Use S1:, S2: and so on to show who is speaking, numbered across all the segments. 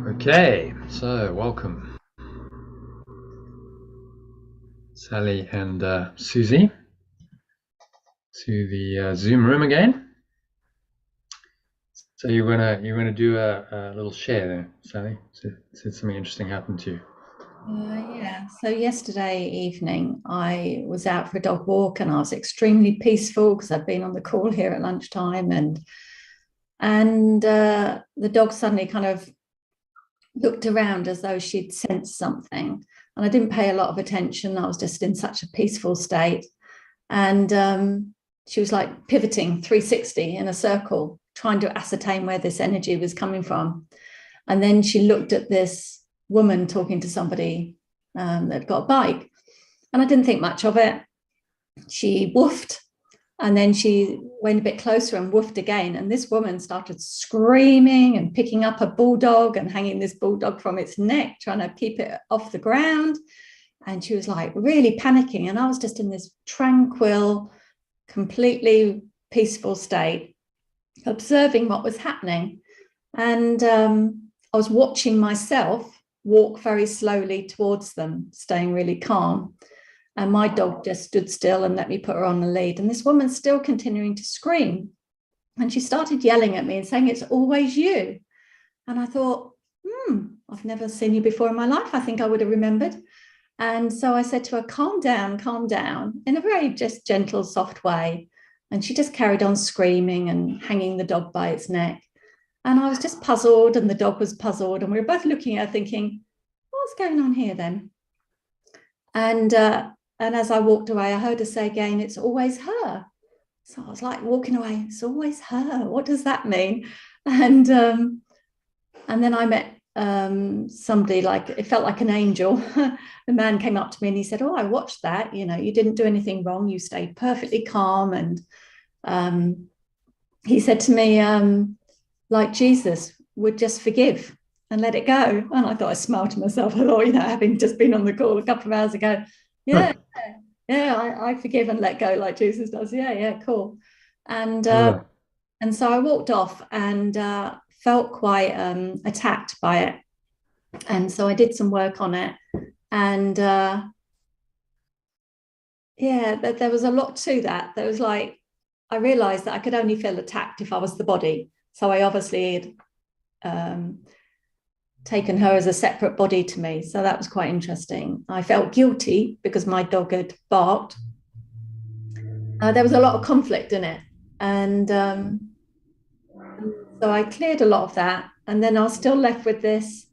S1: Okay, so welcome, Sally and Susie, to the Zoom room again. So you're gonna do a little share there, Sally. Said something interesting happened to you.
S2: Yeah. So yesterday evening, I was out for a dog walk, and I was extremely peaceful because I'd been on the call here at lunchtime, and the dog suddenly kind of looked around as though she'd sensed something, and I didn't pay a lot of attention. I was just in such a peaceful state, and she was like pivoting 360 in a circle, trying to ascertain where this energy was coming from. And then she looked at this woman talking to somebody that got a bike. And I didn't think much of it. She woofed, and then she went a bit closer and woofed again. And this woman started screaming and picking up a bulldog and hanging this bulldog from its neck, trying to keep it off the ground. And she was like really panicking. And I was just in this tranquil, completely peaceful state, observing what was happening. And I was watching myself walk very slowly towards them, staying really calm. And my dog just stood still and let me put her on the lead. And this woman's still continuing to scream. And she started yelling at me and saying, "It's always you." And I thought, I've never seen you before in my life. I think I would have remembered. And so I said to her, calm down, in a very just gentle, soft way. And she just carried on screaming and hanging the dog by its neck. And I was just puzzled, and the dog was puzzled. And we were both looking at her thinking, what's going on here then? And as I walked away, I heard her say again, "It's always her." So I was like walking away, "It's always her. What does that mean?" And then I met somebody, like it felt like an angel. The man came up to me and he said, "Oh, I watched that. You didn't do anything wrong. You stayed perfectly calm." And he said to me, like Jesus would just forgive and let it go. And I thought, I smiled to myself. I thought, having just been on the call a couple of hours ago, yeah, I forgive and let go like Jesus does. Yeah, cool. And uh,
S1: Yeah.
S2: and so I walked off and felt quite attacked by it. And so I did some work on it. And yeah, there was a lot to that. There was like, I realized that I could only feel attacked if I was the body. So I obviously had taken her as a separate body to me. So that was quite interesting. I felt guilty because my dog had barked. There was a lot of conflict in it. And so I cleared a lot of that. And then I was still left with this,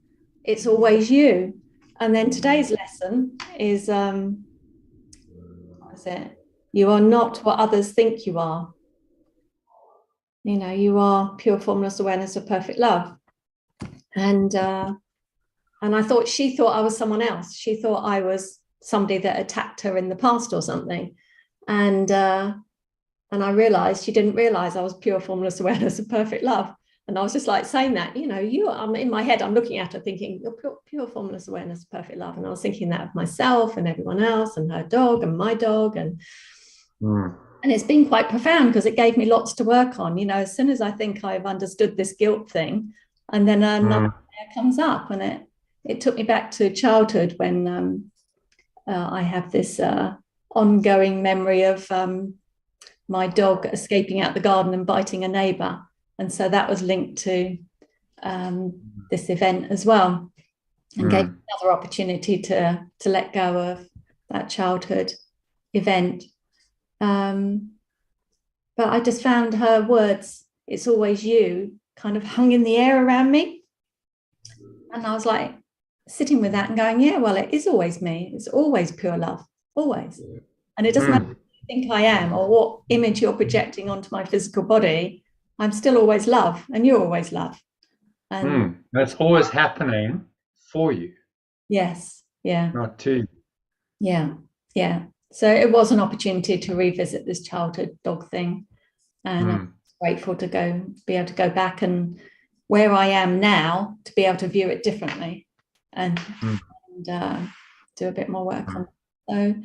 S2: "It's always you." And then today's lesson is, what is it? You are not what others think you are. You are pure formless awareness of perfect love. And I thought she thought I was someone else. She thought I was somebody that attacked her in the past or something. And I realized she didn't realize I was pure formless awareness of perfect love. And I was just like saying that, I'm in my head, I'm looking at her thinking, "You're pure formless awareness of perfect love." And I was thinking that of myself and everyone else and her dog and my dog. And it's been quite profound because it gave me lots to work on. As soon as I think I've understood this guilt thing, and then another layer comes up, and it took me back to childhood when I have this ongoing memory of my dog escaping out the garden and biting a neighbor. And so that was linked to this event as well, and gave me another opportunity to let go of that childhood event. But I just found her words, "It's always you," kind of hung in the air around me. And I was like sitting with that and going, yeah, well, it is always me. It's always pure love, always. And it doesn't matter what you think I am or what image you're projecting onto my physical body. I'm still always love, and you're always love. And
S1: That's always happening for you,
S2: yes, yeah,
S1: not to you.
S2: yeah. So it was an opportunity to revisit this childhood dog thing. And I'm grateful to be able to go back and where I am now to be able to view it differently and do a bit more work on it. So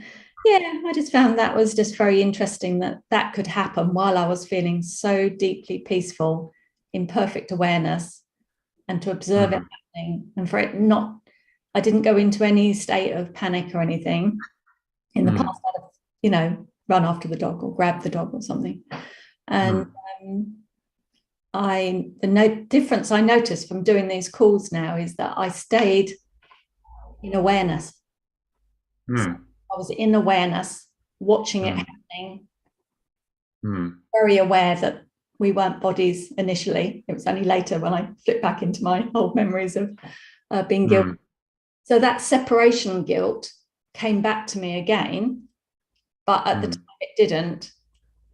S2: yeah, I just found that was just very interesting that could happen while I was feeling so deeply peaceful in perfect awareness. and to observe it happening, and for it not, I didn't go into any state of panic or anything. In the past, I'd have, you know, run after the dog or grab the dog or something. And the difference I noticed from doing these calls now is that I stayed in awareness. So I was in awareness, watching it happening, very aware that we weren't bodies initially. It was only later when I flipped back into my old memories of being guilty. So that separation guilt came back to me again, but at the time it didn't.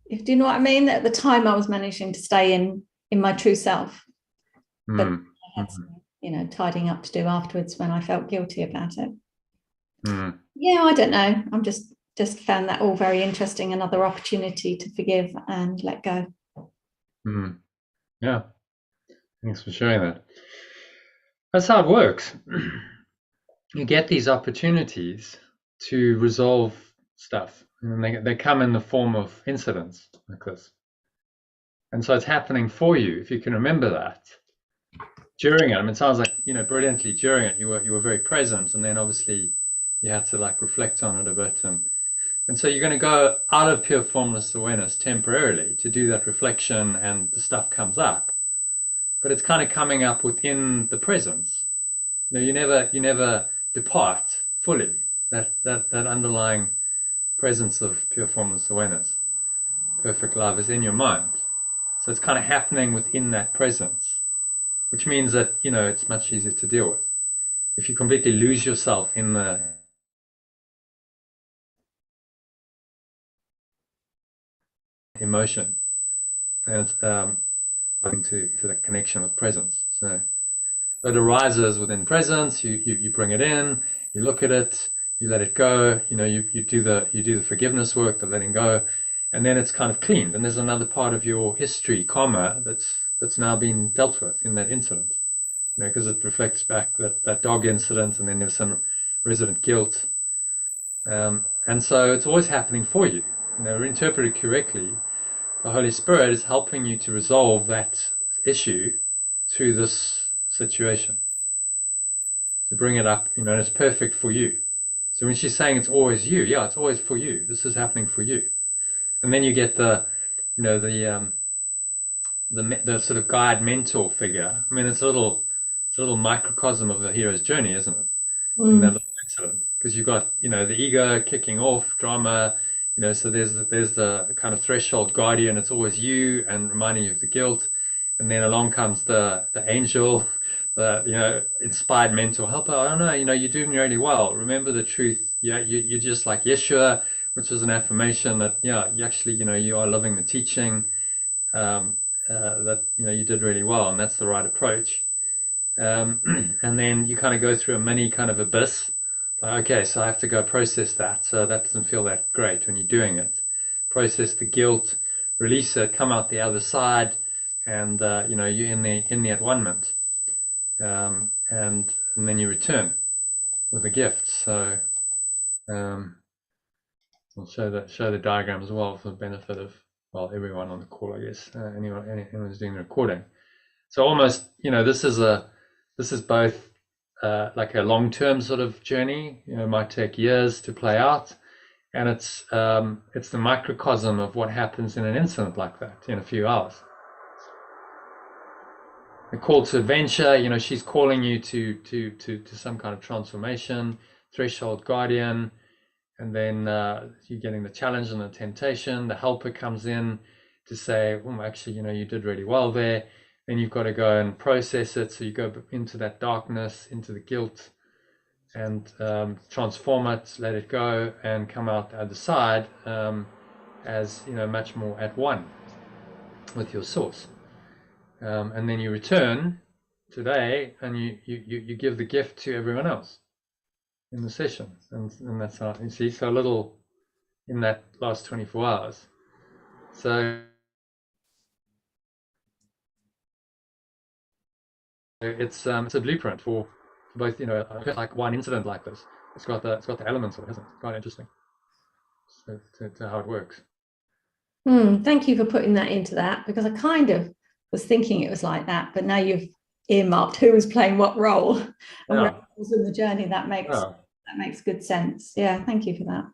S2: Do you know what I mean? At the time I was managing to stay in my true self, but I had some, you know, tidying up to do afterwards when I felt guilty about it. Yeah, I don't know. I'm just found that all very interesting. Another opportunity to forgive and let go.
S1: Yeah, thanks for sharing that. That's how it works. You get these opportunities to resolve stuff, and they come in the form of incidents like this. And so it's happening for you. If you can remember that during it, I mean, it sounds like, you know, brilliantly during it, you were very present, and then obviously you had to like reflect on it a bit, and so you're going to go out of pure formless awareness temporarily to do that reflection, and the stuff comes up, but it's kind of coming up within the presence. You know, you never depart fully. That underlying presence of pure formless awareness, perfect love, is in your mind. So it's kind of happening within that presence, which means that, you know, it's much easier to deal with. If you completely lose yourself in the emotion, and it's to the connection with presence. So it arises within presence. You bring it in, you look at it, you let it go. You know, you do the forgiveness work, the letting go, and then it's kind of cleaned. And there's another part of your history, karma, that's now been dealt with in that incident. You know, because it reflects back that dog incident, and then there's some resident guilt, and so it's always happening for you. You know, interpreted correctly, the Holy Spirit is helping you to resolve that issue through this situation, to bring it up, you know, and it's perfect for you. So when she's saying it's always you, yeah, it's always for you. This is happening for you. And then you get the, you know, the sort of guide mentor figure. I mean, it's a little microcosm of the hero's journey, isn't it? In that little incident, because you've got, you know, the ego kicking off, drama, you know, so there's the kind of threshold guardian. It's always you, and reminding you of the guilt, and then along comes the angel, the, you know, inspired mentor helper. I don't know, you know, you're doing really well. Remember the truth. Yeah, you're just like Yeshua, which is an affirmation that, yeah, you actually, you know, you are living the teaching, that, you know, you did really well, and that's the right approach. And then you kind of go through a mini kind of abyss. Like, okay, so I have to go process that. So that doesn't feel that great when you're doing it. Process the guilt, release it, come out the other side, and you know, you're in the at-one-ment, and then you return with a gift. So I'll show the diagram as well for the benefit of, well, everyone on the call, I guess, anyone who's doing the recording. So almost, you know, this is both like a long-term sort of journey. You know, it might take years to play out, and it's the microcosm of what happens in an incident like that in a few hours. The call to adventure, you know, she's calling you to some kind of transformation, threshold guardian, and then you're getting the challenge and the temptation. The helper comes in to say, well, actually, you know, you did really well there. Then you've got to go and process it. So you go into that darkness, into the guilt, and transform it, let it go, and come out the other side as, you know, much more at one with your source. And then you return today, and you give the gift to everyone else in the session, and that's how you see so little in that last 24 hours. So it's a blueprint for both, you know, like one incident like this. It's got the elements of it, hasn't it? It's quite interesting. So to how it works.
S2: Thank you for putting that into that, because I kind of was thinking it was like that, but now you've earmarked who was playing what role and where
S1: Yeah.
S2: I was in the journey. That makes good sense. Yeah, thank you for that.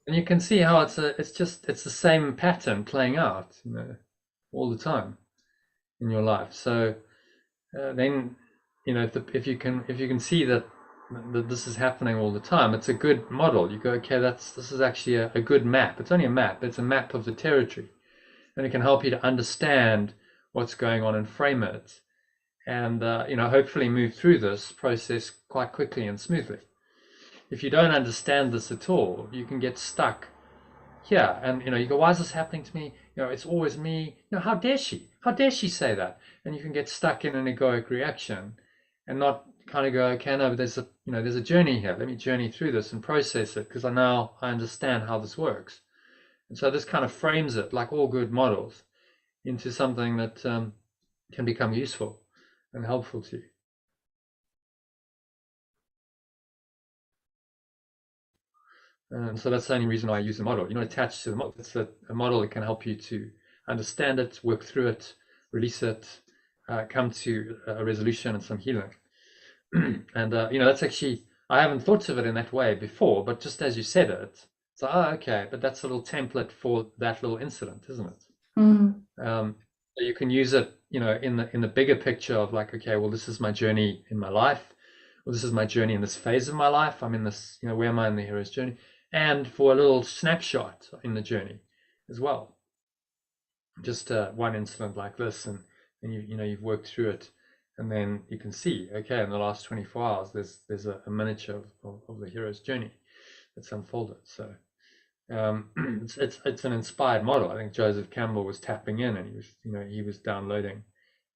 S1: And you can see how it's the same pattern playing out, all the time in your life. So then, if you can see that this is happening all the time, it's a good model. You go, okay, this is actually a good map. It's only a map. It's a map of the territory, and it can help you to understand what's going on and frame it, and hopefully move through this process quite quickly and smoothly. If you don't understand this at all, you can get stuck here, and you go, why is this happening to me? It's always me. How dare she? How dare she say that? And you can get stuck in an egoic reaction, and not kind of go, okay, no, but there's a journey here. Let me journey through this and process it, because I understand how this works. And so this kind of frames it, like all good models, into something that can become useful and helpful to you. And so that's the only reason why I use the model. You're not attached to the model. It's a model that can help you to understand it, work through it, release it, come to a resolution and some healing. And that's actually, I haven't thought of it in that way before, but just as you said it, it's like, oh, okay, but that's a little template for that little incident, isn't it? So you can use it, in the bigger picture of like, okay, well, this is my journey in my life, or this is my journey in this phase of my life. I'm in this, where am I in the hero's journey? And for a little snapshot in the journey as well. Just one incident like this, and you've worked through it, and then you can see, okay, in the last 24 hours, there's a miniature of the hero's journey that's unfolded. So it's an inspired model. I think Joseph Campbell was tapping in, and he was downloading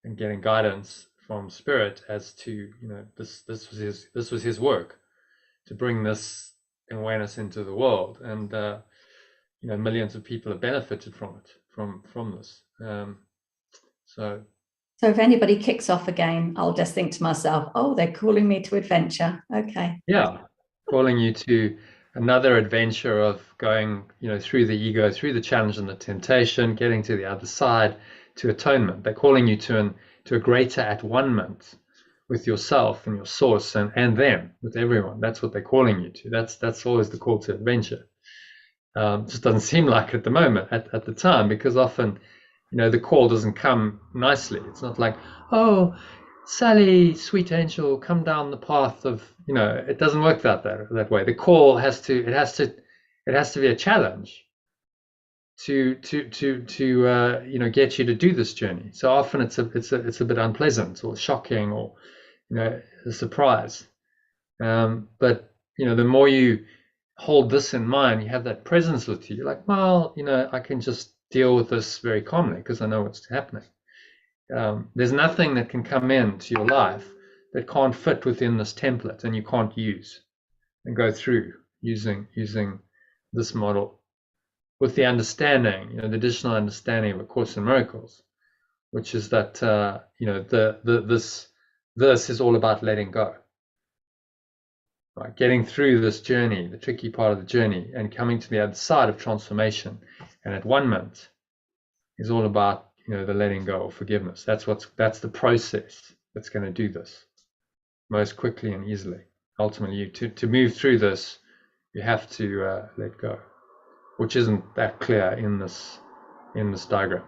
S1: and getting guidance from spirit as to this was his work to bring this awareness into the world, and millions of people have benefited from it, from this. So
S2: if anybody kicks off again, I'll just think to myself, oh, they're calling me to adventure. Okay.
S1: Yeah, calling you to another adventure of going through the ego, through the challenge and the temptation, getting to the other side, to atonement. They're calling you to a greater at-one-ment with yourself and your source, and them, with everyone. That's what they're calling you to. That's always the call to adventure. Just doesn't seem like at the moment, at the time, because often, the call doesn't come nicely. It's not like, oh, Sally, sweet angel, come down the path of, it doesn't work that way. The call has to be a challenge to get you to do this journey. So often it's a bit unpleasant or shocking, or a surprise. But the more you hold this in mind, you have that presence with you. You're like, well, I can just deal with this very calmly because I know what's happening. There's nothing that can come into your life that can't fit within this template, and you can't use and go through using this model with the understanding, the additional understanding of A Course in Miracles, which is that this is all about letting go. Right, getting through this journey, the tricky part of the journey, and coming to the other side of transformation and at-one-ment is all about the letting go of forgiveness. That's the process that's going to do this most quickly and easily. Ultimately, to move through this, you have to let go, which isn't that clear in this diagram,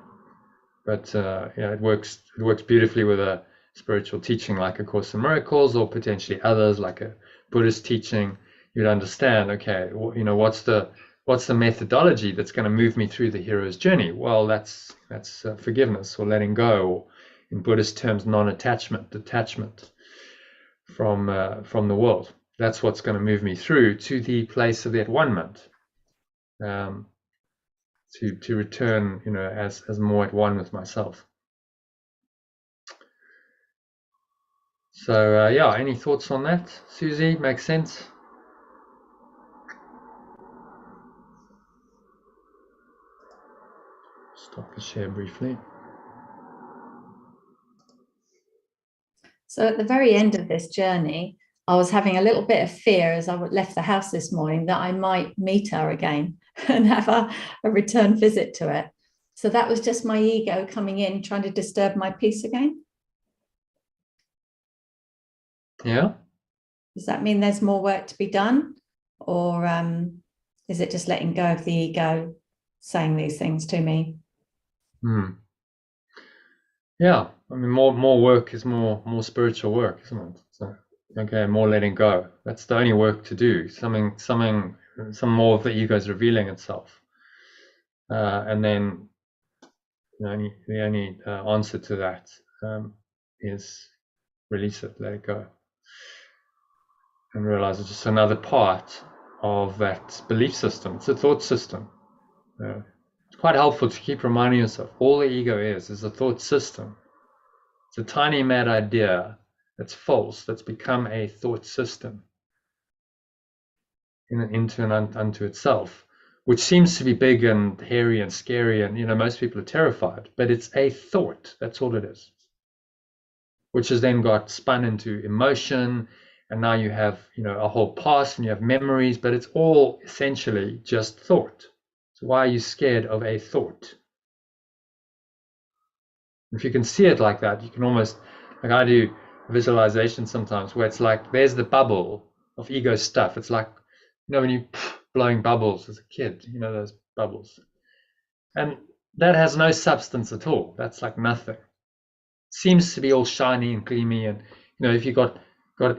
S1: but it works beautifully with a spiritual teaching like A Course in Miracles, or potentially others like a Buddhist teaching. You'd understand, okay, what's the methodology that's going to move me through the hero's journey? Well, that's forgiveness, or letting go, or in Buddhist terms, non-attachment, detachment from the world. That's what's going to move me through to the place of the at-one-ment, to return, as more at one with myself. So any thoughts on that, Susie? Makes sense? Stop the share briefly.
S2: So at the very end of this journey, I was having a little bit of fear as I left the house this morning that I might meet her again and have a return visit to it. So that was just my ego coming in, trying to disturb my peace again.
S1: Yeah.
S2: Does that mean there's more work to be done? Or is it just letting go of the ego saying these things to me?
S1: Yeah. I mean, more work is more spiritual work, isn't it? So, okay, more letting go. That's the only work to do. Some more of the ego is revealing itself. And then the only answer to that is release it, let it go, and realize it's just another part of that belief system. It's a thought system. It's quite helpful to keep reminding yourself all the ego is a thought system. It's a tiny mad idea that's false, that's become a thought system into and unto itself, which seems to be big and hairy and scary, and most people are terrified, but it's a thought. That's all it is, which has then got spun into emotion, and now you have a whole past and you have memories, but it's all essentially just thought. So why are you scared of a thought? If you can see it like that, you can almost, like I do visualization sometimes, where it's like there's the bubble of ego stuff. It's like when you blowing bubbles as a kid, those bubbles, and that has no substance at all. That's like nothing. Seems to be all shiny and gleamy, and if you got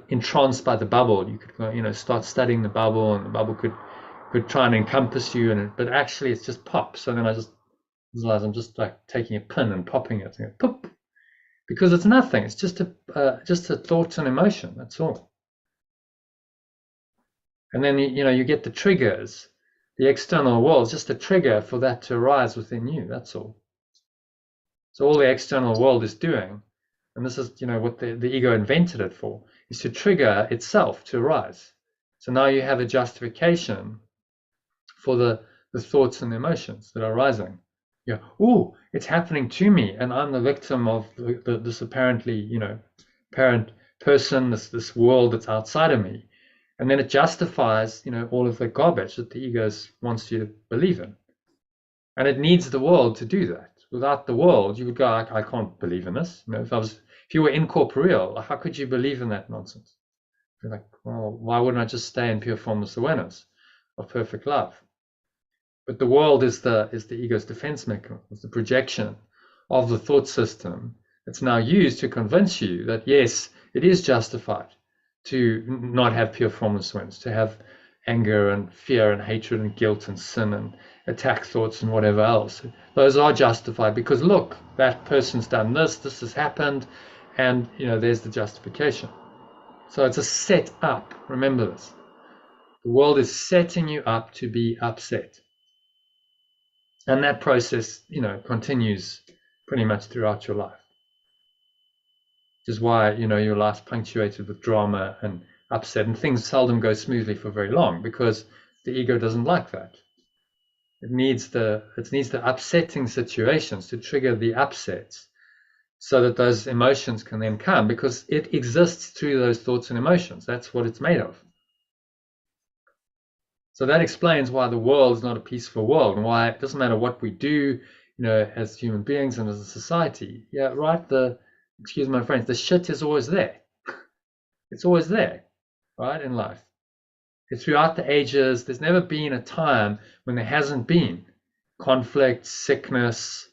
S1: entranced by the bubble, you could start studying the bubble, and the bubble could try and encompass you, but actually it's just pop. So then I just realize I'm just like taking a pin and popping it, and pop, because it's nothing. It's just a thought and emotion. That's all. And then you get the triggers. The external world is just a trigger for that to arise within you. That's all. So all the external world is doing, and this is what the ego invented it for, is to trigger itself to arise. So now you have a justification for the thoughts and the emotions that are arising. Oh, it's happening to me, and I'm the victim of this apparently apparent person, this world that's outside of me. And then it justifies all of the garbage that the ego wants you to believe in. And it needs the world to do that. Without the world, you would go, I can't believe in this. If you were incorporeal, how could you believe in that nonsense? You're like, well, why wouldn't I just stay in pure formless awareness of perfect love? But the world is the ego's defense mechanism. It's the projection of the thought system that's now used to convince you that yes, it is justified to not have pure formless awareness, to have anger and fear and hatred and guilt and sin and attack thoughts and whatever else. Those are justified because look, that person's done this has happened, and there's the justification. So it's a set up. Remember this. The world is setting you up to be upset. And that process, continues pretty much throughout your life. Which is why, your life's punctuated with drama and upset, and things seldom go smoothly for very long, because the ego doesn't like that. It needs the upsetting situations to trigger the upsets, so that those emotions can then come, because it exists through those thoughts and emotions. That's what it's made of. So that explains why the world is not a peaceful world, and why it doesn't matter what we do, as human beings and as a society. Yeah, right. Excuse my French, the shit is always there. It's always there, right, in life. It's throughout the ages. There's never been a time when there hasn't been conflict, sickness,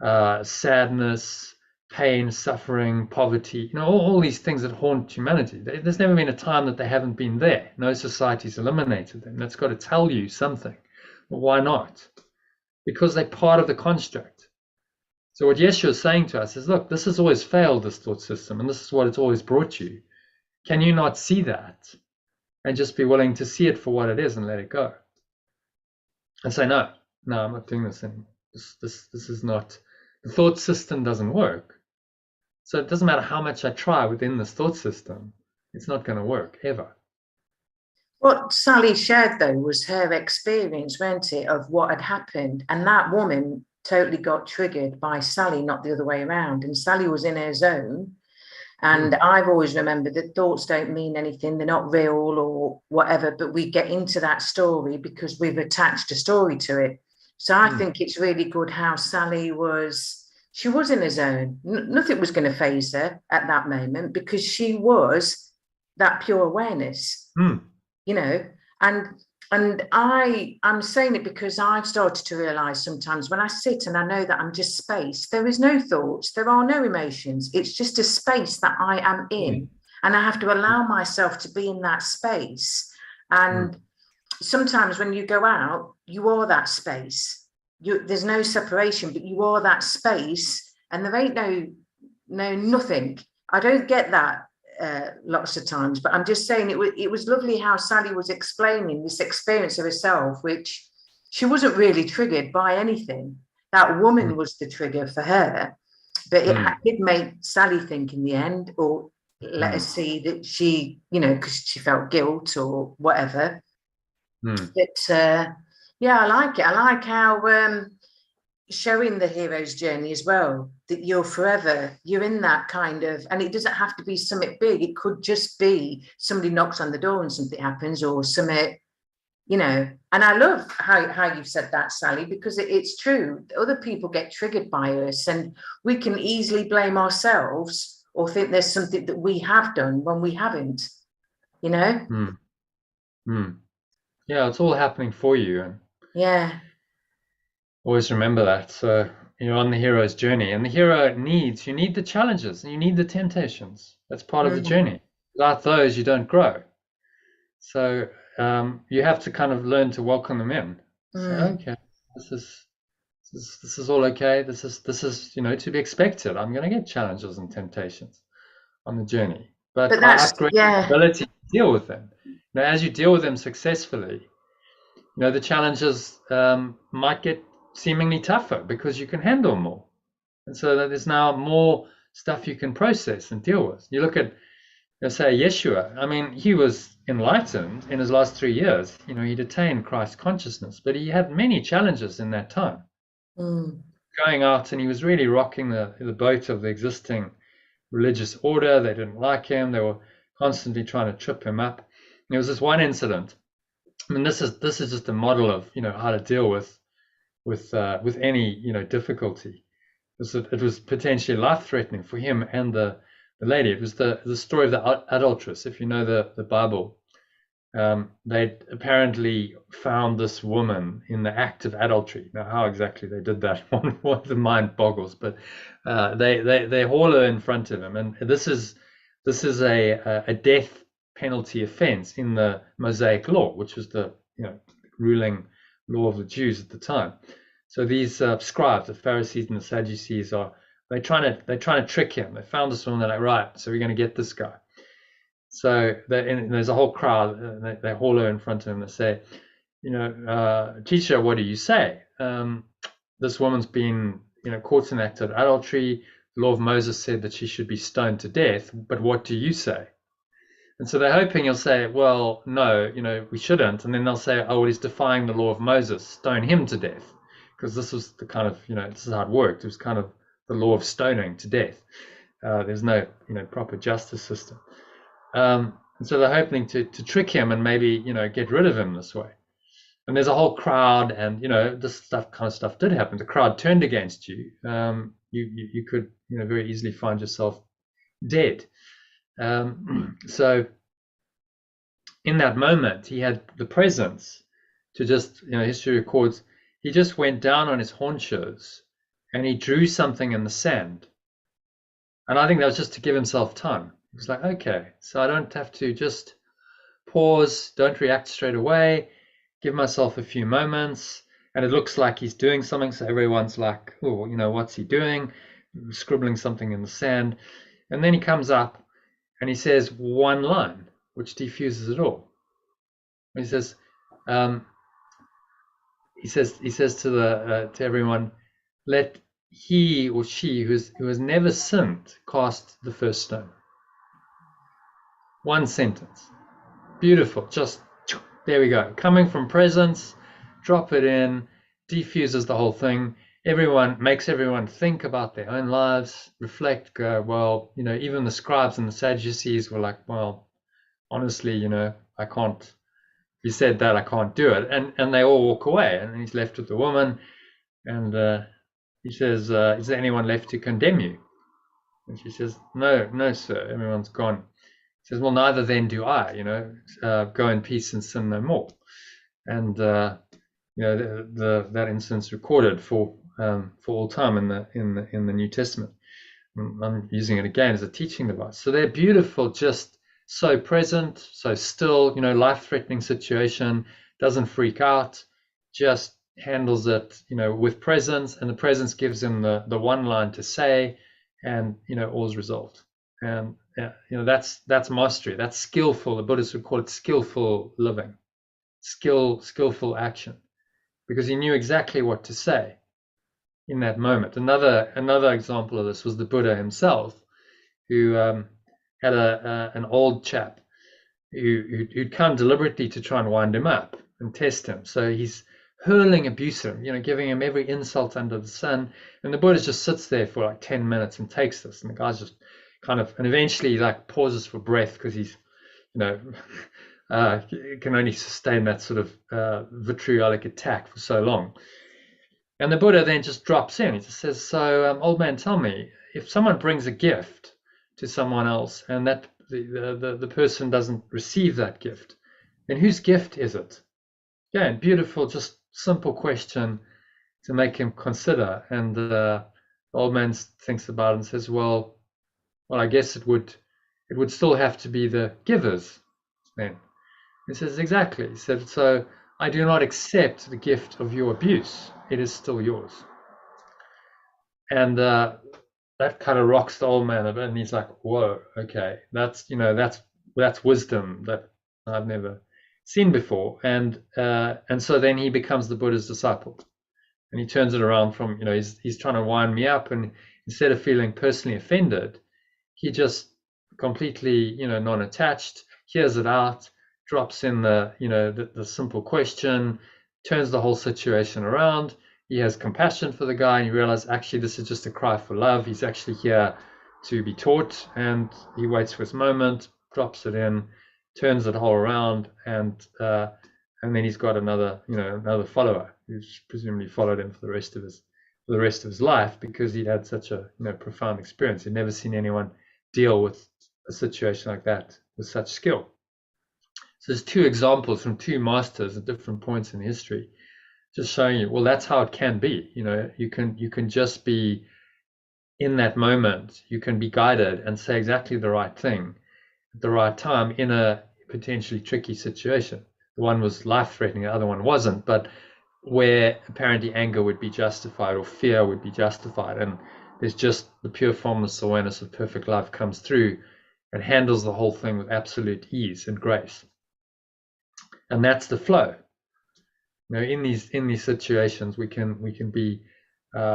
S1: sadness, pain, suffering, poverty, all these things that haunt humanity. There's never been a time that they haven't been there. No society's eliminated them. That's got to tell you something. Well, why not? Because they're part of the construct. So what Yeshua is saying to us is, look, this has always failed, this thought system, and this is what it's always brought you. Can you not see that and just be willing to see it for what it is and let it go? And say, no, I'm not doing this anymore. This is not, the thought system doesn't work. So it doesn't matter how much I try within this thought system, it's not going to work ever.
S3: What Sally shared, though, was her experience, weren't it, of what had happened. And that woman totally got triggered by Sally, not the other way around. And Sally was in her zone. And I've always remembered that thoughts don't mean anything. They're not real or whatever, but we get into that story because we've attached a story to it. So I think it's really good how Sally she was in her zone. Nothing was going to faze her at that moment, because she was that pure awareness,
S1: Mm.
S3: you know. And I'm saying it because I've started to realize sometimes when I sit and I know that I'm just space, there is no thoughts, there are no emotions. It's just a space that I am in. And I have to allow myself to be in that space. And sometimes when you go out, you are that space. There's no separation, but you are that space, and there ain't no nothing. I don't get that lots of times, but I'm just saying it was lovely how Sally was explaining this experience of herself, which she wasn't really triggered by anything. That woman was the trigger for her, but it did make Sally think in the end, or let us see that she, you know, because she felt guilt or whatever. But yeah, I like it. I like how showing the hero's journey as well, that you're in that kind of, and it doesn't have to be something big. It could just be somebody knocks on the door and something happens, or something, you know. And I love how you've said that, Sally, because it's true. Other people get triggered by us, and we can easily blame ourselves or think there's something that we have done when we haven't, you know.
S1: Yeah, it's all happening for you, and
S3: yeah,
S1: always remember that. So you're on the hero's journey, and the hero you need the challenges, and you need the temptations. That's part of the journey. Without those, you don't grow. So you have to kind of learn to welcome them in. Say, okay, this is all okay. This is you know, to be expected. I'm going to get challenges and temptations on the journey, but I
S3: that's
S1: upgrade the ability to deal with them. You know, as you deal with them successfully, you know, the challenges might get seemingly tougher because you can handle more, and so that there's now more stuff you can process and deal with. You look at, let's say, Yeshua. I mean, he was enlightened in his last 3 years. You know, he'd attained Christ consciousness, but he had many challenges in that time. Going out, and he was really rocking the boat of the existing religious order. They didn't like him. They were constantly trying to trip him up. And there was this one incident. I mean, this is just a model of, you know, how to deal with any, you know, difficulty. It was potentially life-threatening for him and the lady. It was the story of the adulteress. If you know the Bible, they apparently found this woman in the act of adultery. Now, how exactly they did that, what the mind boggles. But they haul her in front of him, and this is a death penalty offense in the Mosaic law, which was the, you know, ruling law of the Jews at the time. So these scribes, the Pharisees and the Sadducees, they're trying to trick him. They found this woman. They're like, right, so we're going to get this guy. So there's a whole crowd. They haul her in front of him. They say, you know, teacher, what do you say? This woman's been, you know, caught in the act of adultery. The law of Moses said that she should be stoned to death. But what do you say? And so they're hoping he'll say, well, no, you know, we shouldn't. And then they'll say, oh, well, he's defying the law of Moses. Stone him to death. Because this was the kind of, you know, this is how it worked. It was kind of the law of stoning to death. There's no, you know, proper justice system. And so they're hoping to trick him and maybe, you know, get rid of him this way. And there's a whole crowd, and, you know, this kind of stuff did happen. The crowd turned against you. You could, you know, very easily find yourself dead. So in that moment, he had the presence to just, you know, history records, he just went down on his haunches and he drew something in the sand. And I think that was just to give himself time. He was like, okay, so I don't have to just pause, don't react straight away, give myself a few moments. And it looks like he's doing something. So everyone's like, oh, you know, what's he doing? Scribbling something in the sand. And then he comes up and he says one line, which diffuses it all. He says, to everyone, let he or she who has never sinned cast the first stone. One sentence. Beautiful. Just there we go. Coming from presence, drop it in, diffuses the whole thing. Makes everyone think about their own lives, reflect, go, well, you know, even the scribes and the Sadducees were like, well, honestly, you know, I can't, if you said that, I can't do it. And they all walk away, and he's left with the woman, and he says, is there anyone left to condemn you? And she says, no, sir, everyone's gone. He says, well, neither then do I, go in peace and sin no more. And that instance recorded for all time in the New Testament. I'm using it again as a teaching device. So they're beautiful, just so present, so still, life-threatening situation, doesn't freak out, just handles it, with presence, and the presence gives him the one line to say, and all's resolved. And that's mastery, that's skillful. The Buddhists would call it skillful living, skillful action, because he knew exactly what to say in that moment. Another example of this was the Buddha himself, who had an old chap who'd come deliberately to try and wind him up and test him. So he's hurling abuse at him, giving him every insult under the sun. And the Buddha just sits there for like 10 minutes and takes this. And the guy's just and eventually like pauses for breath, because he's, can only sustain that sort of vitriolic attack for so long. And the Buddha then just drops in. He just says, so old man, tell me, if someone brings a gift to someone else and that the person doesn't receive that gift, then whose gift is it? Again, beautiful, just simple question to make him consider. And the old man thinks about it and says, well, I guess it would still have to be the giver's then. He says, exactly. He said, so I do not accept the gift of your abuse. It is still yours. And that kind of rocks the old man a bit, and he's like, whoa, okay, that's wisdom that I've never seen before. And so then he becomes the Buddha's disciple, and he turns it around from, he's trying to wind me up, and instead of feeling personally offended, he just completely, non-attached, hears it out, drops in the simple question, turns the whole situation around. He has compassion for the guy, and you realize actually this is just a cry for love. He's actually here to be taught, and he waits for his moment, drops it in, turns it all around, and then he's got another follower who's presumably followed him for the rest of his life, because he'd had such a profound experience. He'd never seen anyone deal with a situation like that with such skill. So there's two examples from two masters at different points in history, just showing you, well, that's how it can be. You can just be in that moment. You can be guided and say exactly the right thing at the right time in a potentially tricky situation. The one was life-threatening, the other one wasn't, but where apparently anger would be justified or fear would be justified, and there's just the pure formless awareness of perfect love comes through and handles the whole thing with absolute ease and grace. And that's the flow. In these situations, we can be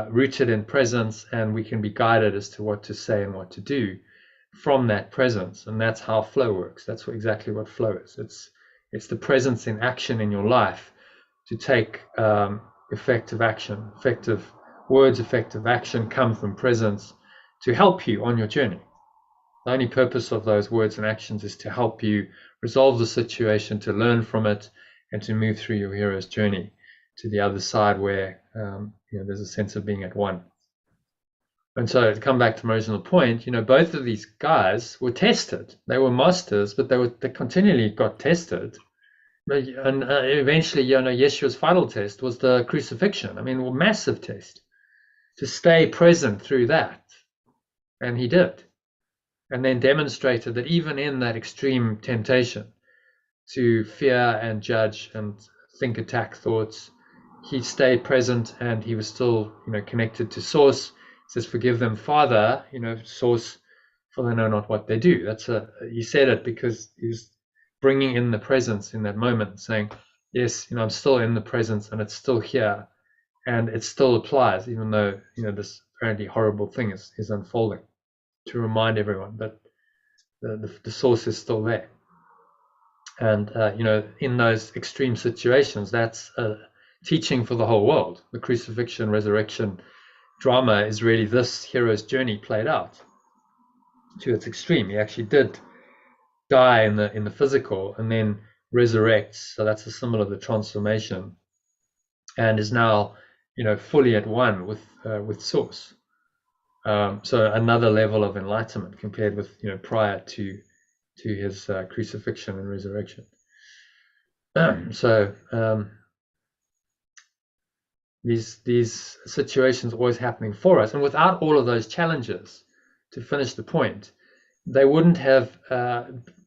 S1: rooted in presence, and we can be guided as to what to say and what to do from that presence. And that's how flow works. That's exactly what flow is. It's the presence in action in your life to take effective action. Effective words, effective action come from presence to help you on your journey. The only purpose of those words and actions is to help you resolve the situation, to learn from it, and to move through your hero's journey to the other side where there's a sense of being at one. And so to come back to my original point, both of these guys were tested. They were masters, but they continually got tested. And eventually, Yeshua's final test was the crucifixion. A massive test to stay present through that. And he did. And then demonstrated that even in that extreme temptation to fear and judge and think attack thoughts, he stayed present, and he was still, connected to source. He says, forgive them, Father, source, for they know not what they do. He said it because he was bringing in the presence in that moment, saying, yes, I'm still in the presence, and it's still here, and it still applies, even though, this apparently horrible thing is unfolding, to remind everyone that the source is still there. And, in those extreme situations, that's a teaching for the whole world. The crucifixion, resurrection drama is really this hero's journey played out to its extreme. He actually did die in the physical and then resurrects. So that's a symbol of the transformation, and is now, fully at one with source. So another level of enlightenment compared with, prior to to his crucifixion and resurrection. So these situations are always happening for us, and without all of those challenges, to finish the point, they wouldn't have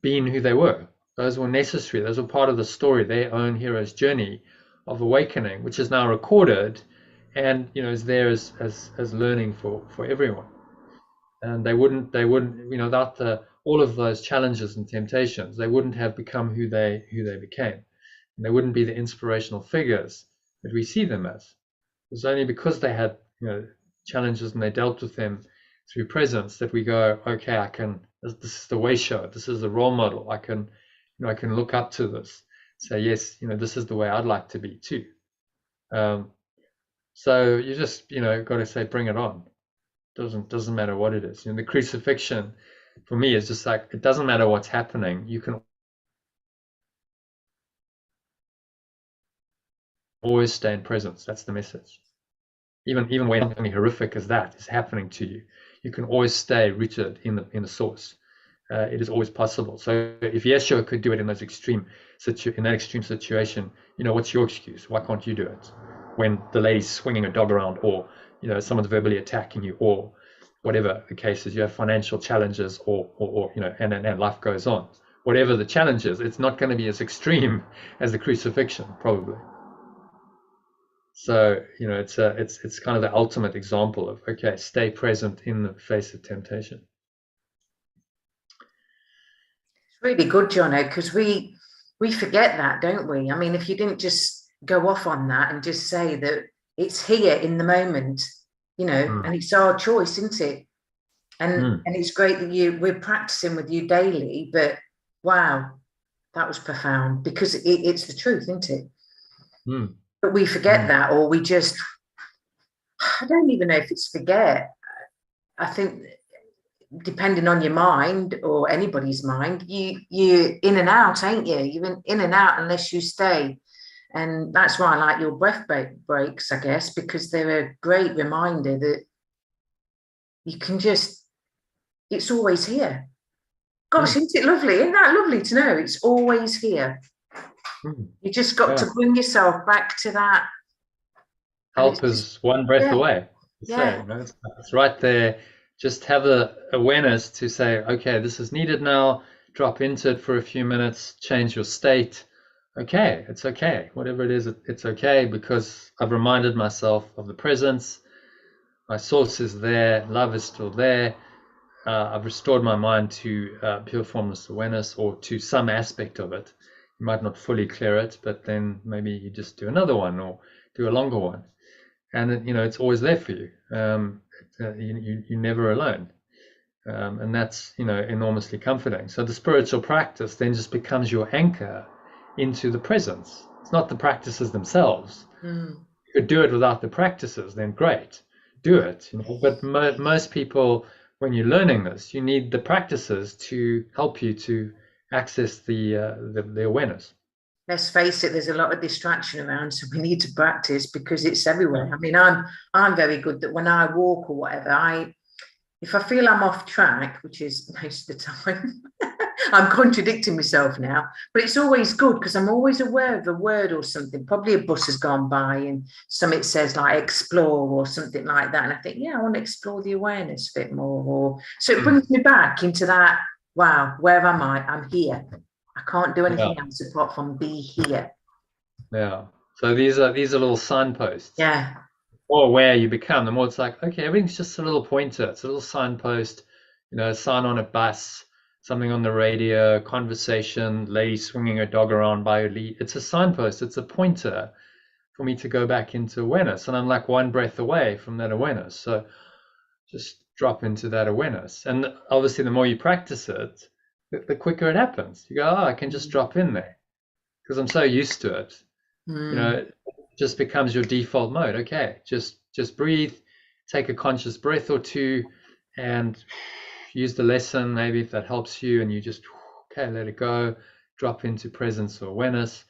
S1: been who they were. Those were necessary. Those were part of the story, their own hero's journey of awakening, which is now recorded, and is there as learning for everyone. And they wouldn't without all of those challenges and temptations, they wouldn't have become who they became, and they wouldn't be the inspirational figures that we see them as. It's only because they had challenges and they dealt with them through presence that we go, okay, I can. This is the way show. This is the role model. I can look up to this. Say yes, this is the way I'd like to be too. So you just got to say, bring it on. Doesn't matter what it is. The crucifixion for me is just like, it doesn't matter what's happening. You can always stay in presence. That's the message. Even when something horrific as that is happening to you, you can always stay rooted in the source. It is always possible. So if Yeshua could do it in that extreme situation, what's your excuse? Why can't you do it? When the lady's swinging a dog around, or someone's verbally attacking you, or whatever the case is, you have financial challenges, or and life goes on. Whatever the challenge is, it's not going to be as extreme as the crucifixion, probably. So it's kind of the ultimate example of, okay, stay present in the face of temptation.
S3: It's really good, Jono, because we forget that, don't we? I mean, if you didn't just go off on that and just say that it's here in the moment, and it's our choice, isn't it? And it's great that we're practicing with you daily, but wow, that was profound, because it's the truth, isn't it? But we forget that, or we just, I don't even know if it's forget. I think depending on your mind or anybody's mind, you're in and out, ain't you? You're in and out unless you stay. And that's why I like your breath breaks, I guess, because they're a great reminder that you can it's always here. Gosh, isn't it lovely? Isn't that lovely to know it's always here? You just got to bring yourself back to that.
S1: Help is one breath away. It's right there. Just have the awareness to say, okay, this is needed now. Drop into it for a few minutes. Change your state. Okay, it's okay. Whatever it is, it's okay, because I've reminded myself of the presence. My source is there. Love is still there. I've restored my mind to pure formless awareness, or to some aspect of it. You might not fully clear it, but then maybe you just do another one, or do a longer one, and it's always there for you. You're never alone, and that's enormously comforting. So the spiritual practice then just becomes your anchor into the presence. It's not the practices themselves. You could do it without the practices, then great, do it. But most people, when you're learning this, you need the practices to help you to access the awareness.
S3: Let's face it, there's a lot of distraction around, so we need to practice, because it's everywhere. I mean, I'm very good that when I walk or whatever, if I feel I'm off track, which is most of the time, I'm contradicting myself now, but it's always good, because I'm always aware of a word or something. Probably a bus has gone by and it says like explore or something like that, and I think, yeah, I want to explore the awareness a bit more. So it brings me back into that. Wow, where am I? I'm here. I can't do anything else apart from be here.
S1: Yeah. So these are little signposts.
S3: Yeah.
S1: Or where you become, the more it's like, okay, everything's just a little pointer. It's a little signpost, a sign on a bus, something on the radio, conversation, lady swinging her dog around by her lead. It's a signpost. It's a pointer for me to go back into awareness. And I'm like one breath away from that awareness. So just drop into that awareness. And obviously, the more you practice it, the quicker it happens. You go, oh, I can just drop in there, because I'm so used to it. It just becomes your default mode. Okay, just breathe, take a conscious breath or two, and use the lesson, maybe, if that helps you, and you just, okay, let it go, drop into presence or awareness.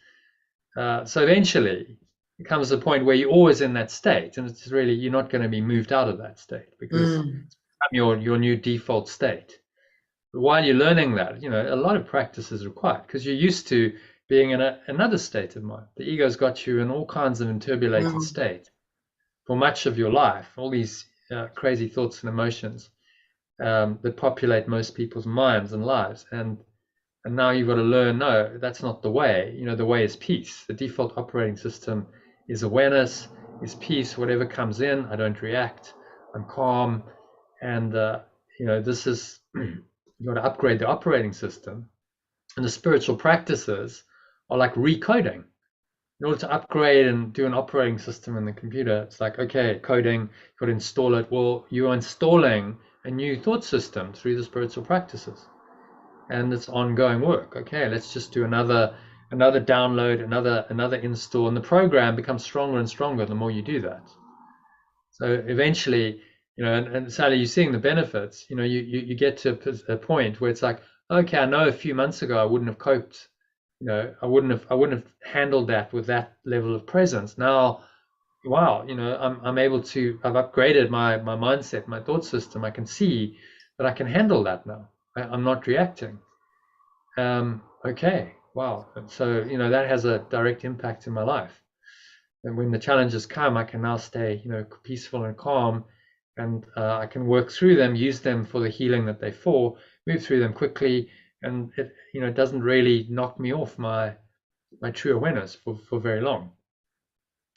S1: So eventually it comes to a point where you're always in that state, and it's really, you're not going to be moved out of that state, because it's your new default state. But while you're learning that, a lot of practice is required because you're used to being in another state of mind. The ego's got you in all kinds of interpolated state for much of your life, all these crazy thoughts and emotions that populate most people's minds and lives. And now you've got to learn, no, that's not the way. The way is peace. The default operating system is awareness, is peace. Whatever comes in, I don't react. I'm calm. And, this is, you've got to upgrade the operating system. And the spiritual practices are like recoding. In order to upgrade and do an operating system in the computer, it's like, okay, coding, you've got to install it. Well, you're installing a new thought system through the spiritual practices. And it's ongoing work. Okay, let's just do another download, another install, and the program becomes stronger and stronger the more you do that. So eventually, and Sally, you're seeing the benefits. You get to a point where it's like, okay, I know a few months ago I wouldn't have coped. I wouldn't have handled that with that level of presence. Now, wow, I'm able to. I've upgraded my mindset, my thought system. I can see that I can handle that now. I'm not reacting. Okay, wow. So, that has a direct impact in my life. And when the challenges come, I can now stay, peaceful and calm, and I can work through them, use them for the healing that they're for, move through them quickly, and it doesn't really knock me off my true awareness for very long.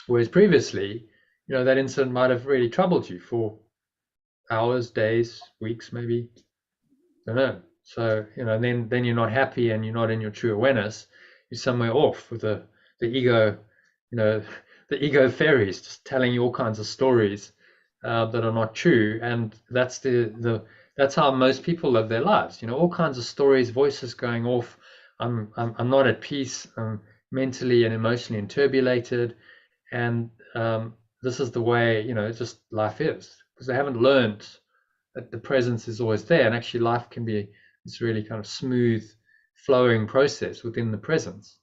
S1: Whereas previously, that incident might have really troubled you for hours, days, weeks, maybe. I don't know. So, then you're not happy and you're not in your true awareness. You're somewhere off with the ego, the ego fairies just telling you all kinds of stories that are not true. And that's that's how most people live their lives. All kinds of stories, voices going off. I'm not at peace. I'm mentally and emotionally turbulated. And this is the way, just life is, because they haven't learned that the presence is always there. And actually life can be this really kind of smooth flowing process within the presence,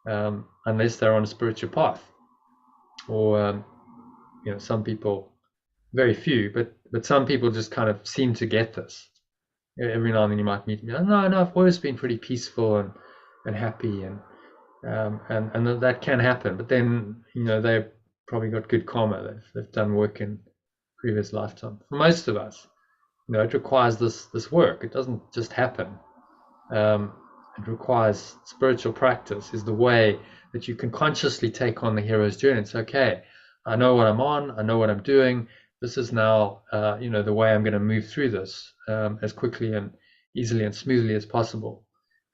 S1: unless they're on a spiritual path, or some people, very few, but some people just kind of seem to get this. Every now and then you might meet me, no, I've always been pretty peaceful and happy, and that can happen, but then they've probably got good karma. They've done work in previous lifetime. For most of us, it requires this work. It doesn't just happen. It requires spiritual practice. Is the way that you can consciously take on the hero's journey. It's okay. I know what I'm on. I know what I'm doing. This is now, the way I'm going to move through this as quickly and easily and smoothly as possible,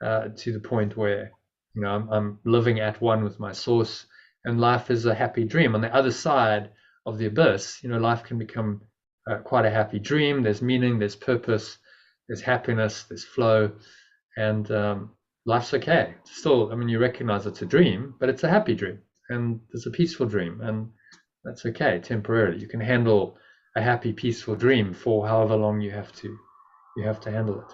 S1: to the point where, I'm living at one with my source, and life is a happy dream. On the other side of the abyss, life can become quite a happy dream. There's meaning, there's purpose, there's happiness, there's flow, and life's okay. Still, you recognize it's a dream, but it's a happy dream, and it's a peaceful dream, and that's okay temporarily. You can handle a happy, peaceful dream for however long you have to handle it.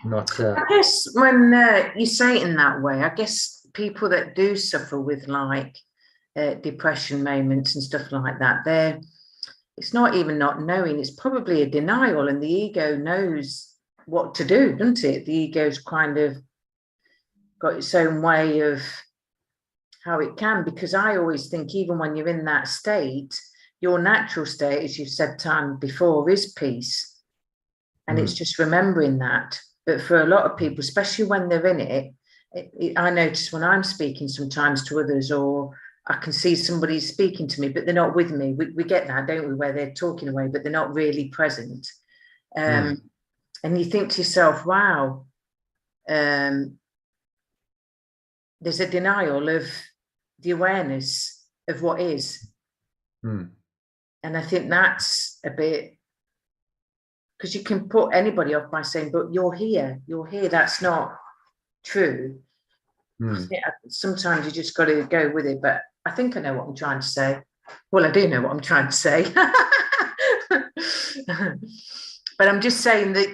S1: You're not.
S3: I guess when you say it in that way, I guess people that do suffer with like depression moments and stuff like that, it's not even not knowing, it's probably a denial, and the ego knows what to do, doesn't it? The ego's kind of got its own way of how it can, because I always think even when you're in that state, your natural state, as you've said time before, is peace. And it's just remembering that. But for a lot of people, especially when they're in it, I notice when I'm speaking sometimes to others, or I can see somebody speaking to me, but they're not with me. We get that, don't we, where they're talking away, but they're not really present. And you think to yourself, wow, there's a denial of the awareness of what is. And I think that's a bit, because you can put anybody off by saying, but you're here, that's not true. Sometimes you just got to go with it, but I think I know what I'm trying to say. Well, I do know what I'm trying to say. But I'm just saying that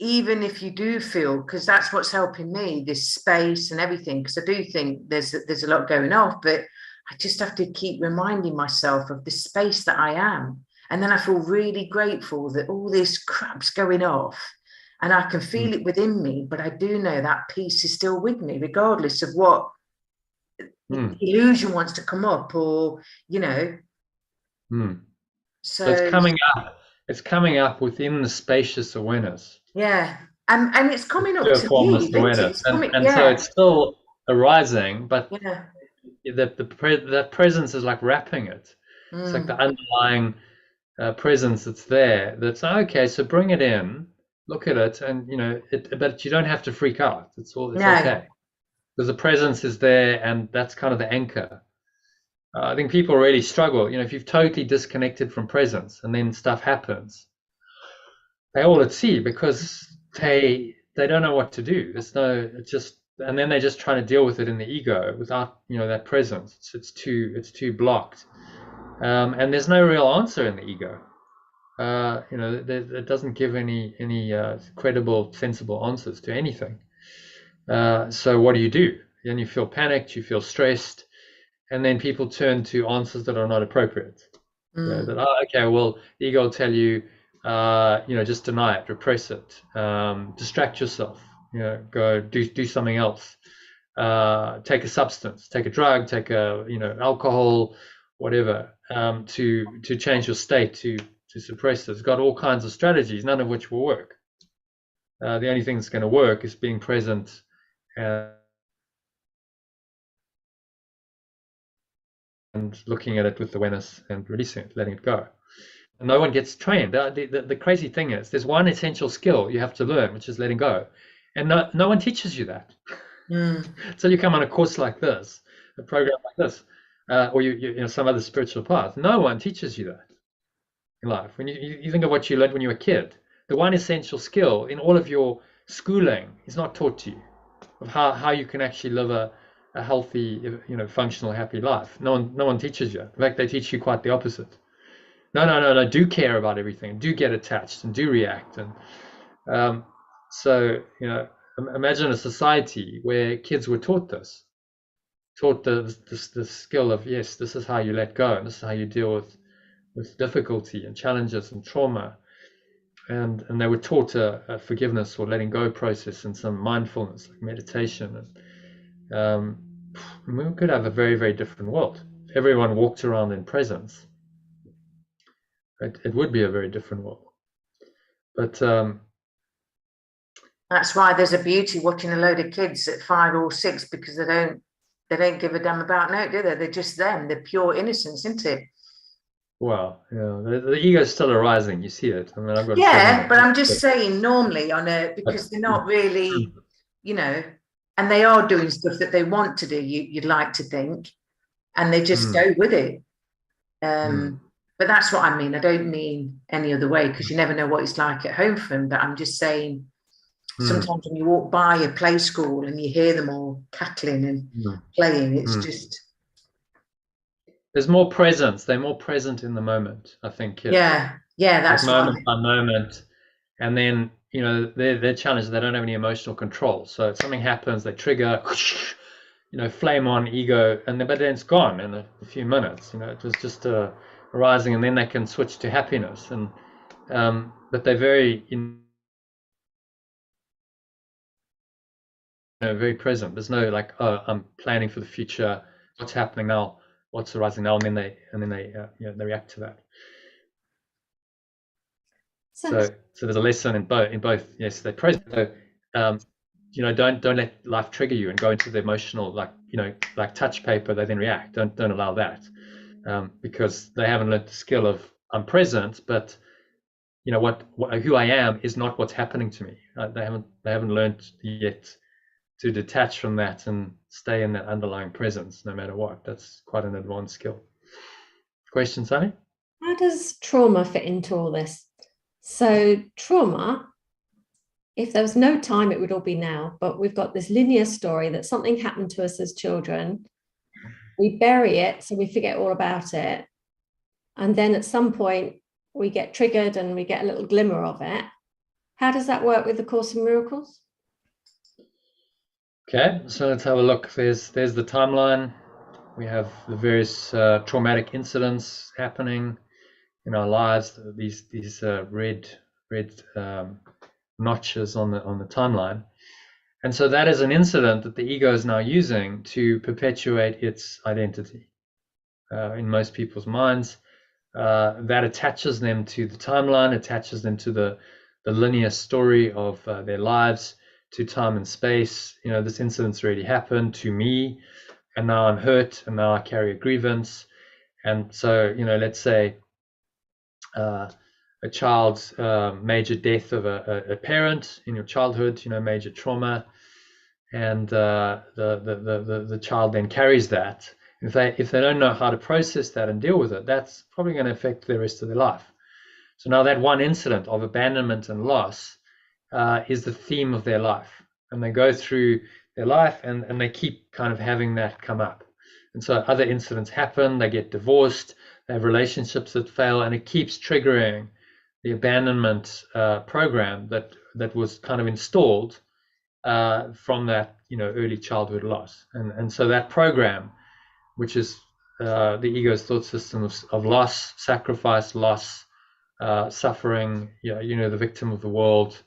S3: even if you do feel, because that's what's helping me, this space and everything, because I do think there's a lot going off, but I just have to keep reminding myself of the space that I am. And then I feel really grateful that all this crap's going off. and I can feel it within me, but I do know that peace is still with me, regardless of what illusion wants to come up, or, you know.
S1: So it's coming up within the spacious awareness.
S3: Yeah. And it's coming up to
S1: Formless
S3: me, isn't it?
S1: awareness.
S3: It's coming,
S1: and so it's still arising, but
S3: yeah.
S1: that presence is like wrapping it. It's like the underlying presence that's there. That's okay. So bring it in, look at it, and you know it. But you don't have to freak out. It's okay, because the presence is there, and that's kind of the anchor. I think people really struggle. You know, if you've totally disconnected from presence, and then stuff happens, they all at sea because they don't know what to do. There's no, it's just, and then they're just trying to deal with it in the ego without, you know, that presence. It's too blocked, and there's no real answer in the ego. You know, it doesn't give any credible, sensible answers to anything. So what do? Then you feel panicked, you feel stressed, and then people turn to answers that are not appropriate. You know, that okay, well, the ego will tell you, you know, just deny it, repress it, distract yourself, you know, go do something else, take a substance, take a drug, take a, you know, alcohol, whatever, to change your state, to suppress it. It's got all kinds of strategies, none of which will work. The only thing that's going to work is being present and looking at it with awareness and releasing it, letting it go. And no one gets trained. The crazy thing is there's one essential skill you have to learn, which is letting go. And no one teaches you that. So you come on a course like this, a program like this, or you know, some other spiritual path. No one teaches you that in life. When you think of what you learned when you were a kid, the one essential skill in all of your schooling is not taught to you, of how you can actually live a healthy, you know, functional, happy life. No one teaches you. In fact, they teach you quite the opposite. No, do care about everything, do get attached and do react. And so, you know, imagine a society where kids were taught this, taught the skill of, yes, this is how you let go, and this is how you deal with difficulty and challenges and trauma. And they were taught a forgiveness or letting go process and some mindfulness, like meditation. And we could have a very, very different world. If everyone walked around in presence, it would be a very different world. But
S3: that's why there's a beauty watching a load of kids at 5 or 6, because they don't give a damn about no, do they? They're just them. They're pure innocence, isn't it?
S1: Well, yeah, the ego is still arising. You see it. I mean, I've got
S3: but I'm just saying, normally because they're not really, you know, and they are doing stuff that they want to do. You'd like to think, and they just go with it. But that's what I mean. I don't mean any other way, because you never know what it's like at home for them. But I'm just saying, sometimes when you walk by a play school and you hear them all cackling and playing, it's just.
S1: There's more presence. They're more present in the moment, I think. Kids.
S3: Yeah, that's
S1: like moment by moment. And then, you know, their challenge is they don't have any emotional control. So if something happens, they trigger, you know, flame on ego, but then it's gone in a few minutes. You know, it was just arising, and then they can switch to happiness. And but they're very, you know, very present. There's no like, oh, I'm planning for the future. What's happening now? What's arising now? And then they you know, they react to that. So there's a lesson in both. Yes, they're present. So, you know, don't let life trigger you and go into the emotional, like, you know, like touch paper. They then react. Don't allow that, because they haven't learned the skill of I'm present, but you know who I am is not what's happening to me. They haven't learned yet to detach from that and stay in that underlying presence, no matter what. That's quite an advanced skill. Question, Sally?
S2: How does trauma fit into all this? So trauma, if there was no time, it would all be now. But we've got this linear story that something happened to us as children. We bury it, so we forget all about it. And then at some point, we get triggered and we get a little glimmer of it. How does that work with the Course in Miracles?
S1: Okay, so let's have a look. There's the timeline. We have the various traumatic incidents happening in our lives. These red notches on the timeline. And so that is an incident that the ego is now using to perpetuate its identity in most people's minds. That attaches them to the timeline, attaches them to the linear story of their lives, to time and space. You know, this incident's already happened to me, and now I'm hurt, and now I carry a grievance. And so, you know, let's say a child's major death of a parent in your childhood, you know, major trauma, and the child then carries that. If they don't know how to process that and deal with it, that's probably going to affect the rest of their life. So now that one incident of abandonment and loss is the theme of their life, and they go through their life and they keep kind of having that come up. And so other incidents happen, they get divorced, they have relationships that fail, and it keeps triggering the abandonment program that was kind of installed from that, you know, early childhood loss. And so that program, which is the ego's thought system of loss, sacrifice, loss, suffering, you know, the victim of the world,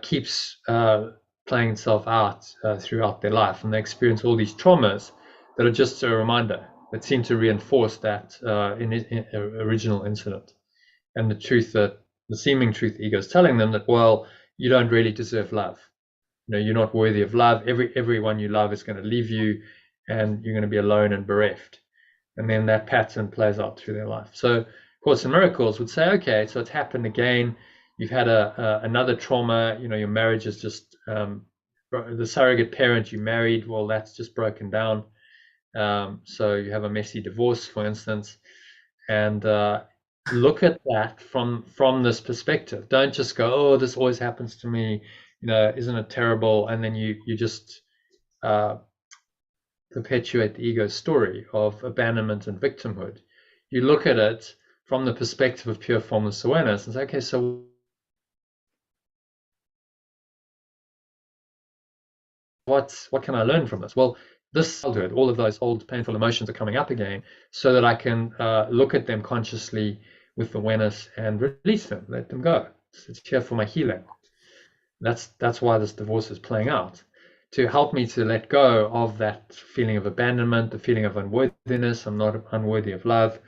S1: keeps playing itself out throughout their life, and they experience all these traumas that are just a reminder that seem to reinforce that original incident, and the truth, that the seeming truth the ego is telling them, that, well, you don't really deserve love. You know, you're not worthy of love. Everyone you love is going to leave you, and you're going to be alone and bereft. And then that pattern plays out through their life. So Course in Miracles would say, okay, so it's happened again. You've had another trauma. You know, your marriage is just the surrogate parent you married, well, that's just broken down. So you have a messy divorce, for instance, and look at that from this perspective. Don't just go, oh, this always happens to me, you know, isn't it terrible? And then you just perpetuate the ego's story of abandonment and victimhood. You look at it from the perspective of pure formless awareness and say, okay, so what can I learn from this? Well, this childhood, all of those old painful emotions are coming up again, so that I can look at them consciously with awareness and release them, let them go. It's here for my healing. That's why this divorce is playing out, to help me to let go of that feeling of abandonment, the feeling of unworthiness. I'm not unworthy of love.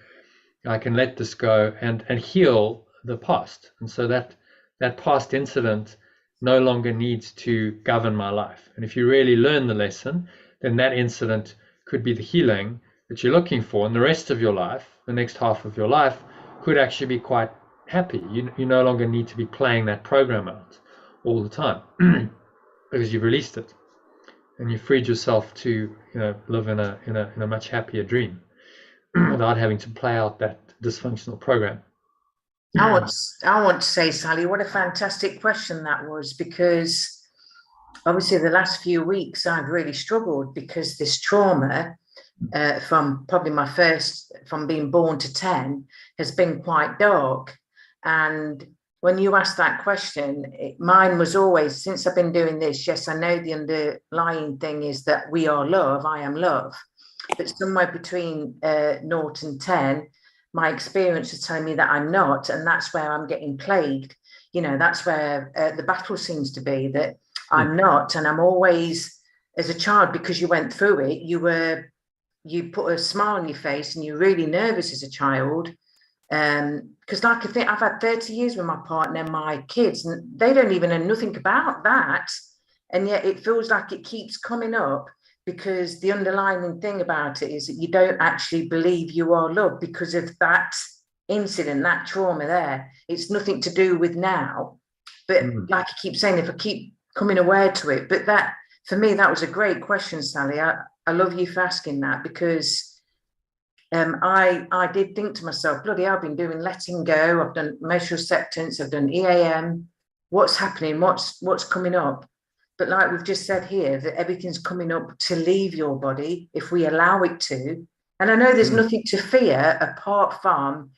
S1: I can let this go and heal the past. And so that past incident no longer needs to govern my life. And if you really learn the lesson, then that incident could be the healing that you're looking for. And the rest of your life, the next half of your life, could actually be quite happy. You no longer need to be playing that program out all the time because you've released it and you freed yourself to, you know, live in a much happier dream without having to play out that dysfunctional program.
S3: I want to say, Sally, what a fantastic question that was, because obviously the last few weeks I've really struggled, because this trauma from probably from being born to 10 has been quite dark. And when you asked that question, mine was always, since I've been doing this, yes, I know the underlying thing is that we are love, I am love, but somewhere between 0 and 10, my experience is telling me that I'm not, and that's where I'm getting plagued. You know, that's where the battle seems to be, that I'm not. And I'm always, as a child, because you went through it, you put a smile on your face and you're really nervous as a child. Because like I think I've had 30 years with my partner and my kids, and they don't even know nothing about that. And yet it feels like it keeps coming up, because the underlying thing about it is that you don't actually believe you are loved because of that incident, that trauma there. It's nothing to do with now. But like I keep saying, if I keep coming aware to it, but that, for me, that was a great question, Sally. I love you for asking that, because I did think to myself, bloody hell, I've been doing letting go, I've done emotional acceptance, I've done EAM. What's happening? What's coming up? But like we've just said here, that everything's coming up to leave your body if we allow it to. And I know there's nothing to fear apart from,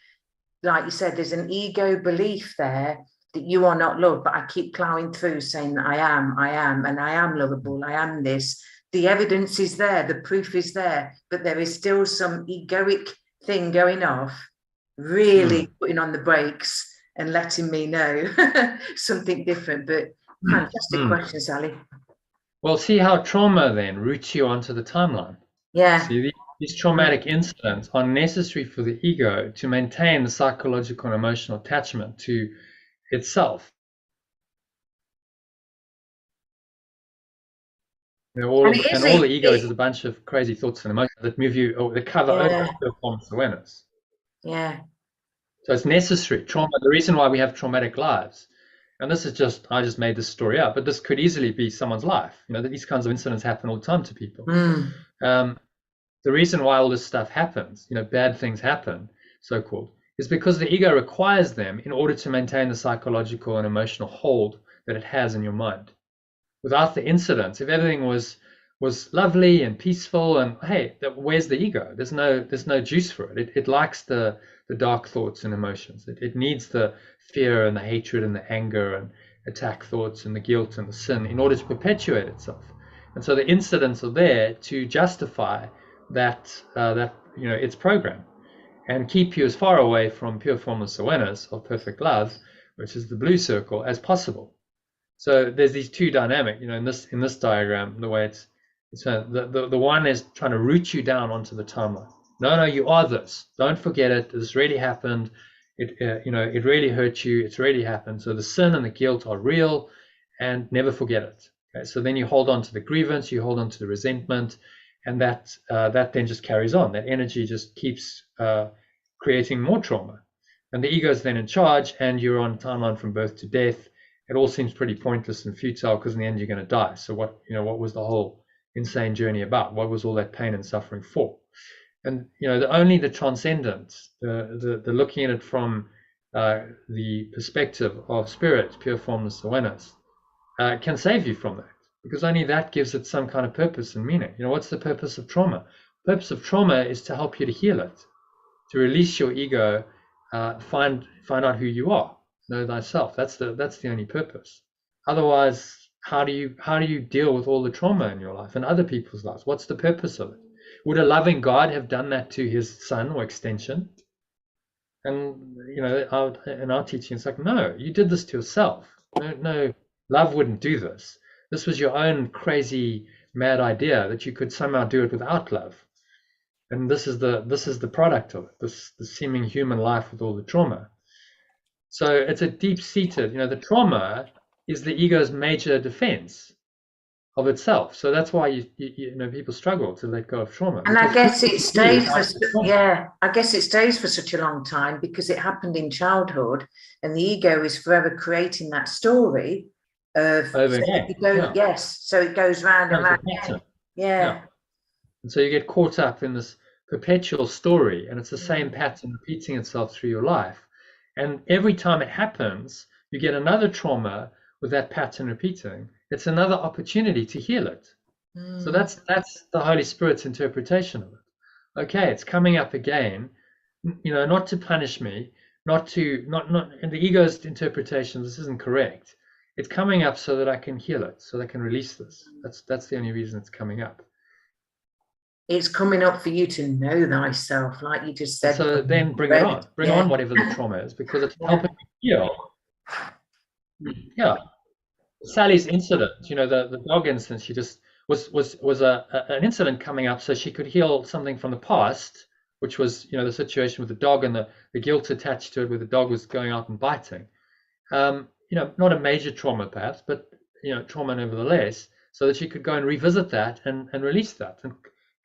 S3: like you said, there's an ego belief there that you are not loved. But I keep plowing through saying that I am, and I am lovable, I am this. The evidence is there, the proof is there, but there is still some egoic thing going off, really putting on the brakes and letting me know something different. But fantastic question, Sally.
S1: Well, see how trauma then routes you onto the timeline.
S3: Yeah.
S1: See, these traumatic incidents are necessary for the ego to maintain the psychological and emotional attachment to itself. You know, all the ego is a bunch of crazy thoughts and emotions that move you, or that cover over performance awareness.
S3: Yeah.
S1: So it's necessary. Trauma, the reason why we have traumatic lives, and this is just, I just made this story up, but this could easily be someone's life. You know, that these kinds of incidents happen all the time to people. The reason why all this stuff happens, you know, bad things happen, so-called, is because the ego requires them in order to maintain the psychological and emotional hold that it has in your mind. Without the incidents, if everything was lovely and peaceful, and hey, where's the ego? There's no juice for it. It likes the dark thoughts and emotions. It needs the fear and the hatred and the anger and attack thoughts and the guilt and the sin in order to perpetuate itself. And so the incidents are there to justify that you know, its program, and keep you as far away from pure formless awareness of perfect love, which is the blue circle, as possible. So there's these two dynamic, you know, in this diagram, the way it's the one is trying to root you down onto the timeline. No, you are this. Don't forget it. This really happened. It you know, it really hurt you. It's really happened. So the sin and the guilt are real, and never forget it. Okay, so then you hold on to the grievance, you hold on to the resentment, and that then just carries on. That energy just keeps creating more trauma, and the ego is then in charge, and you're on a timeline from birth to death. It all seems pretty pointless and futile because in the end you're going to die. So what was the whole insane journey about? What was all that pain and suffering for? And you know, only the transcendence, the looking at it from the perspective of spirit, pure formless awareness, can save you from that, because only that gives it some kind of purpose and meaning. You know, what's the purpose of trauma? The purpose of trauma is to help you to heal it, to release your ego, find out who you are, know thyself. That's the only purpose. Otherwise, how do you deal with all the trauma in your life and other people's lives? What's the purpose of it? Would a loving God have done that to his son or extension? And you know, in our teaching, it's like, no, you did this to yourself. No, love wouldn't do this. This was your own crazy, mad idea that you could somehow do it without love. And this is the product of it, the seeming human life with all the trauma. So it's a deep-seated, you know, the trauma is the ego's major defense of itself. So that's why you know, people struggle to let go of trauma.
S3: And I guess it stays for such a long time because it happened in childhood, and the ego is forever creating that story of so it goes round and round again. Yeah.
S1: And so you get caught up in this perpetual story, and it's the same pattern repeating itself through your life. And every time it happens, you get another trauma with that pattern repeating. It's another opportunity to heal it. So that's the Holy Spirit's interpretation of it. Okay, it's coming up again, you know, not to punish me, not in the ego's interpretation, this isn't correct. It's coming up so that I can heal it, so that I can release this. That's the only reason it's coming up.
S3: It's coming up for you to know thyself, like you just said.
S1: So then bring it on. Bring on whatever the trauma is, because it's helping you heal. Yeah. Sally's incident, you know, the dog incident, she just was an incident coming up so she could heal something from the past, which was, you know, the situation with the dog and the guilt attached to it, where the dog was going out and biting. You know, not a major trauma perhaps, but, you know, trauma nevertheless, so that she could go and revisit that and release that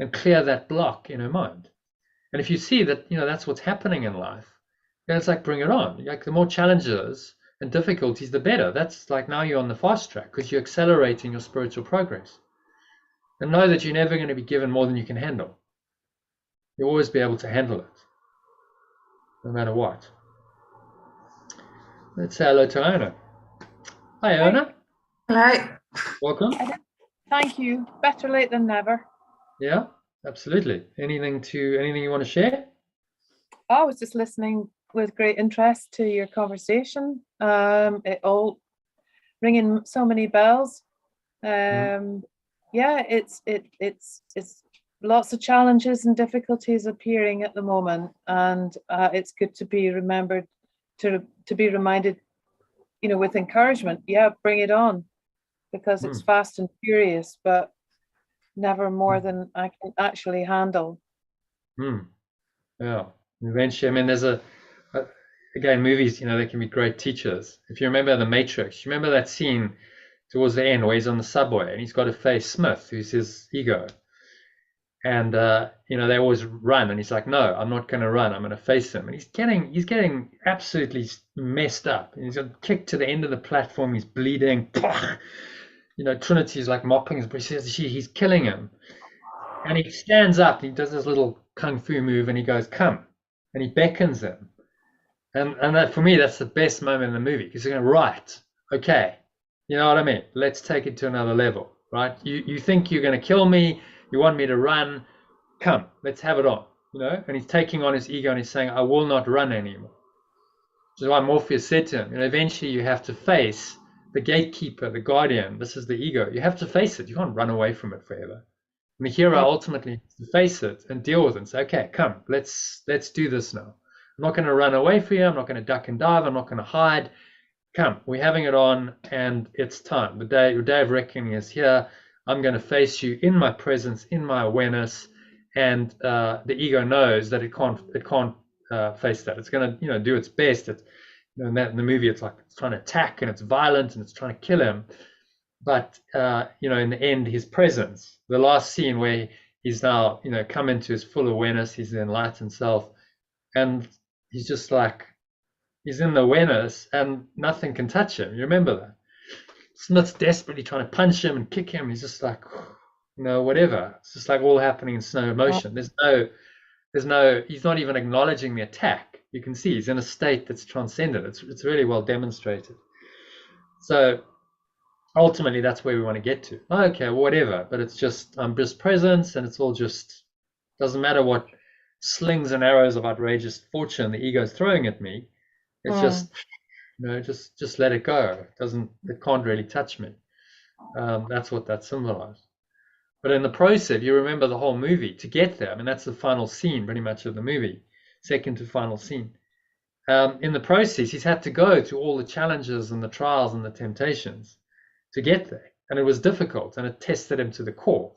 S1: and clear that block in her mind. And if you see that, you know, that's what's happening in life, then it's like, bring it on. Like, the more challenges and difficulties, the better. That's like, now you're on the fast track because you're accelerating your spiritual progress. And know that you're never going to be given more than you can handle. You'll always be able to handle it, no matter what. Let's say hello to Ona. Hi, Ona.
S3: Hello.
S1: Welcome.
S4: Thank you. Better late than never.
S1: Yeah, absolutely. Anything you want to share?
S4: I was just listening with great interest to your conversation. It all ringing so many bells. Yeah, it's lots of challenges and difficulties appearing at the moment, and it's good to be remembered to be reminded, you know, with encouragement, yeah, bring it on, because it's fast and furious, but never more than I can actually handle.
S1: Yeah. Eventually, I mean, there's again, movies, you know, they can be great teachers. If you remember The Matrix, you remember that scene towards the end where he's on the subway and he's got to face Smith, who's his ego. And you know, they always run, and he's like, no, I'm not going to run. I'm going to face him. And he's getting absolutely messed up. And he's got kicked to the end of the platform. He's bleeding. You know, Trinity's like mopping his breast. He says, he's killing him. And he stands up. He does this little kung fu move, and he goes, come. And he beckons him. And that, for me, that's the best moment in the movie, because you're going, right, okay, you know what I mean? Let's take it to another level, right? You think you're going to kill me. You want me to run? Come, let's have it on, you know? And he's taking on his ego, and he's saying, I will not run anymore. Which is why Morpheus said to him, you know, eventually you have to face the gatekeeper, the guardian. This is the ego. You have to face it. You can't run away from it forever. And the hero ultimately has to face it and deal with it and say, okay, come, let's do this now. I'm not going to run away from you. I'm not going to duck and dive. I'm not going to hide. Come, we're having it on, and it's time. Your day of reckoning is here. I'm going to face you in my presence, in my awareness, and the ego knows that it can't face that. It's going to, you know, do its best. It's, you know, in the movie, it's like it's trying to attack, and it's violent, and it's trying to kill him. But you know, in the end, his presence, the last scene where he's now, you know, come into his full awareness, he's the enlightened self, and he's just like, he's in the awareness, and nothing can touch him. You remember that? Smith's desperately trying to punch him and kick him. He's just like, you know, whatever. It's just like all happening in slow motion. There's no, he's not even acknowledging the attack. You can see he's in a state that's transcendent. It's really well demonstrated. So ultimately, that's where we want to get to. Okay, whatever. But it's just, I'm just presence, and it's all just, doesn't matter what slings and arrows of outrageous fortune the ego's throwing at me. It's just, you know, just let it go. It can't really touch me. That's what that symbolized. But in the process, you remember the whole movie to get there. I mean, that's the final scene pretty much of the movie, second to final scene. In the process, he's had to go through all the challenges and the trials and the temptations to get there. And it was difficult, and it tested him to the core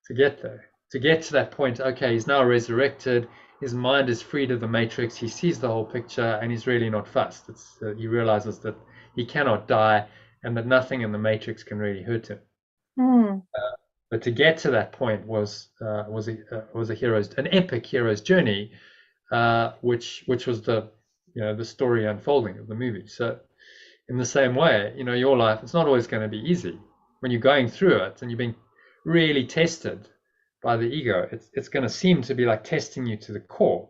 S1: to get there, to get to that point. Okay, he's now resurrected. His mind is freed of the matrix. He sees the whole picture, and he's really not fussed. He realizes that he cannot die, and that nothing in the matrix can really hurt him. But to get to that point was an epic hero's journey, which was the story unfolding of the movie. So in the same way, you know, your life, it's not always going to be easy when you're going through it and you're being really tested by the ego. It's going to seem to be like testing you to the core,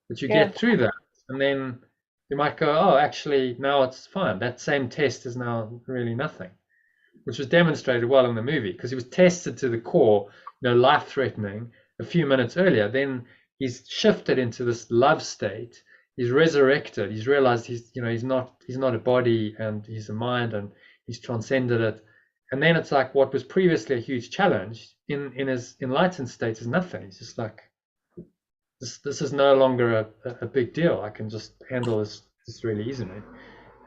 S1: but you get through that, and then you might go, oh, actually now it's fine. That same test is now really nothing, which was demonstrated well in the movie, because he was tested to the core, you know, life-threatening a few minutes earlier. Then he's shifted into this love state. He's resurrected. He's realized he's not a body, and he's a mind, and he's transcended it. And then it's like what was previously a huge challenge in his enlightened state is nothing. He's just like, this is no longer a big deal. I can just handle this really easily.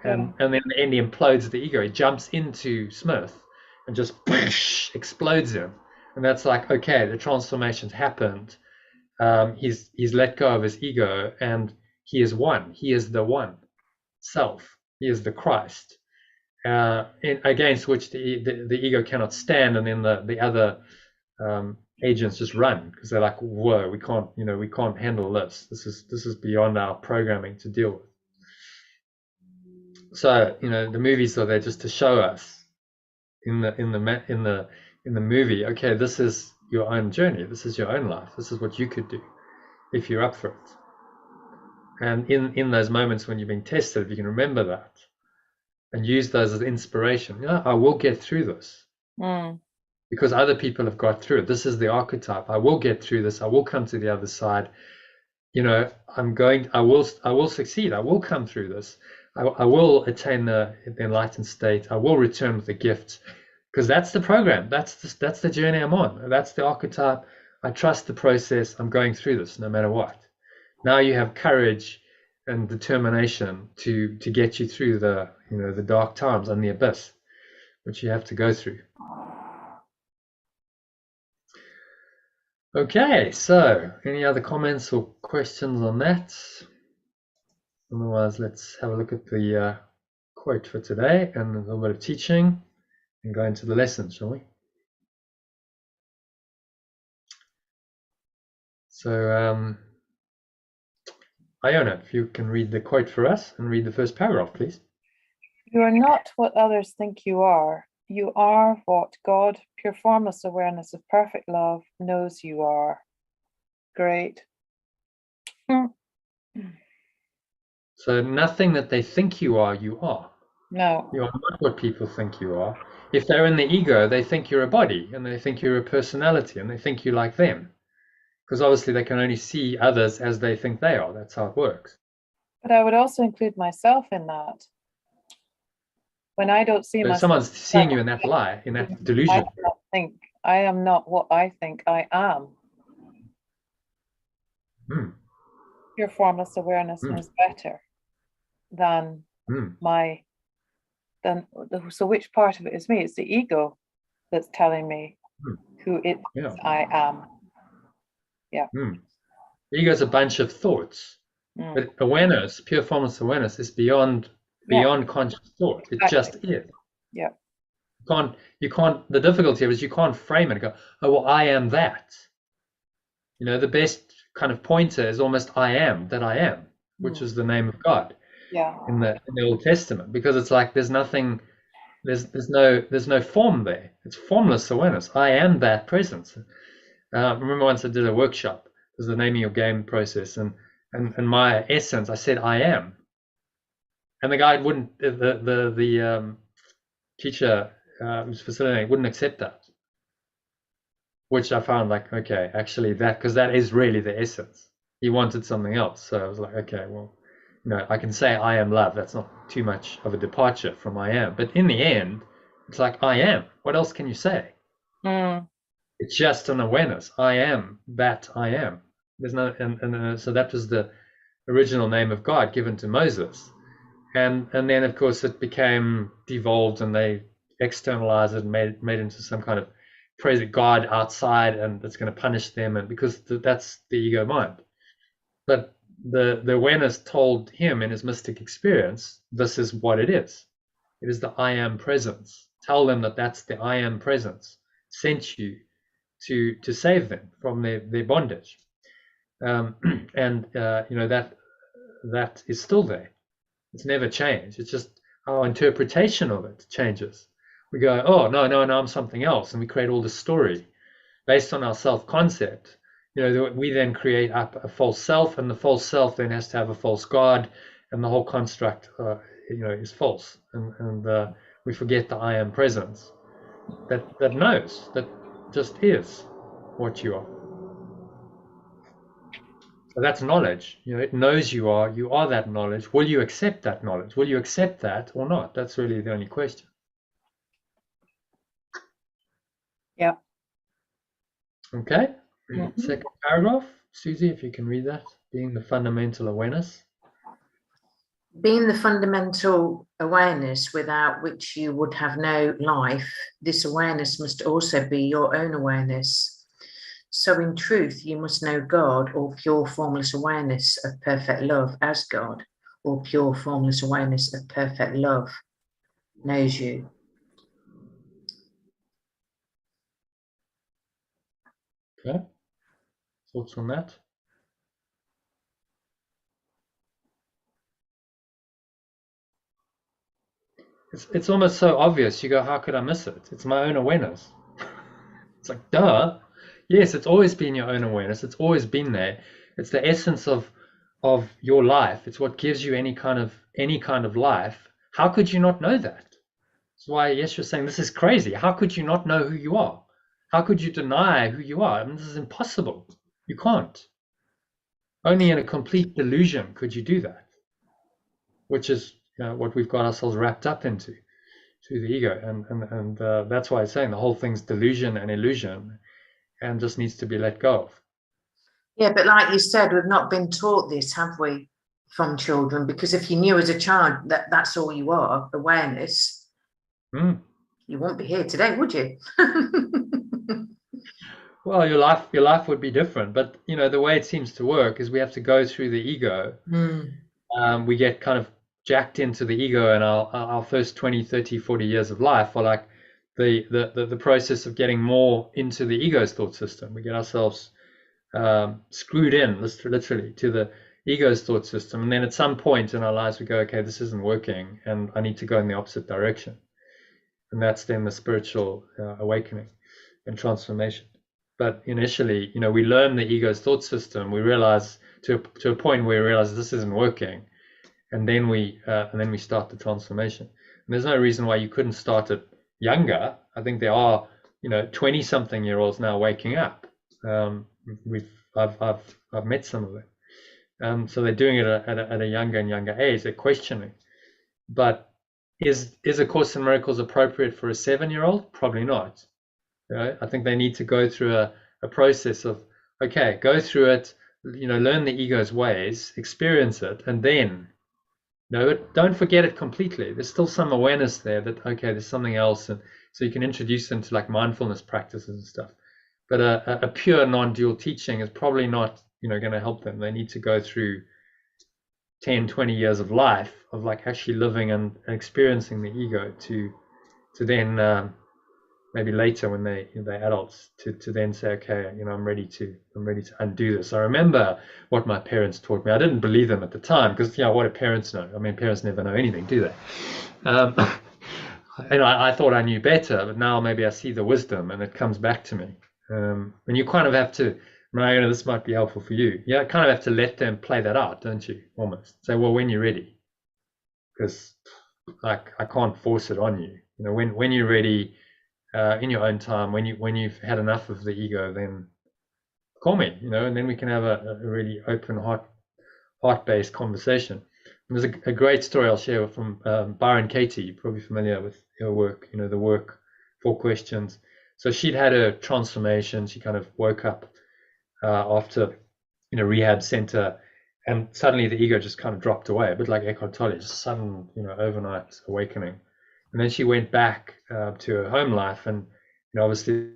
S1: And then in the end, he implodes the ego. He jumps into Smith and just explodes him. And that's like, okay, the transformation's happened. He's let go of his ego, and he is one. He is the one self. He is the Christ, against which the ego cannot stand. And then the other agents just run, because they're like, whoa, we can't handle this. This is beyond our programming to deal with. So, you know, the movies are there just to show us in the movie, okay, this is your own journey. This is your own life. This is what you could do if you're up for it. And in those moments when you're being tested, if you can remember that and use those as inspiration, you know, I will get through this because other people have got through it. This is the archetype. I will get through this. I will come to the other side. You know, I will succeed. I will come through this. I will attain the enlightened state. I will return with the gift, because that's the program. That's the journey I'm on. That's the archetype. I trust the process. I'm going through this no matter what. Now you have courage and determination to get you through the the dark times and the abyss, which you have to go through. Okay, so any other comments or questions on that? Otherwise, let's have a look at the quote for today and a little bit of teaching and go into the lesson, shall we? So, Iona, if you can read the quote for us and read the first paragraph, please.
S4: You are not what others think you are. You are what God, pure formless awareness of perfect love, knows you are. Great.
S1: So nothing that they think you are, you are.
S4: No.
S1: You are not what people think you are. If they're in the ego, they think you're a body, and they think you're a personality, and they think you like them. Because obviously they can only see others as they think they are. That's how it works.
S4: But I would also include myself in that. When I don't see
S1: So if
S4: myself,
S1: someone's seeing you in that lie, in that delusion.
S4: I am not what I think I am. Pure formless awareness knows better than so which part of it is me? It's the ego that's telling me who I am. Yeah.
S1: The ego is a bunch of thoughts. But awareness, pure formless awareness, is beyond conscious thought. It just is.
S4: Yeah.
S1: You can't, the difficulty is you can't frame it and go, oh, well, I am that. The best kind of pointer is almost I am, that I am, which is the name of God in the Old Testament, because it's like there's nothing, there's no form there. It's formless awareness. I am that presence. Remember once I did a workshop, it was the naming your game process, and my essence, I said I am. And the guy wouldn't, the teacher who's facilitating wouldn't accept that, which I found like, okay, actually because that is really the essence. He wanted something else. So I was like, okay, well, I can say I am love. That's not too much of a departure from I am. But in the end, it's like I am. What else can you say? It's just an awareness. I am that I am. There's no, and so that was the original name of God given to Moses. And then of course it became devolved, and they externalized it and made into some kind of praise God outside, and that's going to punish them, and because that's the ego mind. But the awareness told him in his mystic experience, this is what it is. It is the I am presence. Tell them that that's the I am presence sent you to save them from their bondage. That is still there. It's never changed. It's just our interpretation of it changes. We go, oh, no, I'm something else. And we create all this story based on our self-concept. We then create up a false self, and the false self then has to have a false God, and the whole construct, is false. And we forget the I am presence that knows, that just is what you are. So that's knowledge. It knows you are that knowledge. Will you accept that knowledge? Will you accept that or not? That's really the only question.
S4: Yeah.
S1: Okay. Second paragraph. Susie, if you can read that. Being the fundamental awareness.
S3: Being the fundamental awareness without which you would have no life, this awareness must also be your own awareness. So in truth, you must know God, or pure formless awareness of perfect love, as God, or pure formless awareness of perfect love knows you.
S1: Okay. Thoughts on that? It's almost so obvious. You go, how could I miss it? It's my own awareness. It's like, duh. Yes, it's always been your own awareness. It's always been there. It's the essence of your life. It's what gives you any kind of life. How could you not know that? That's why Yeshua's saying this is crazy. How could you not know who you are? How could you deny who you are? I mean, this is impossible. You can't. Only in a complete delusion could you do that, which is what we've got ourselves wrapped up into, through the ego, and that's why it's saying the whole thing's delusion and illusion, and just needs to be let go of.
S3: Yeah, but like you said, we've not been taught this, have we? from children, because if you knew as a child that that's all you are, awareness, you won't be here today, would you?
S1: Well, your life would be different, but you know, the way it seems to work is we have to go through the ego. We get kind of jacked into the ego, and our first 20, 30, 40 years of life are like the process of getting more into the ego's thought system. We get ourselves screwed in literally to the ego's thought system, and then at some point in our lives we go, okay, this isn't working and I need to go in the opposite direction. And that's then the spiritual awakening and transformation. But initially, you know, we learn the ego's thought system, we realize to a point where we realize this isn't working, and then we start the transformation. And there's no reason why you couldn't start it younger. I think there are, you know, 20-something-year-olds now waking up. I've met some of them. So they're doing it at a younger and younger age. They're questioning. But is A Course in Miracles appropriate for a 7-year-old? Probably not. You know, I think they need to go through a process of, okay, go through it, you know, learn the ego's ways, experience it, and then, you know, don't forget it completely. There's still some awareness there that, okay, there's something else, and so you can introduce them to like mindfulness practices and stuff. But a pure non-dual teaching is probably not, you know, going to help them. They need to go through 10, 20 years of life of like actually living and experiencing the ego to then maybe later when they're adults to then say, okay, you know, I'm ready to undo this. I remember what my parents taught me. I didn't believe them at the time because, you know, what do parents know? I mean, parents never know anything, do they? And I thought I knew better, but now maybe I see the wisdom and it comes back to me. And you kind of have to, Mariana, this might be helpful for you. Yeah, kind of have to let them play that out, don't you? Almost say, well, when you're ready, because like I can't force it on you. You know, when you're ready, in your own time, when you've had enough of the ego, then call me. You know, and then we can have a really open, heart-based conversation. And there's a great story I'll share from Byron Katie. You're probably familiar with her work. You know, the work 4 questions. So she'd had a transformation. She kind of woke up after, you know, rehab center, and suddenly the ego just kind of dropped away, a bit like Eckhart Tolle, just sudden, you know, overnight awakening. And then she went back to her home life, and, you know, obviously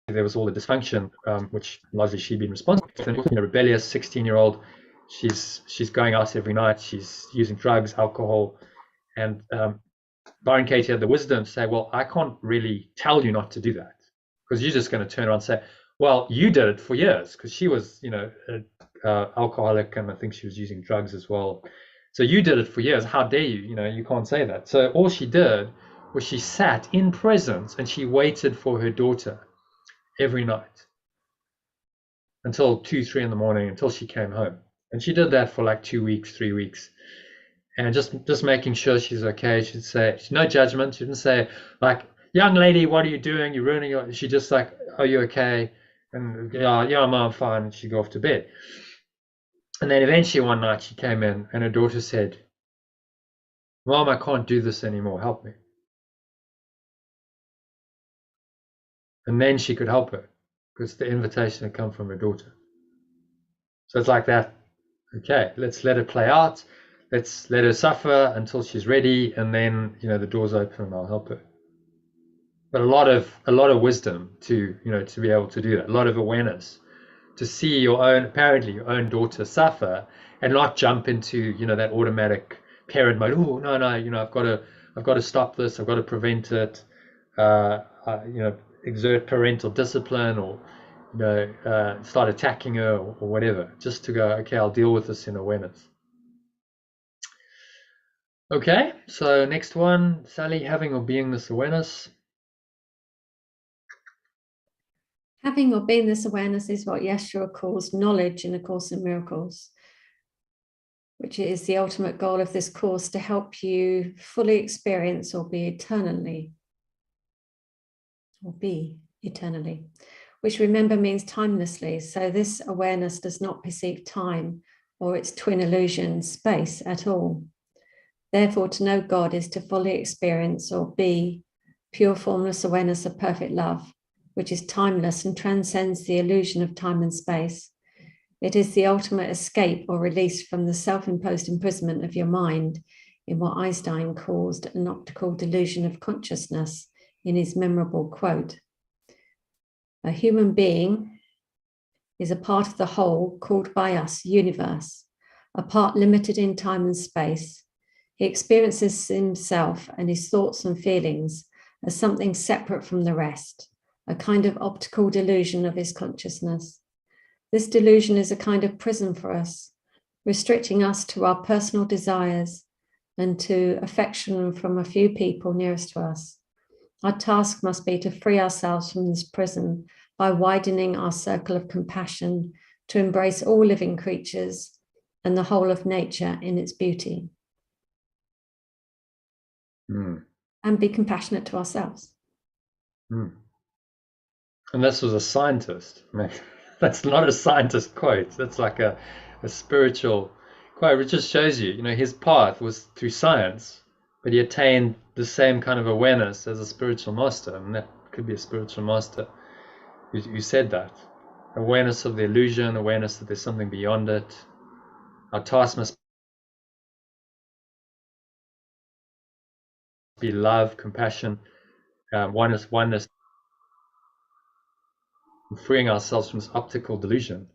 S1: there was all the dysfunction, which largely she'd been responsible for. You know, rebellious 16-year-old. She's going out every night. She's using drugs, alcohol, and Byron Katie had the wisdom to say, well, I can't really tell you not to do that, because you're just going to turn around and say, well, you did it for years, because she was, you know, alcoholic, and I think she was using drugs as well. So you did it for years. How dare you? You know, you can't say that. So all she did was she sat in presence and she waited for her daughter every night until 2, 3 in the morning, until she came home. And she did that for like 2 weeks, 3 weeks. And just making sure she's okay. She'd say, no judgment. She didn't say like, young lady, what are you doing? You're ruining your. She just like, are you okay? And yeah, Mom, I'm fine. And she'd go off to bed. And then eventually one night she came in and her daughter said, Mom, I can't do this anymore. Help me. And then she could help her because the invitation had come from her daughter. So it's like that. Okay, let's let her play out. Let's let her suffer until she's ready, and then, you know, the door's open and I'll help her. But a lot of wisdom to, you know, to be able to do that. A lot of awareness to see your own daughter suffer and not jump into, you know, that automatic parent mode. Oh no, you know, I've got to stop this. I've got to prevent it. You know, exert parental discipline, or, you know, start attacking her or whatever. Just to go, okay, I'll deal with this in awareness. Okay, so next one, Sally, having or being this awareness.
S2: Having or being this awareness is what Yeshua calls knowledge in A Course in Miracles, which is the ultimate goal of this course, to help you fully experience or be eternally, which, remember, means timelessly. So this awareness does not perceive time or its twin illusion, space, at all. Therefore, to know God is to fully experience or be pure formless awareness of perfect love, which is timeless and transcends the illusion of time and space. It is the ultimate escape or release from the self-imposed imprisonment of your mind in what Einstein calls an optical delusion of consciousness in his memorable quote. A human being is a part of the whole called by us universe, a part limited in time and space. He experiences himself and his thoughts and feelings as something separate from the rest, a kind of optical delusion of his consciousness. This delusion is a kind of prison for us, restricting us to our personal desires and to affection from a few people nearest to us. Our task must be to free ourselves from this prison by widening our circle of compassion to embrace all living creatures and the whole of nature in its beauty. And be compassionate to ourselves.
S1: And this was a scientist. I mean, that's not a scientist quote. That's like a spiritual quote. It just shows you, his path was through science, but he attained the same kind of awareness as a spiritual master. And that could be a spiritual master who said that. Awareness of the illusion, awareness that there's something beyond it. Our task must be love, compassion, oneness, and freeing ourselves from this optical delusion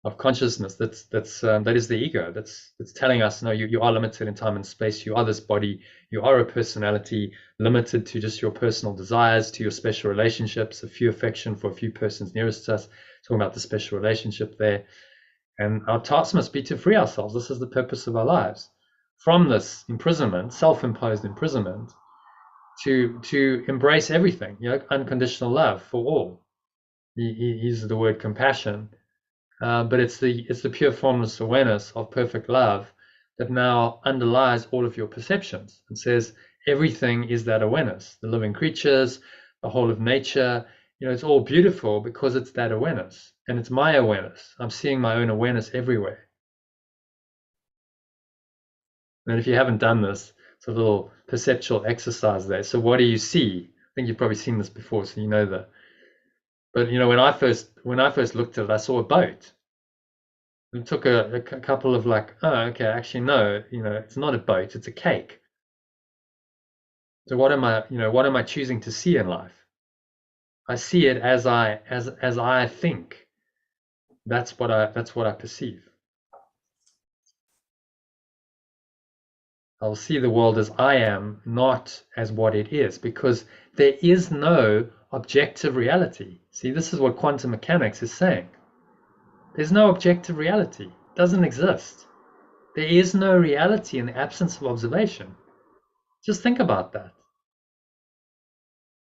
S1: of consciousness that is the ego, that's telling us, no, you are limited in time and space, you are this body, you are a personality limited to just your personal desires, to your special relationships, a few affection for a few persons nearest to us, talking about the special relationship there. And our task must be to free ourselves. This is the purpose of our lives, from this imprisonment, self-imposed imprisonment, to embrace everything, unconditional love for all. He uses the word compassion, but it's the pure formless awareness of perfect love that now underlies all of your perceptions and says everything is that awareness. The living creatures, the whole of nature, it's all beautiful because it's that awareness, and it's my awareness. I'm seeing my own awareness everywhere. And if you haven't done this, it's a little perceptual exercise there. So what do you see? I think you've probably seen this before, so you know that. But when I first looked at it, I saw a boat. It took a couple of actually no, it's not a boat, it's a cake. So what am I choosing to see in life? I see it as I think. That's what I perceive. I'll see the world as I am, not as what it is, because there is no objective reality. See, this is what quantum mechanics is saying. There's no objective reality. It doesn't exist. There is no reality in the absence of observation. Just think about that.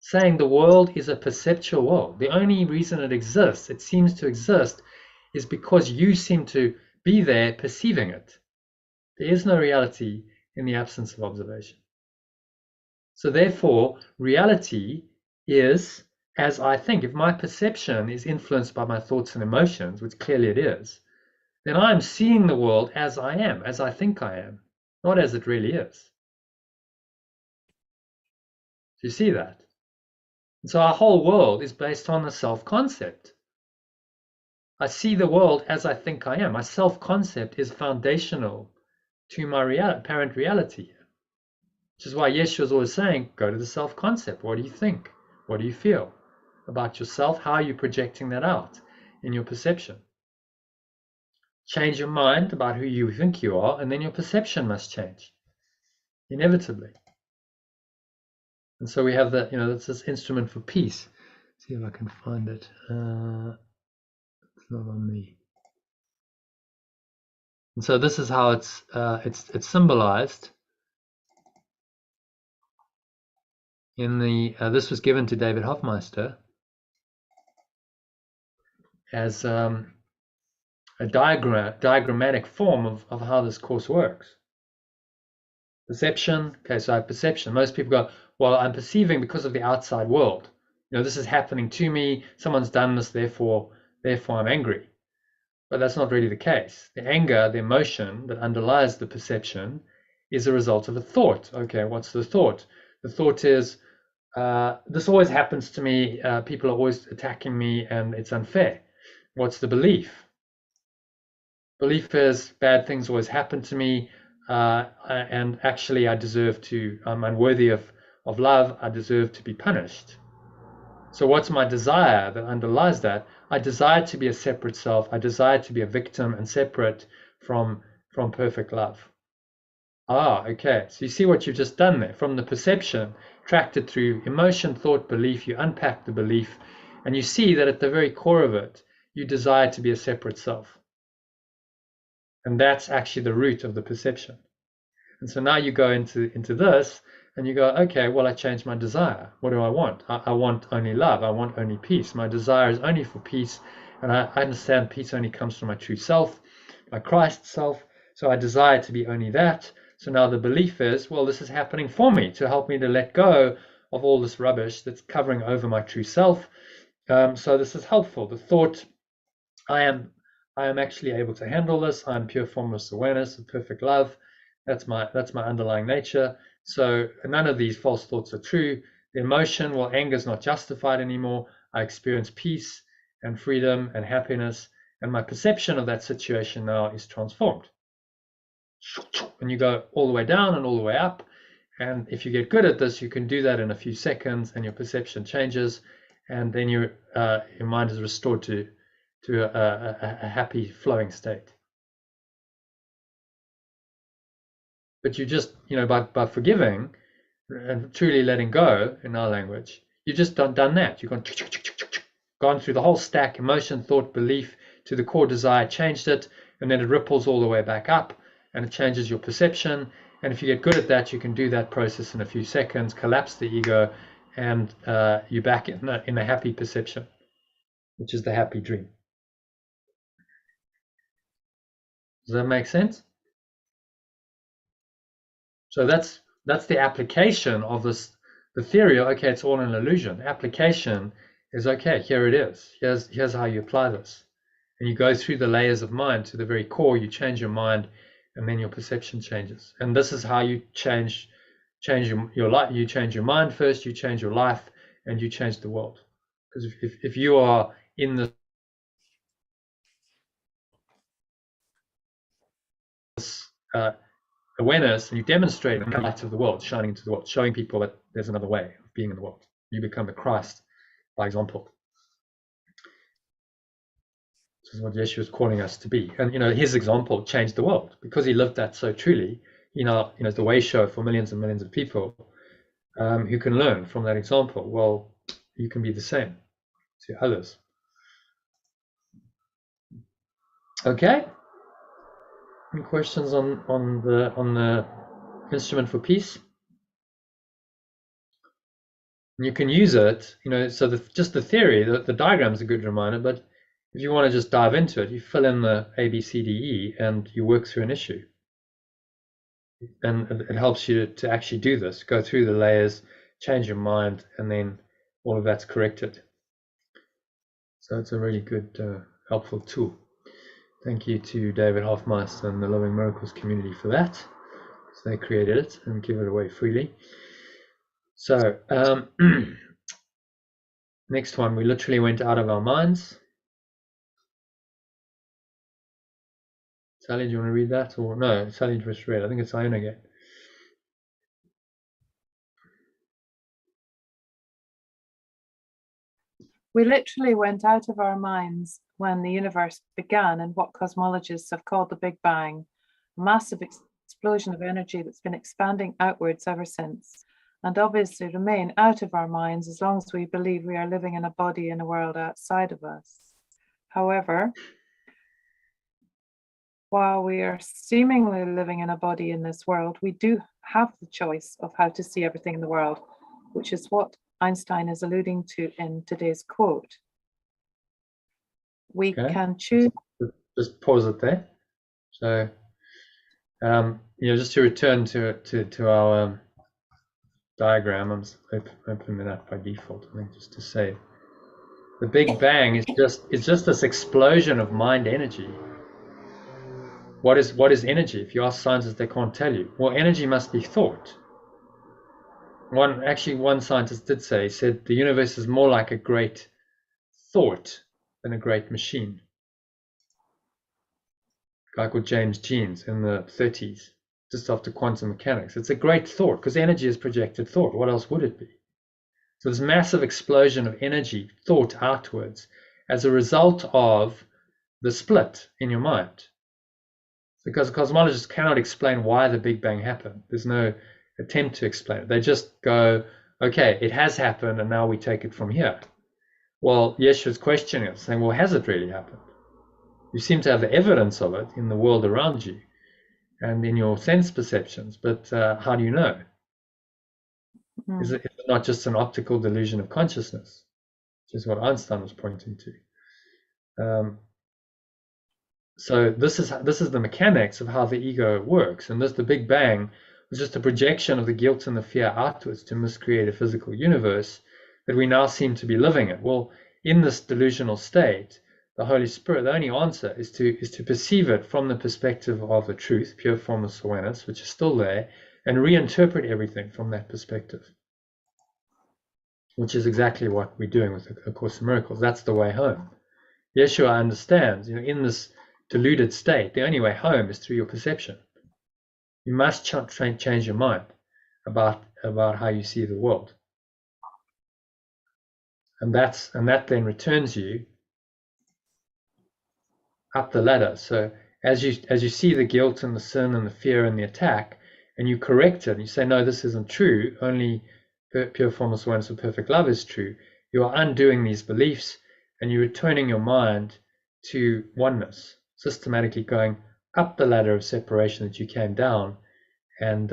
S1: Saying the world is a perceptual world. The only reason it exists, it seems to exist, is because you seem to be there perceiving it. There is no reality in the absence of observation. So therefore, reality is as I think. If my perception is influenced by my thoughts and emotions, which clearly it is, then I'm seeing the world as I am, as I think I am, not as it really is. Do you see that? And so our whole world is based on the self-concept. I see the world as I think I am. My self-concept is foundational to my apparent reality. Which is why Yeshua is always saying, go to the self-concept. What do you think? What do you feel about yourself? How are you projecting that out in your perception? Change your mind about who you think you are, and then your perception must change, inevitably. And so we have that, that's this instrument for peace. Let's see if I can find it. It's not on me. And so this is how it's symbolized in the. This was given to David Hoffmeister as a diagrammatic form of how this course works. Perception. Okay, so I have perception. Most people go, well, I'm perceiving because of the outside world. This is happening to me. Someone's done this, therefore I'm angry. But that's not really the case. The anger, the emotion that underlies the perception is a result of a thought. Okay, what's the thought? The thought is, this always happens to me. People are always attacking me and it's unfair. What's the belief? Belief is bad things always happen to me, and actually I deserve to, I'm unworthy of love, I deserve to be punished. So what's my desire that underlies that? I desire to be a separate self. I desire to be a victim and separate from perfect love. Ah, okay. So you see what you've just done there. From the perception, tracked it through emotion, thought, belief, you unpack the belief, and you see that at the very core of it, you desire to be a separate self. And that's actually the root of the perception. And so now you go into this and you go, okay, well, I changed my desire. What do I want? I want only love. I want only peace. My desire is only for peace. And I understand peace only comes from my true self, my Christ self. So I desire to be only that. So now the belief is, well, this is happening for me to help me to let go of all this rubbish that's covering over my true self. So this is helpful. The thought, I am actually able to handle this. I'm pure formless awareness of perfect love. That's my underlying nature. So none of these false thoughts are true. The emotion, well, anger is not justified anymore. I experience peace and freedom and happiness, and my perception of that situation now is transformed. And you go all the way down and all the way up. And if you get good at this, you can do that in a few seconds, and your perception changes, and then your mind is restored to a happy flowing state. But you just, by forgiving and truly letting go, in our language, you just done that. You've gone through the whole stack, emotion, thought, belief, to the core desire, changed it, and then it ripples all the way back up, and it changes your perception. And if you get good at that, you can do that process in a few seconds, collapse the ego, and you're back in a happy perception, which is the happy dream. Does that make sense? So that's the application of this, the theory. Okay, it's all an illusion. The application is, okay, here it is. Here's how you apply this. And you go through the layers of mind to the very core, you change your mind, and then your perception changes. And this is how you change your life. You change your mind first, you change your life, and you change the world. Because if you are in this awareness, and you demonstrate the light of the world shining into the world, showing people that there's another way of being in the world. You become the Christ by example. This is what Yeshua is calling us to be. And his example changed the world because he lived that so truly. It's the way show for millions and millions of people who can learn from that example. Well, you can be the same to others. Okay. Any questions on the instrument for peace? And you can use it, so just the theory, the diagram is a good reminder, but if you want to just dive into it, you fill in the A, B, C, D, E, and you work through an issue. And it helps you to actually do this, go through the layers, change your mind, and then all of that's corrected. So it's a really good, helpful tool. Thank you to David Hoffmeister and the Loving Miracles community for that. So they created it and give it away freely. So next one, we literally went out of our minds. Sally, do you want to read that? Or no, Sally just read. I think it's Iona again.
S4: We literally went out of our minds when the universe began in what cosmologists have called the Big Bang, a massive explosion of energy that's been expanding outwards ever since, and obviously remain out of our minds as long as we believe we are living in a body in a world outside of us. However, while we are seemingly living in a body in this world, we do have the choice of how to see everything in the world, which is what Einstein is alluding to in today's quote. We can choose.
S1: Just pause it there. So, just to return to our diagram, I'm opening it up by default. I think just to say, the Big Bang is just this explosion of mind energy. What is energy? If you ask scientists, they can't tell you. Well, energy must be thought. One scientist did say, he said the universe is more like a great thought than a great machine. A guy called James Jeans in the 30s, just after quantum mechanics. It's a great thought because energy is projected thought. What else would it be? So this massive explosion of energy, thought outwards, as a result of the split in your mind. Because cosmologists cannot explain why the Big Bang happened. There's no attempt to explain it. They just go, okay, it has happened, and now we take it from here. Well, Yeshua's questioning it, saying, well, has it really happened? You seem to have the evidence of it in the world around you and in your sense perceptions, but how do you know? Is it not just an optical delusion of consciousness, which is what Einstein was pointing to? So this is the mechanics of how the ego works, and the Big Bang was just a projection of the guilt and the fear outwards to miscreate a physical universe that we now seem to be living in. Well, in this delusional state, the Holy Spirit, the only answer is to perceive it from the perspective of the truth, pure formless awareness, which is still there, and reinterpret everything from that perspective, which is exactly what we're doing with A Course in Miracles. That's the way home. Yeshua understands, in this deluded state, the only way home is through your perception. You must change your mind about how you see the world, and that then returns you up the ladder. So as you see the guilt and the sin and the fear and the attack, and you correct it, and you say, no, this isn't true, only pure formless awareness of perfect love is true, you are undoing these beliefs, and you're returning your mind to oneness, systematically going up the ladder of separation that you came down, and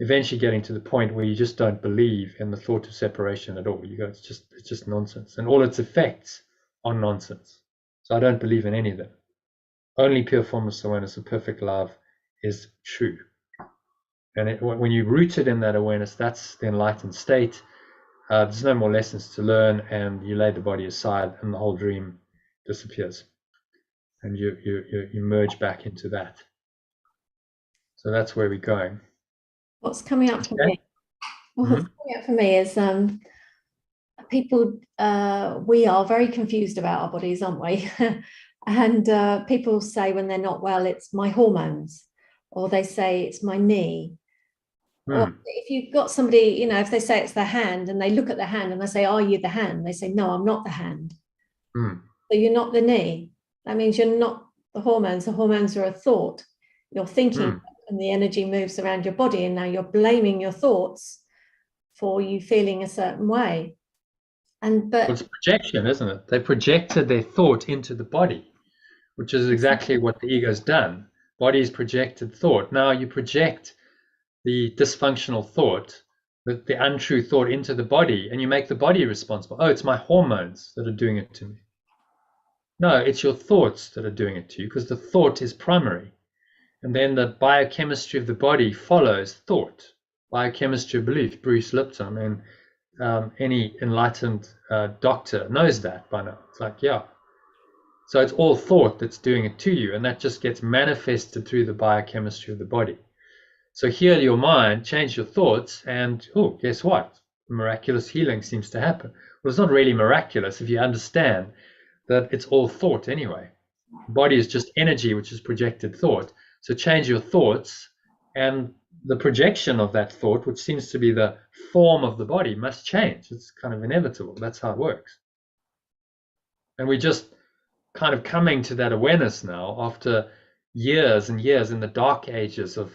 S1: eventually getting to the point where you just don't believe in the thought of separation at all. You go, it's just nonsense, and all its effects are nonsense. So I don't believe in any of them. Only pure formless awareness of perfect love is true. And when you're rooted in that awareness, that's the enlightened state. There's no more lessons to learn, and you lay the body aside, and the whole dream disappears, and you merge back into that. So that's where we're going.
S2: What's coming up for me? What's coming up for me is people. We are very confused about our bodies, aren't we? And people say when they're not well, it's my hormones, or they say it's my knee. Or if you've got somebody, if they say it's their hand and they look at the hand and I say, are you the hand? They say, no, I'm not the hand. So you're not the knee. That means you're not the hormones. The hormones are a thought. You're thinking and the energy moves around your body, and now you're blaming your thoughts for you feeling a certain way. But
S1: it's projection, isn't it? They projected their thought into the body, which is exactly what the ego's done. Body's projected thought. Now you project the dysfunctional thought, the untrue thought into the body, and you make the body responsible. Oh, it's my hormones that are doing it to me. No, it's your thoughts that are doing it to you, because the thought is primary. And then the biochemistry of the body follows thought. Biochemistry of belief, Bruce Lipton, and any enlightened doctor knows that by now. It's like, yeah. So it's all thought that's doing it to you, and that just gets manifested through the biochemistry of the body. So heal your mind, change your thoughts, and guess what? Miraculous healing seems to happen. Well, it's not really miraculous if you understand that it's all thought anyway. The body is just energy, which is projected thought. So change your thoughts, and the projection of that thought, which seems to be the form of the body, must change. It's kind of inevitable. That's how it works. And we're just kind of coming to that awareness now after years and years in the dark ages of,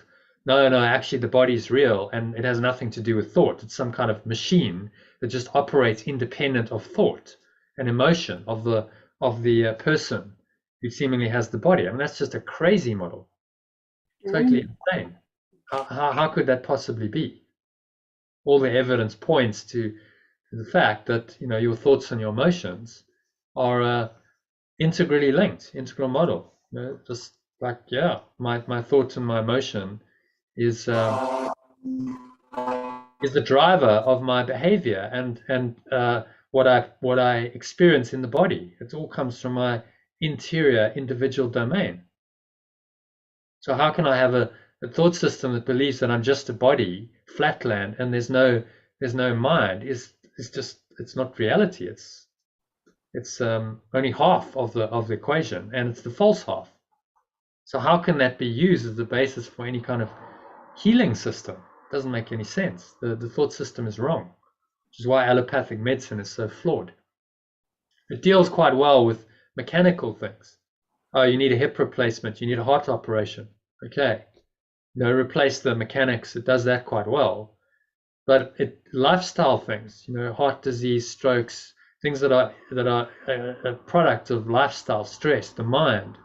S1: no, actually the body's real, and it has nothing to do with thought. It's some kind of machine that just operates independent of thought and emotion of the person who seemingly has the body. I mean, that's just a crazy model. Totally insane. How could that possibly be? All the evidence points to the fact that your thoughts and your emotions are integrally linked, integral model. Just like, my thoughts and my emotion is the driver of my behavior and what I experience in the body. It all comes from my interior individual domain. So how can I have a thought system that believes that I'm just a body flatland and there's no mind is just, it's not reality. It's only half of the equation, and it's the false half. So how can that be used as the basis for any kind of healing system? It doesn't make any sense. The thought system is wrong, which is why allopathic medicine is so flawed. It deals quite well with mechanical things. Oh, you need a hip replacement, you need a heart operation. Okay, replace the mechanics. It does that quite well. But lifestyle things, heart disease, strokes, things that are a product of lifestyle, stress, the mind,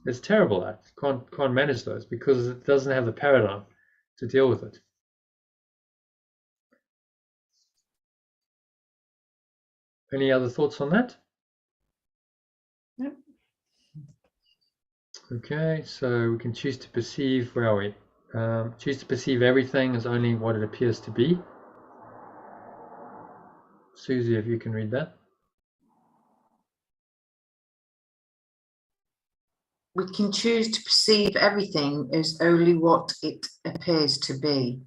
S1: is terrible at. Can't manage those because it doesn't have the paradigm to deal with it. Any other thoughts on that?
S2: No.
S1: Okay, so we can choose to perceive, where are we? Choose to perceive everything as only what it appears to be. Susie, if you can read that.
S3: We can choose to perceive everything as only what it appears to be,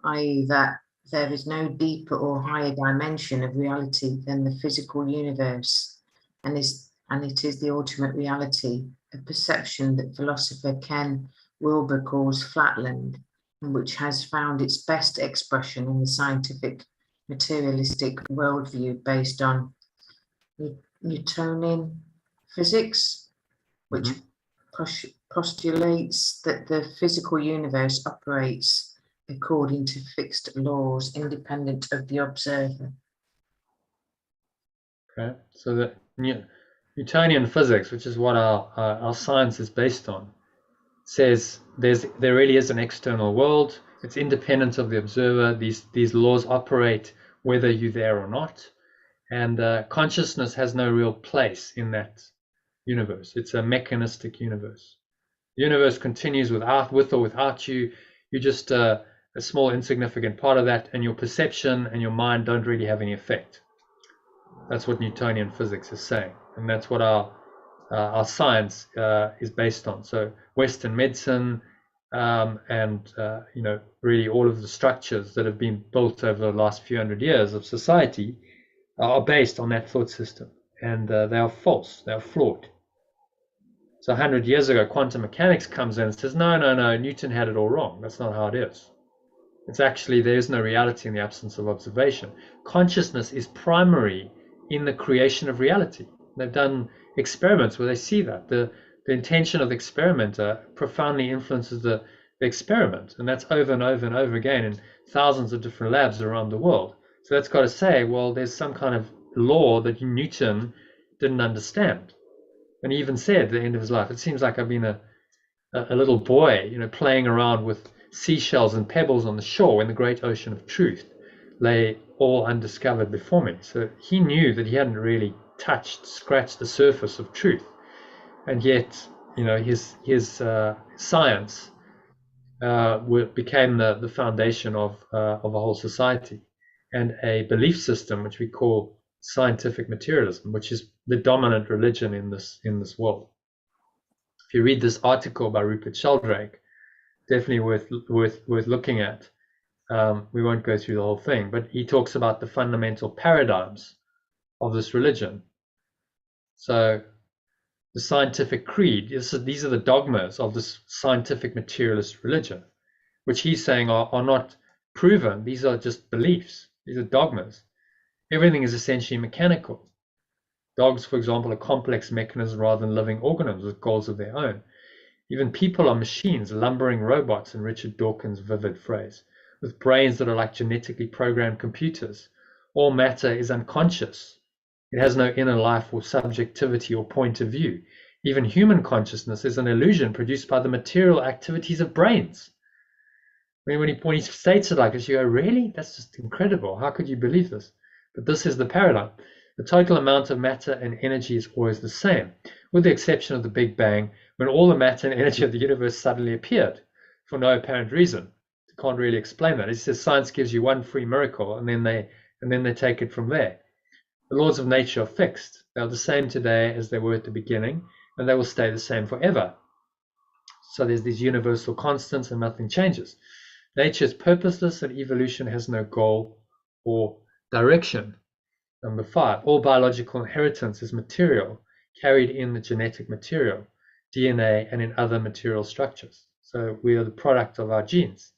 S3: i.e. that there is no deeper or higher dimension of reality than the physical universe, and it is the ultimate reality, a perception that philosopher Ken Wilber calls flatland, and which has found its best expression in the scientific materialistic worldview based on Newtonian physics, which postulates that the physical universe operates according to fixed laws independent of the observer.
S1: Okay, so the Newtonian physics, which is what our science is based on, says there really is an external world. It's independent of the observer. These laws operate whether you're there or not, and consciousness has no real place in that universe. It's a mechanistic universe. The universe continues with or without you. You're just a small insignificant part of that, and your perception and your mind don't really have any effect. That's what Newtonian physics is saying, and that's what our science is based on. So Western medicine and really all of the structures that have been built over the last few hundred years of society are based on that thought system, and they are false, they are flawed. So 100 years ago, quantum mechanics comes in and says, no, Newton had it all wrong. That's not how it is. It's actually, there is no reality in the absence of observation. Consciousness is primary in the creation of reality. They've done experiments where they see that. The intention of the experimenter profoundly influences the experiment. And that's over and over and over again in thousands of different labs around the world. So that's got to say, well, there's some kind of law that Newton didn't understand. And he even said at the end of his life, it seems like I've been a little boy, playing around with seashells and pebbles on the shore when the great ocean of truth lay all undiscovered before me. So he knew that he hadn't really scratched the surface of truth. And yet, his science became the foundation of a whole society and a belief system which we call scientific materialism, which is the dominant religion in this world. If you read this article by Rupert Sheldrake, definitely worth looking at. We won't go through the whole thing, but he talks about the fundamental paradigms of this religion. So the scientific creed, these are the dogmas of this scientific materialist religion, which he's saying are not proven. These are just beliefs. These are dogmas. Everything is essentially mechanical. Dogs, for example, are complex mechanisms rather than living organisms with goals of their own. Even people are machines, lumbering robots, in Richard Dawkins' vivid phrase, with brains that are like genetically programmed computers. All matter is unconscious. It has no inner life or subjectivity or point of view. Even human consciousness is an illusion produced by the material activities of brains. When he states it like this, you go, really? That's just incredible. How could you believe this? But this is the paradigm. The total amount of matter and energy is always the same, with the exception of the Big Bang, when all the matter and energy of the universe suddenly appeared for no apparent reason. You can't really explain that. He says science gives you one free miracle, and then they take it from there. The laws of nature are fixed. They are the same today as they were at the beginning, and they will stay the same forever. So there's these universal constants, and nothing changes. Nature is purposeless and evolution has no goal or direction. Number 5, all biological inheritance is material, carried in the genetic material, DNA, and in other material structures. So we are the product of our genes,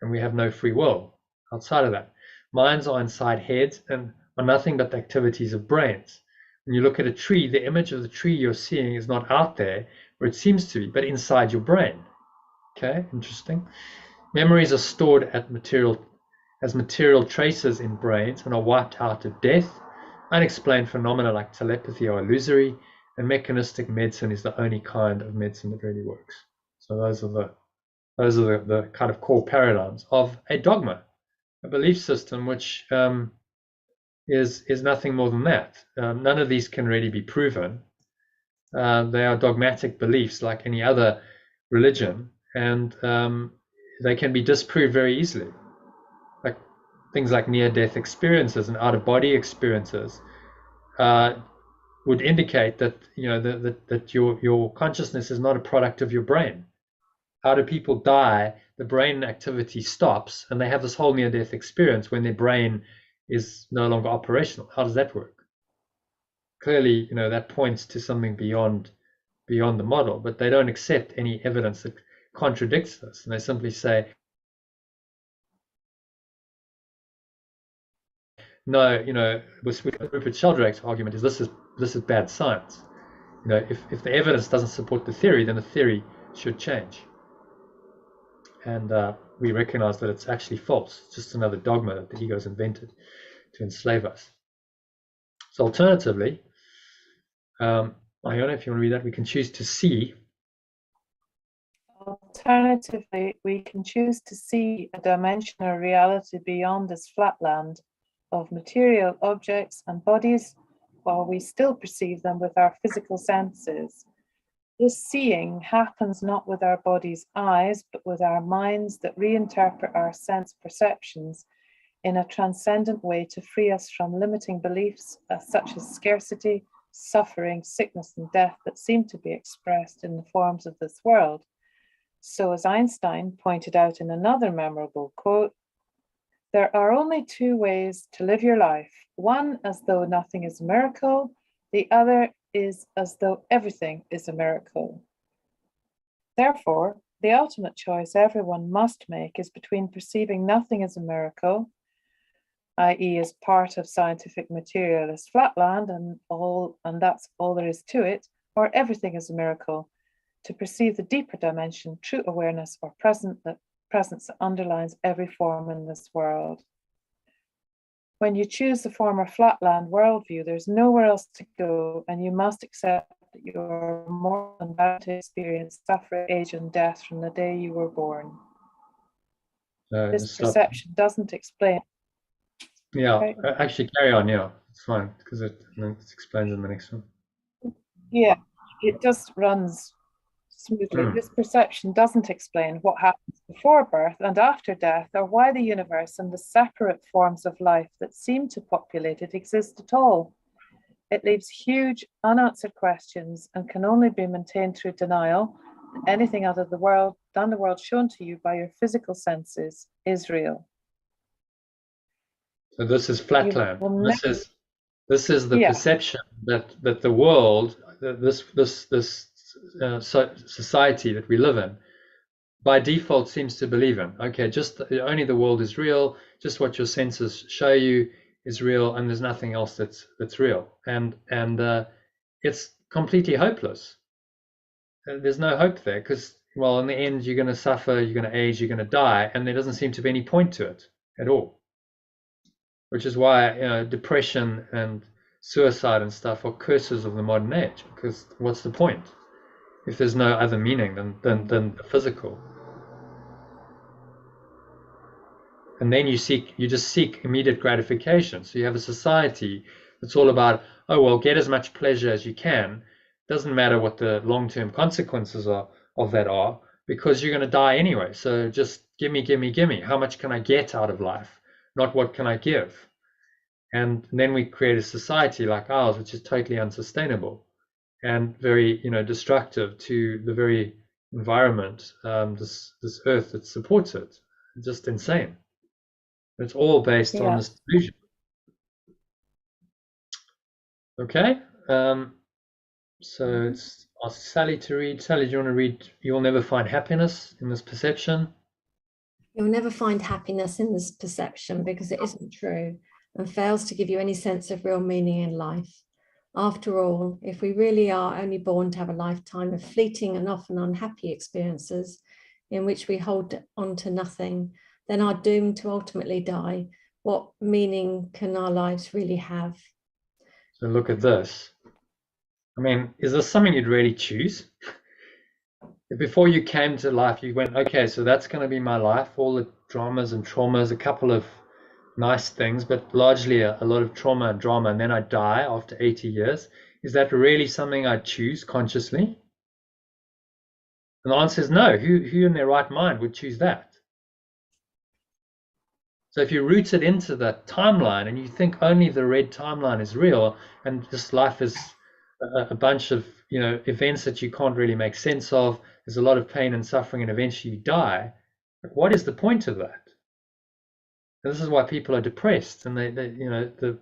S1: and we have no free will outside of that. Minds are inside heads and are nothing but the activities of brains. When you look at a tree, the image of the tree you're seeing is not out there where it seems to be, but inside your brain. Okay, interesting. Memories are stored as material traces in brains and are wiped out at death. Unexplained phenomena like telepathy are illusory, and mechanistic medicine is the only kind of medicine that really works. So those are the kind of core paradigms of a dogma, a belief system, which is nothing more than that. None of these can really be proven. They are dogmatic beliefs like any other religion, and they can be disproved very easily. Like things like near-death experiences and out-of-body experiences would indicate that that your consciousness is not a product of your brain. How do people die? The brain activity stops, and they have this whole near-death experience when their brain is no longer operational. How does that work? Clearly, that points to something beyond the model, but they don't accept any evidence that contradicts this, and they simply say, no, with Rupert Sheldrake's argument is this is bad science. If the evidence doesn't support the theory, then the theory should change. And we recognize that it's actually false. It's just another dogma that the ego's invented to enslave us. So alternatively, Iona, if you want to read that, we can choose to see.
S4: Alternatively, we can choose to see a dimension or reality beyond this flatland of material objects and bodies, while we still perceive them with our physical senses. This seeing happens not with our body's eyes, but with our minds that reinterpret our sense perceptions in a transcendent way to free us from limiting beliefs such as scarcity, suffering, sickness, and death that seem to be expressed in the forms of this world. So, as Einstein pointed out in another memorable quote, there are only two ways to live your life. One as though nothing is a miracle, the other is as though everything is a miracle. Therefore, the ultimate choice everyone must make is between perceiving nothing as a miracle, i.e. as part of scientific materialist flatland and that's all there is to it, or everything as a miracle, to perceive the deeper dimension, true awareness or presence that underlines every form in this world. When you choose the former flatland worldview, there's nowhere else to go, and you must accept that you're more than bound to experience suffering, age, and death from the day you were born. This perception doesn't explain.
S1: Yeah, okay. Actually carry on, yeah, it's fine, because it explains in the next one.
S4: Yeah, it just runs smoothly. This perception doesn't explain what happens before birth and after death, or why the universe and the separate forms of life that seem to populate it exist at all. It leaves huge unanswered questions and can only be maintained through denial that anything other than the world shown to you by your physical senses is real.
S1: So this is flatland. This is the perception that the world, this society that we live in, by default seems to believe in. Okay, just only the world is real. Just what your senses show you is real, and there's nothing else that's real. And it's completely hopeless. There's no hope there, because well, in the end, you're going to suffer, you're going to age, you're going to die, and there doesn't seem to be any point to it at all. Which is why depression and suicide and stuff are curses of the modern age, because what's the point if there's no other meaning than the physical? And then you just seek immediate gratification. So you have a society that's all about, oh well, get as much pleasure as you can. Doesn't matter what the long-term consequences of that are, because you're going to die anyway. So just gimme. How much can I get out of life? Not what can I give. And then we create a society like ours, which is totally unsustainable and very, destructive to the very environment, this earth that supports it. just insane. It's all based on this delusion. Okay, so it's ask Sally to read. Sally, do you want to read? You'll never find happiness in this perception.
S2: You'll never find happiness in this perception because it isn't true and fails to give you any sense of real meaning in life. After all, if we really are only born to have a lifetime of fleeting and often unhappy experiences in which we hold on to nothing, then are doomed to ultimately die. What meaning can our lives really have?
S1: So look at this. I mean, is this something you'd really choose? Before you came to life, you went, okay, so that's going to be my life, all the dramas and traumas, a couple of nice things, but largely a lot of trauma and drama, and then I die after 80 years. Is that really something I'd choose consciously? And the answer is no. Who in their right mind would choose that? So if you root it into the timeline and you think only the red timeline is real and this life is a bunch of events that you can't really make sense of, there's a lot of pain and suffering, and eventually you die, what is the point of that? And this is why people are depressed, and they the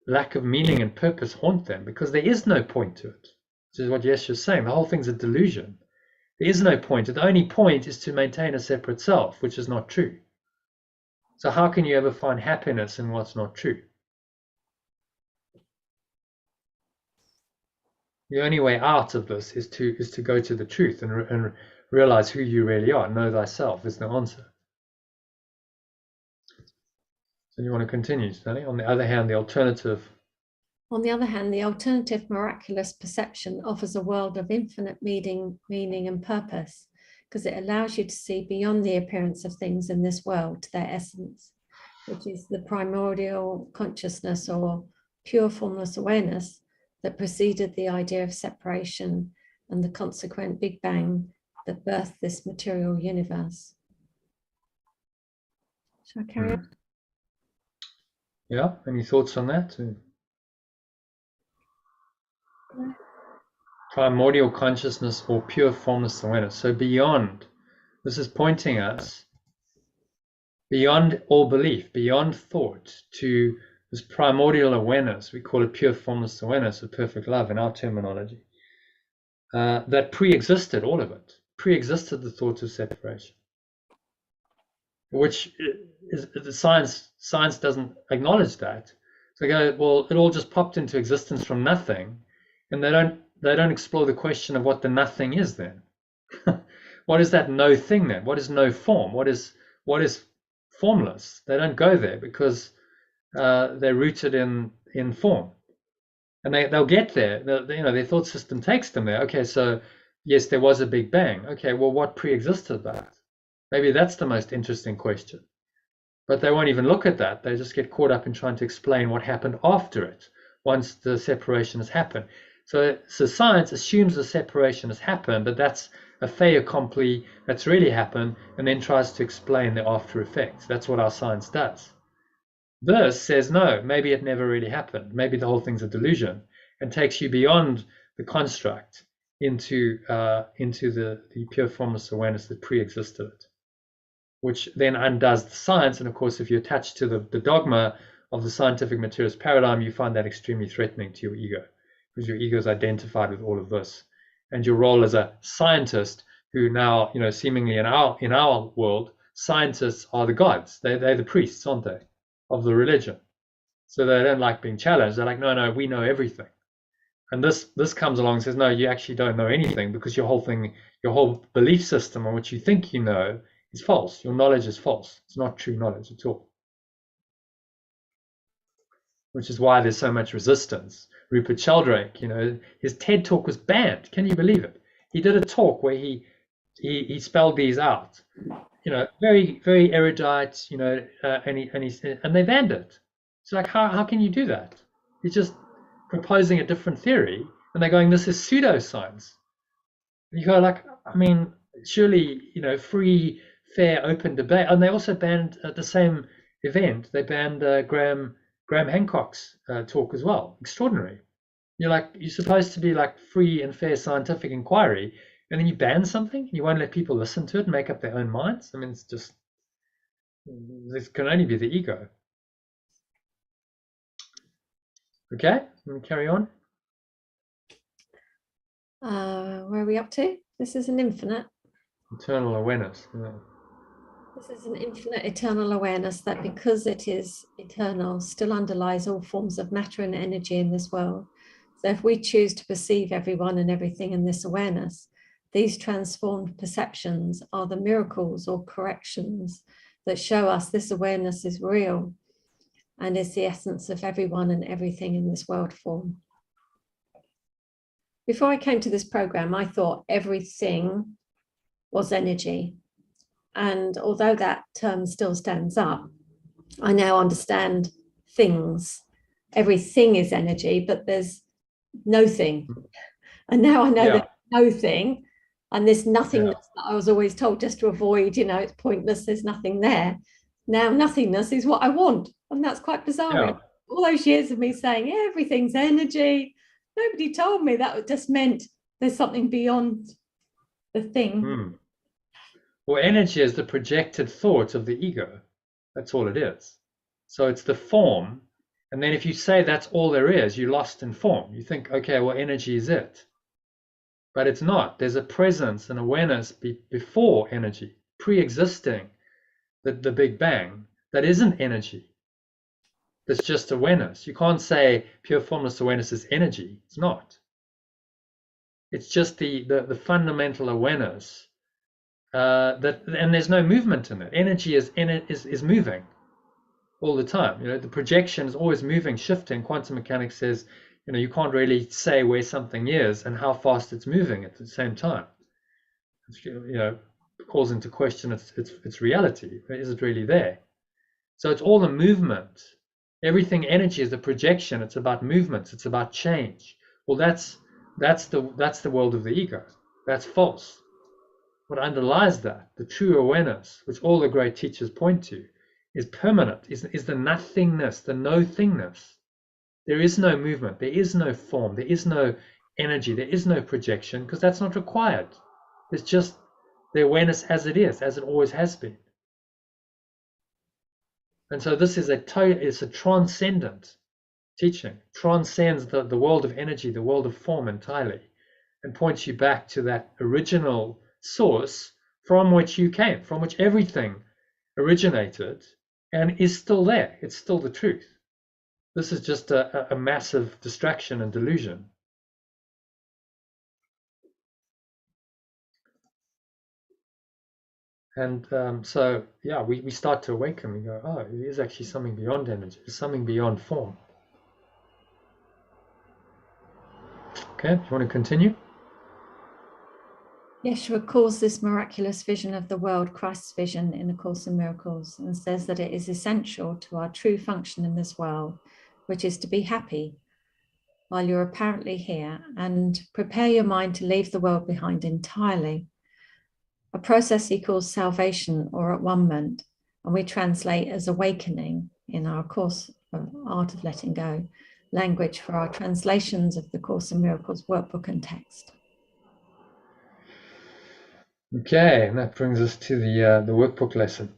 S1: lack of meaning and purpose haunt them, because there is no point to it. This is what Yesh is saying. The whole thing's a delusion. There is no point. The only point is to maintain a separate self, which is not true. So how can you ever find happiness in what's not true? The only way out of this is to go to the truth and realize who you really are. Know thyself is the answer. So you want to continue, Stanley? On the other hand, the alternative
S2: miraculous perception offers a world of infinite meaning and purpose, because it allows you to see beyond the appearance of things in this world to their essence, which is the primordial consciousness or pure formless awareness that preceded the idea of separation and the consequent Big Bang that birthed this material universe. Shall I carry on?
S1: Yeah, any thoughts on that? Primordial consciousness or pure formless awareness. So beyond, this is pointing us beyond all belief, beyond thought, to this primordial awareness. We call it pure formless awareness of perfect love in our terminology. That pre-existed all of it, pre-existed the thought of separation, which is the science doesn't acknowledge that. So they go, well, it all just popped into existence from nothing, and they don't explore the question of what the nothing is then. What is that no thing then? What is no form? What is formless? They don't go there because they're rooted in form, and they'll get there. Their thought system takes them there. Okay, so yes, there was a Big Bang. Okay, well, what pre-existed that? Maybe that's the most interesting question. But they won't even look at that. They just get caught up in trying to explain what happened after it, once the separation has happened. So science assumes the separation has happened, that that's a fait accompli, that's really happened, and then tries to explain the after effects. That's what our science does. This says, no, maybe it never really happened. Maybe the whole thing's a delusion, and takes you beyond the construct into the pure formless awareness that pre-existed it, which then undoes the science. And of course, if you attach to the dogma of the scientific materialist paradigm, you find that extremely threatening to your ego, because your ego is identified with all of this. And your role as a scientist, who now, seemingly in our world, scientists are the gods. They're the priests, aren't they, of the religion. So they don't like being challenged. They're like, no, we know everything. And this comes along and says, no, you actually don't know anything, because your whole belief system on which you think you know is false. Your knowledge is false. It's not true knowledge at all. Which is why there's so much resistance. Rupert Sheldrake, his TED talk was banned. Can you believe it? He did a talk where he spelled these out. Very, very erudite, and they banned it. It's like, how can you do that? He's just proposing a different theory, and they're going, this is pseudoscience. And you go like, I mean, surely, free, fair, open debate. And they also banned at the same event, they banned Graham Hancock's talk as well. Extraordinary. You're supposed to be like free and fair scientific inquiry, and then you ban something, you won't let people listen to it and make up their own minds. I mean, it's just, this can only be the ego. Okay, let me carry on.
S2: Where are we up to? This is an infinite.
S1: Eternal awareness. Yeah.
S2: This is an infinite eternal awareness that because it is eternal, still underlies all forms of matter and energy in this world. So if we choose to perceive everyone and everything in this awareness, these transformed perceptions are the miracles or corrections that show us this awareness is real and is the essence of everyone and everything in this world form. Before I came to this program, I thought everything was energy. And although that term still stands up, I now understand things. Everything is energy, but there's no thing. And now I know there's no thing. And this nothingness that I was always told just to avoid, you know, it's pointless, there's nothing there. Now nothingness is what I want. And that's quite bizarre. All those years of me saying everything's energy, nobody told me that just meant there's something beyond the thing.
S1: Well, energy is the projected thought of the ego. That's all it is. So it's the form. And then if you say that's all there is, you're lost in form. You think, okay, well, energy is it. But it's not. There's a presence and awareness before energy, pre-existing the Big Bang, that isn't energy. That's just awareness. You can't say pure formless awareness is energy. It's not. It's just the fundamental awareness. And there's no movement in it. Energy is moving all the time. You know, the projection is always moving, shifting. Quantum mechanics says, you know, you can't really say where something is and how fast it's moving at the same time. It's, you know, calls into question its reality. Is it really there? So it's all the movement. Everything energy is a projection. It's about movements. It's about change. Well, that's the world of the ego. That's false. What underlies that, the true awareness, which all the great teachers point to, is permanent, is the nothingness, the no-thingness. There is no movement, there is no form, there is no energy, there is no projection, because that's not required. It's just the awareness as it is, as it always has been. And so this is it's a transcendent teaching, transcends the world of energy, the world of form entirely, and points you back to that original source from which you came, from which everything originated and is still there. It's still the truth. This is just a massive distraction and delusion. And so, yeah, we start to awaken. We go, oh, it is actually something beyond energy. It's something beyond form. Okay, do you want to continue?
S2: Yeshua calls this miraculous vision of the world Christ's vision in A Course in Miracles, and says that it is essential to our true function in this world, which is to be happy while you're apparently here and prepare your mind to leave the world behind entirely. A process he calls salvation or at-one-ment, and we translate as awakening in our Course of Art of Letting Go, language for our translations of the Course in Miracles workbook and text.
S1: Okay, and that brings us to the workbook lesson.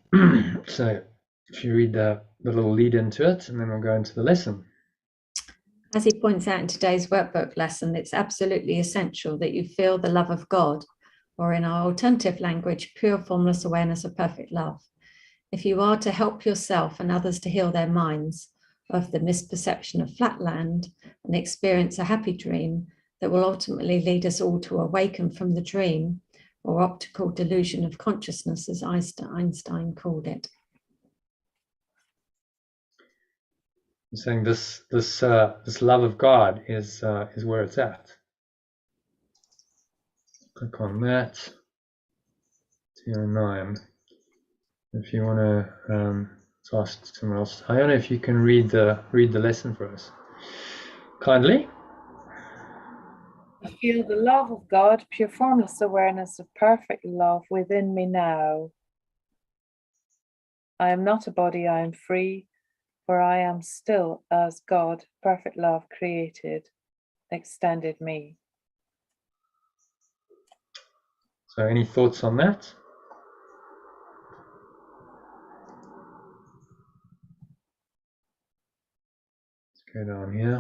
S1: So if you read the little lead into it, and then we'll go into the lesson.
S2: As he points out in today's workbook lesson, it's absolutely essential that you feel the love of God, or in our alternative language, pure formless awareness of perfect love. If you are to help yourself and others to heal their minds of the misperception of flatland and experience a happy dream that will ultimately lead us all to awaken from the dream, or optical delusion of consciousness, as Einstein called it.
S1: I'm saying this love of God is where it's at. Click on that. 209. If you want to ask someone else, I don't know if you can read the lesson for us, kindly.
S4: I feel the love of God, pure formless awareness of perfect love within me now. I am not a body, I am free, for I am still as God, perfect love created, extended me.
S1: So any thoughts on that? Let's go down here.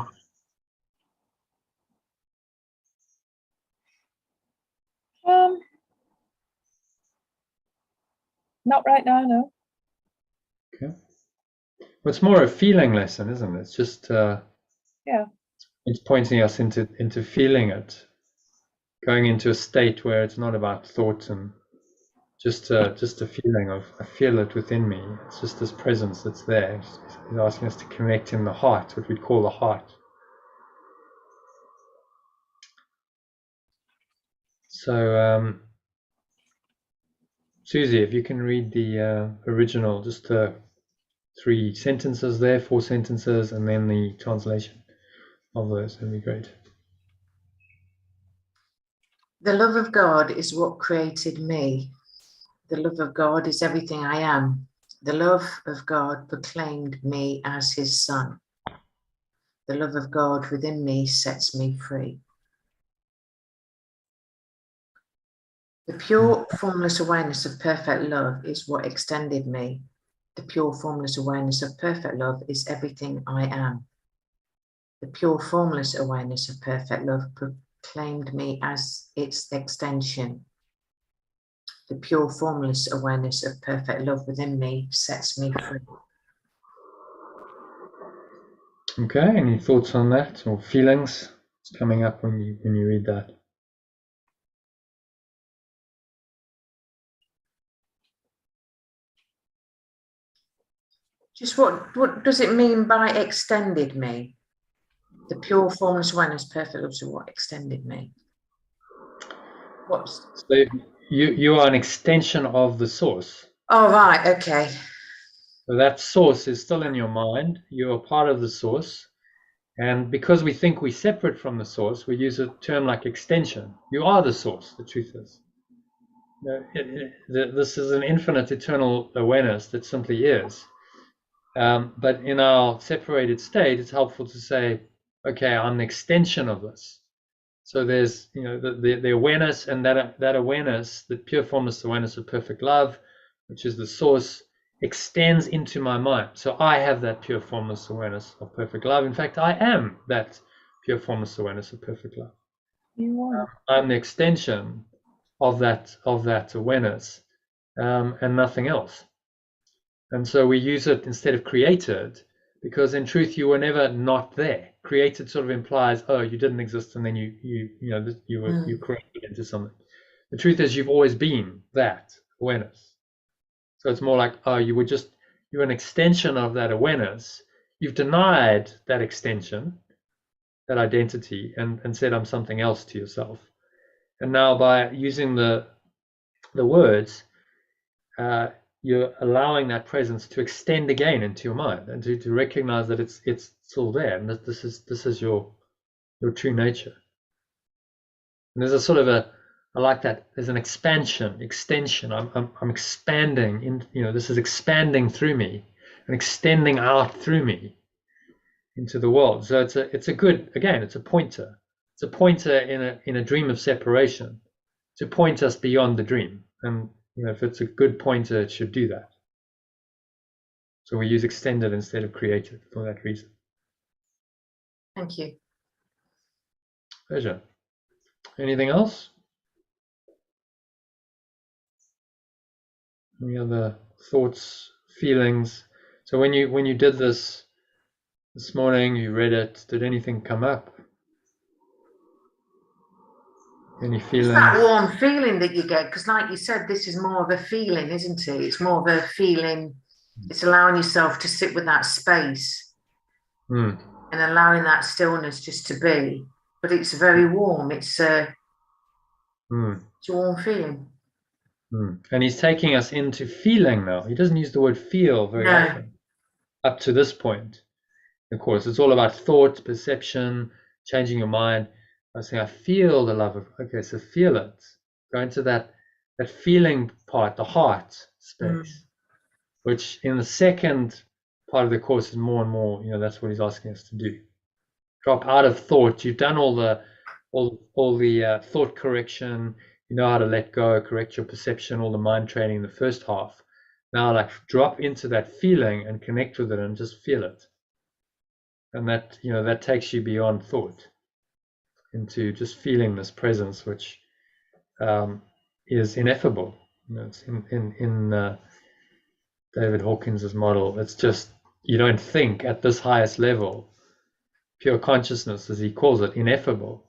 S4: Not right now, no.
S1: Okay. Well, it's more a feeling lesson, isn't it? It's just
S4: Yeah.
S1: it's pointing us into feeling it, going into a state where it's not about thought and just a feeling of, I feel it within me. It's just this presence that's there. He's asking us to connect in the heart, what we'd call the heart. So, Susie, if you can read the original, just 3 sentences there, 4 sentences, and then the translation of those, that'd be great.
S3: The love of God is what created me. The love of God is everything I am. The love of God proclaimed me as his son. The love of God within me sets me free. The pure, formless awareness of perfect love is what extended me. The pure, formless awareness of perfect love is everything I am. The pure, formless awareness of perfect love proclaimed me as its extension. The pure, formless awareness of perfect love within me sets me free.
S1: Okay, any thoughts on that or feelings coming up when you read that?
S3: Just what does it mean by extended me? The pure, formless awareness, perfect love, so what extended me? What's...
S1: So you are an extension of the source.
S3: Oh, right, okay.
S1: So that source is still in your mind. You are part of the source. And because we think we're separate from the source, we use a term like extension. You are the source, the truth is. This is an infinite, eternal awareness that simply is. But in our separated state, it's helpful to say, okay, I'm an extension of this. So there's, the awareness, and that awareness, the pure formless awareness of perfect love, which is the source, extends into my mind. So I have that pure formless awareness of perfect love. In fact, I am that pure formless awareness of perfect love.
S4: You are.
S1: I'm the extension of that awareness, and nothing else. And so we use it instead of created, because in truth you were never not there. Created sort of implies, oh, you didn't exist and then you created into something. The truth is you've always been that awareness. So it's more like, oh, you're an extension of that awareness. You've denied that extension, that identity, and said I'm something else to yourself. And now by using the words, you're allowing that presence to extend again into your mind and to recognize that it's still there, and that this is your true nature. And there's a sort of I like that. There's an extension. I'm expanding in. This is expanding through me and extending out through me into the world. So it's a good, again, it's a pointer. It's a pointer in a dream of separation to point us beyond the dream. And if it's a good pointer, it should do that. So we use extended instead of created for that reason.
S3: Thank you.
S1: Pleasure. Anything else? Any other thoughts, feelings? So when you did this morning, you read it, did anything come up? Any feelings?
S3: It's that warm feeling that you get, because like you said, this is more of a feeling, isn't it? It's more of a feeling. It's allowing yourself to sit with that space and allowing that stillness just to be. But it's very warm. It's a warm feeling.
S1: And he's taking us into feeling now. He doesn't use the word feel very often up to this point. Of course, it's all about thought, perception, changing your mind. I was saying, I feel the love of, okay, so feel it. Go into that feeling part, the heart space, which in the second part of the course is more and more, that's what he's asking us to do. Drop out of thought. You've done all the thought correction. You know how to let go, correct your perception, all the mind training in the first half. Now, like, drop into that feeling and connect with it and just feel it. And that, you know, that takes you beyond thought into just feeling this presence, which is ineffable. You know, it's in David Hawkins's model. It's just, you don't think at this highest level, pure consciousness, as he calls it, ineffable,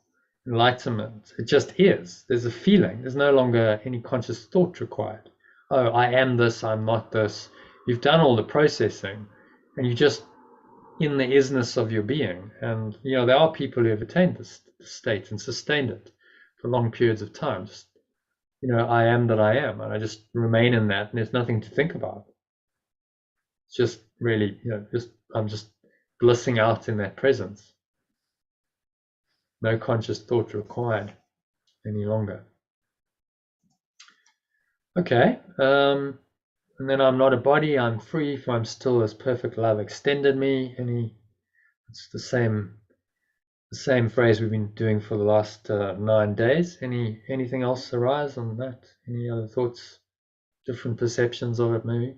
S1: enlightenment. It just is. There's a feeling. There's no longer any conscious thought required. Oh, I am this, I'm not this. You've done all the processing, and you just in the isness of your being. And you know, there are people who have attained this state and sustained it for long periods of time. Just, you know, I am that I am, and I just remain in that, and there's nothing to think about. It's just really, you know, I'm just blissing out in that presence. No conscious thought required any longer. Okay, and then I'm not a body, I'm free, for I'm still as perfect love extended me. It's the same phrase we've been doing for the last 9 days. Anything else arise on that? Any other thoughts, different perceptions of it maybe?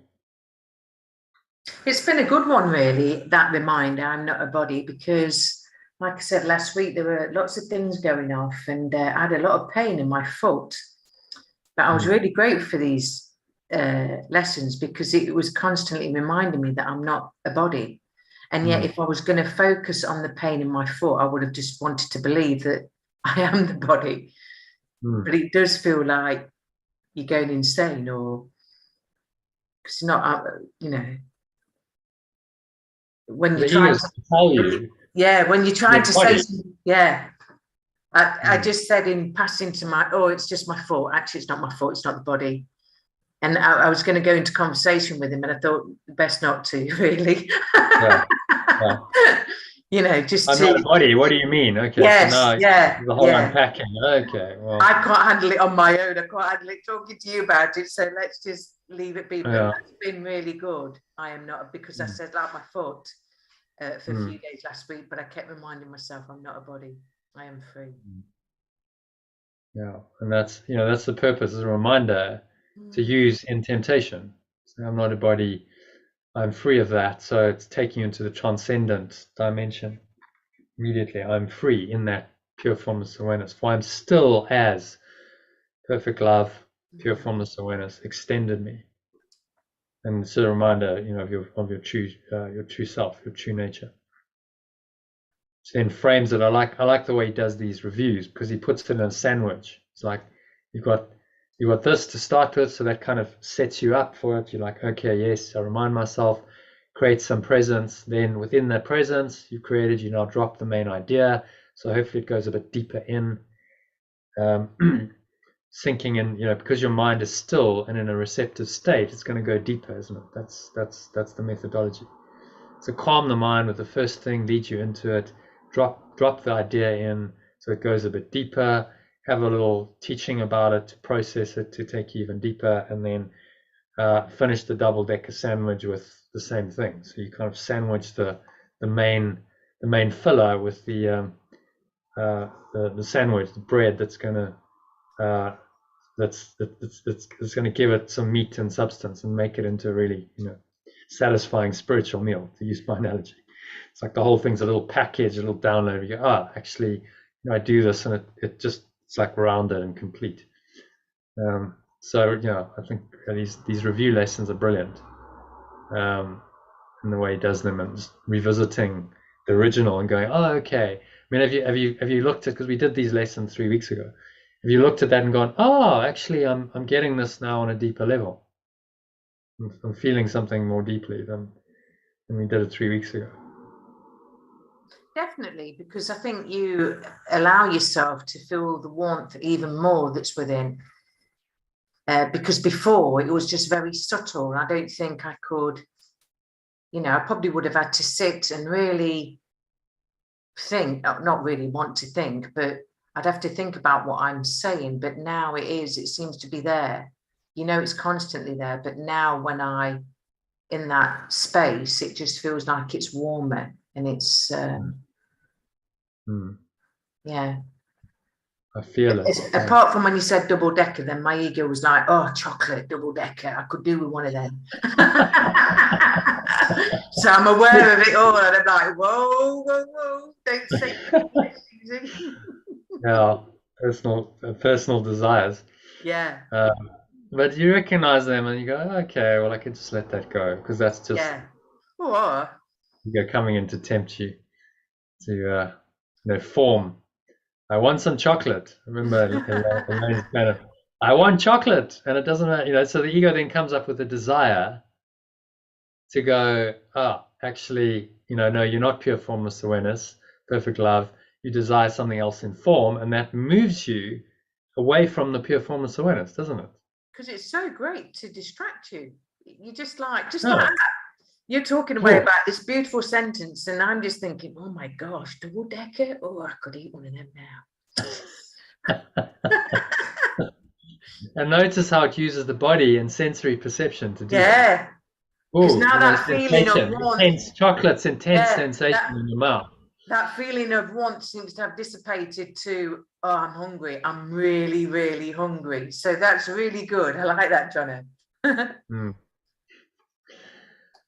S3: It's been a good one, really, that reminder, I'm not a body, because like I said last week, there were lots of things going off, and I had a lot of pain in my foot. But I was really grateful for these lessons, because it was constantly reminding me that I'm not a body. And yet, if I was going to focus on the pain in my foot, I would have just wanted to believe that I am the body. But it does feel like you're going insane, or it's not, you know, when you're trying to
S1: tell you,
S3: when you're trying to say, I
S1: Mm.
S3: just said in passing to my, oh, it's just my fault. Actually, it's not my fault. It's not the body. And I was going to go into conversation with him, and I thought best not to, really.
S1: Yeah. Yeah.
S3: You know, just
S1: I'm
S3: to.
S1: not a body. What do you mean? Okay.
S3: Yes,
S1: So now the whole unpacking. Okay. Well,
S3: I can't handle it on my own. I can't handle it talking to you about it. So let's just leave it be. But that's been really good. I am not, because I said like my foot for a few days last week, but I kept reminding myself I'm not a body. I am free.
S1: Yeah, and that's, you know, that's the purpose, as a reminder to use in temptation. So I'm not a body. I'm free of that. So it's taking you into the transcendent dimension. Immediately, I'm free in that pure formless awareness. For I'm still as perfect love, pure formless awareness extended me. And it's a reminder, you know, of your true self, your true nature. So then frames it. I like the way he does these reviews, because he puts it in a sandwich. It's like you've got this to start with, so that kind of sets you up for it. You're like, okay, yes, I remind myself, create some presence. Then within that presence you created, you now drop the main idea. So hopefully it goes a bit deeper in, sinking in, you know, because your mind is still and in a receptive state, it's going to go deeper, isn't it? That's the methodology. So calm the mind with the first thing, lead you into it, drop the idea in so it goes a bit deeper, have a little teaching about it to process it, to take you even deeper, and then finish the double-decker sandwich with the same thing. So you kind of sandwich the main filler with the sandwich, the bread that's going to give it some meat and substance and make it into a really, you know, satisfying spiritual meal, to use my analogy. It's like the whole thing's a little package, a little download. You go, actually, you know, I do this, and it's like rounded and complete. So, you know, I think these review lessons are brilliant, in the way he does them, and just revisiting the original and going, oh, okay. I mean, have you looked at, because we did these lessons 3 weeks ago, have you looked at that and gone, oh, actually, I'm getting this now on a deeper level. I'm feeling something more deeply than we did it 3 weeks ago.
S3: Definitely, because I think you allow yourself to feel the warmth even more that's within. Because before it was just very subtle. I don't think I could, you know, I probably would have had to sit and really think, not really want to think, but I'd have to think about what I'm saying. But now it seems to be there. You know, it's constantly there. But now when in that space, it just feels like it's warmer, and it's, yeah.
S1: I feel it. Yeah.
S3: Apart from when you said double decker, then my ego was like, oh, chocolate double decker. I could do with one of them. So I'm aware of it all, and I'm like, whoa, whoa, whoa, don't say that.
S1: Yeah, personal desires.
S3: Yeah,
S1: But you recognize them and you go, okay, well, I can just let that go, because that's just
S3: yeah. Or
S1: coming in to tempt you to form. I want some chocolate. Remember, Elaine's kind of, I want chocolate, and it doesn't matter, so the ego then comes up with a desire to go, actually, no, you're not pure formless awareness, perfect love. You desire something else in form, and that moves you away from the pure formless awareness, doesn't it?
S3: because it's so great to distract you. You just like
S1: Oh.
S3: that. You're talking about this beautiful sentence, and I'm just thinking, oh my gosh, double decker. Oh, I could eat one of them now.
S1: And notice how it uses the body and sensory perception to do that.
S3: Yeah. Because now that feeling of
S1: sensation,
S3: want,
S1: intense chocolate's intense sensation in your mouth.
S3: That feeling of want seems to have dissipated to, oh, I'm hungry. I'm really, really hungry. So that's really good. I like that, Johnny.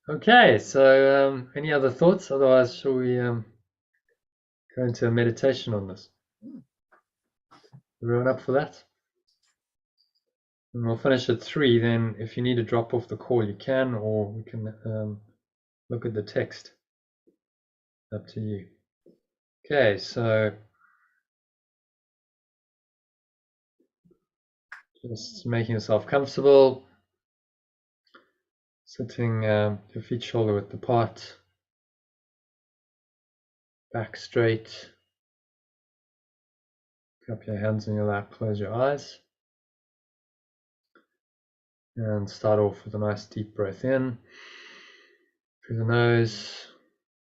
S1: Okay, so any other thoughts? Otherwise, shall we go into a meditation on this? Everyone up for that? And we'll finish at 3. Then if you need to drop off the call, you can, or we can look at the text. Up to you. Okay, so just making yourself comfortable, sitting your feet shoulder width apart, back straight, cup your hands in your lap, close your eyes, and start off with a nice deep breath in through the nose,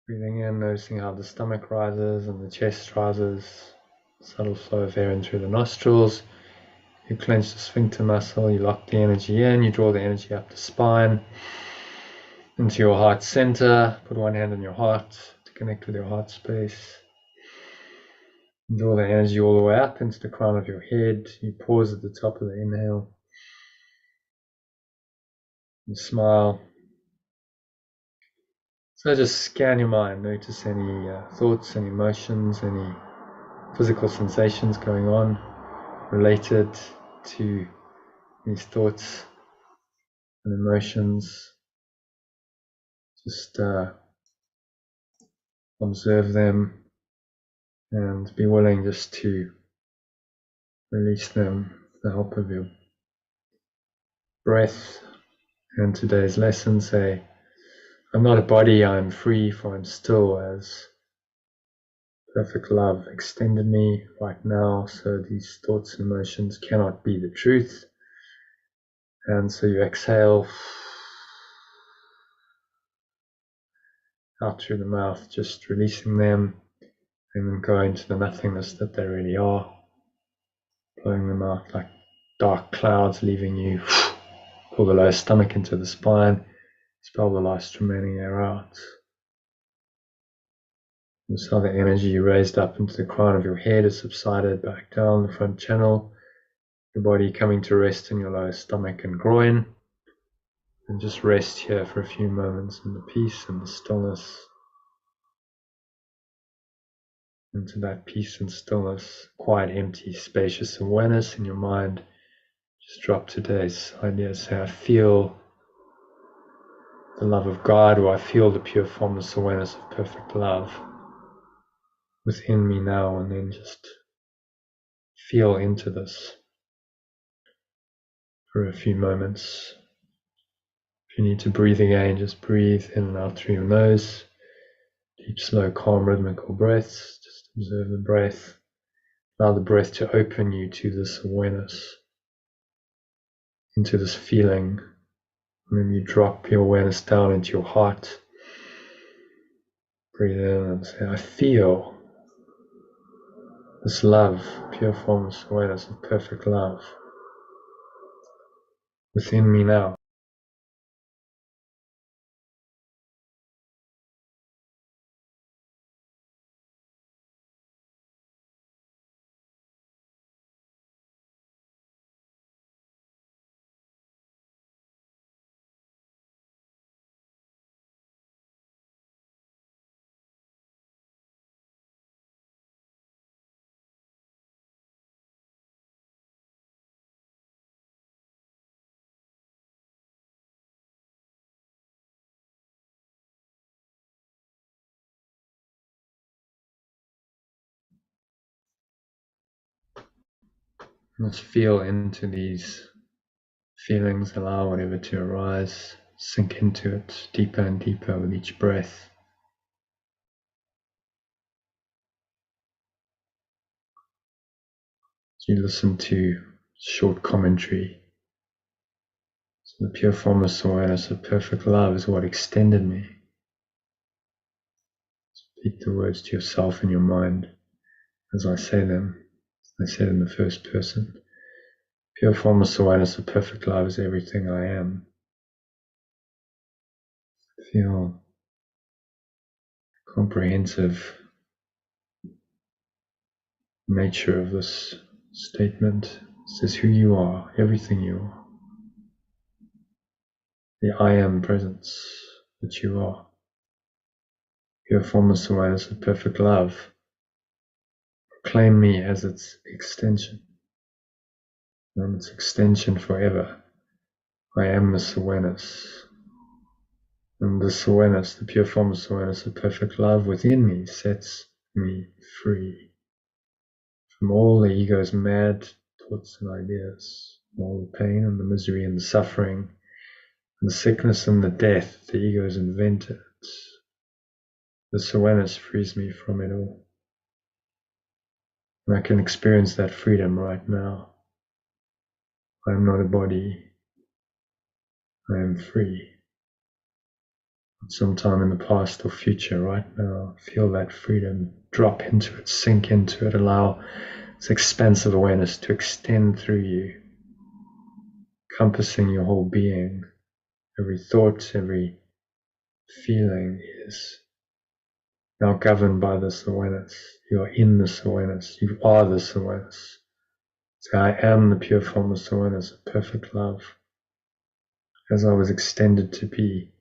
S1: breathing in, noticing how the stomach rises and the chest rises, subtle flow of air in through the nostrils. You clench the sphincter muscle, you lock the energy in, you draw the energy up the spine, into your heart center. Put one hand on your heart to connect with your heart space. Draw the energy all the way up into the crown of your head. You pause at the top of the inhale. You smile. So just scan your mind. Notice any thoughts, any emotions, any physical sensations going on related to these thoughts and emotions. Just observe them and be willing just to release them with the help of your breath. And today's lesson, say, I'm not a body, I'm free, for I'm still as perfect love extended me right now, so these thoughts and emotions cannot be the truth. And so you exhale out through the mouth, just releasing them, and then go into the nothingness that they really are, blowing them out like dark clouds, leaving you. Pull the lower stomach into the spine, expel the last remaining air out. And so the energy you raised up into the crown of your head has subsided back down the front channel, your body coming to rest in your lower stomach and groin. And just rest here for a few moments in the peace and the stillness. Into that peace and stillness, quiet, empty, spacious awareness in your mind. Just drop today's idea. Say, I feel the love of God, or I feel the pure formless awareness of perfect love within me now, and then just feel into this for a few moments. If you need to breathe again, just breathe in and out through your nose. Deep, slow, calm, rhythmical breaths. Just observe the breath. Allow the breath to open you to this awareness, into this feeling. And then you drop your awareness down into your heart. Breathe in and say, I feel this love, pure formless awareness of perfect love within me now. Let's feel into these feelings, allow whatever to arise, sink into it deeper and deeper with each breath. As you listen to short commentary, so the pure formless awareness of perfect love is what extended me. Speak the words to yourself in your mind as I say them. I said in the first person. Pure formless awareness of perfect love is everything I am. Feel comprehensive nature of this statement. This is who you are, everything you are. The I am presence that you are. Pure formless awareness of perfect love. Claim me as its extension. I'm its extension forever. I am this awareness. And this awareness, the pure formless awareness of perfect love within me, sets me free from all the ego's mad thoughts and ideas, all the pain and the misery and the suffering and the sickness and the death the ego has invented. This awareness frees me from it all. And I can experience that freedom right now. I am not a body. I am free. Sometime in the past or future, right now, feel that freedom, drop into it, sink into it, allow this expansive awareness to extend through you, encompassing your whole being. Every thought, every feeling is now governed by this awareness. You are in this awareness. You are this awareness. So I am the pure formless awareness of perfect love, as I was extended to be.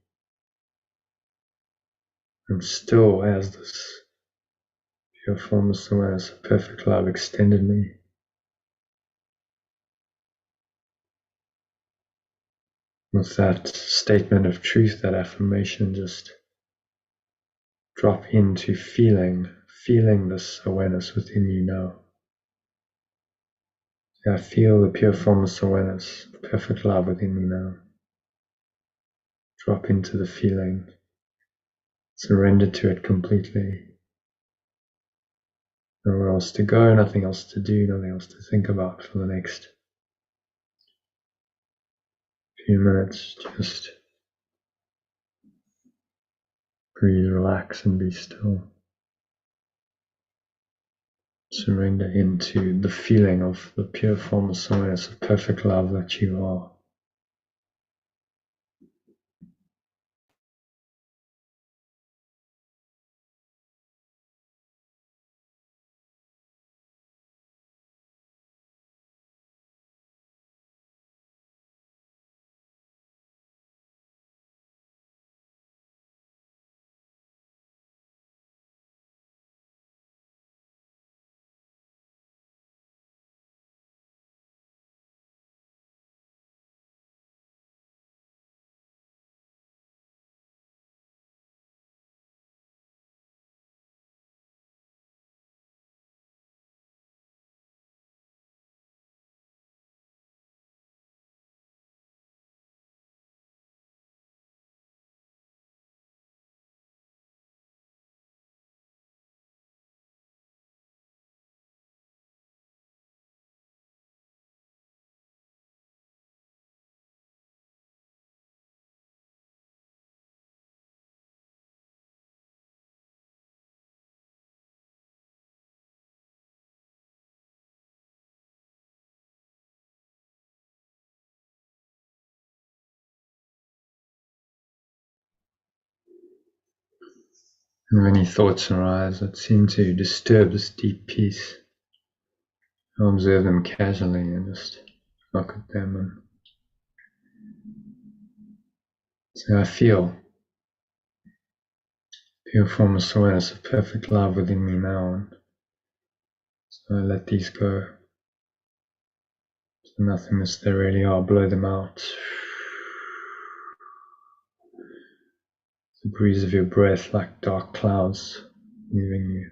S1: I'm still as this pure formless awareness of perfect love extended me. With that statement of truth, that affirmation, just drop into feeling this awareness within you now. I feel the pure formless awareness, perfect love within me now. Drop into the feeling, surrender to it completely. Nowhere else to go, nothing else to do, nothing else to think about for the next few minutes. Just breathe, relax, and be still. Surrender into the feeling of the pure formless awareness of perfect love that you are. And when any thoughts arise that seem to disturb this deep peace, I'll observe them casually and just look at them and say, I feel pure formless awareness of perfect love within me now. And so I let these go. The nothingness they really are, blow them out. The breeze of your breath like dark clouds leaving you.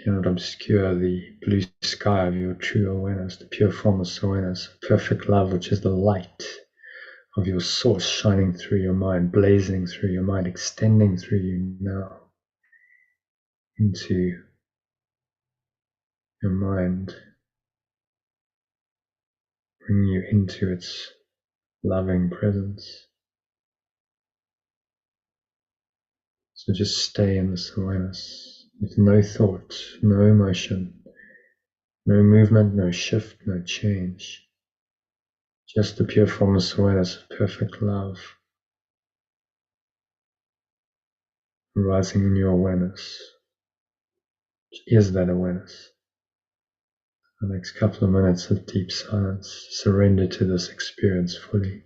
S1: cannot obscure the blue sky of your true awareness, the pure formless awareness, perfect love, which is the light of your source shining through your mind, blazing through your mind, extending through you now into your mind, bringing you into its loving presence. So just stay in this awareness with no thought, no emotion, no movement, no shift, no change. Just the pure formless awareness of perfect love rising in your awareness, which is that awareness. The next couple of minutes of deep silence, surrender to this experience fully.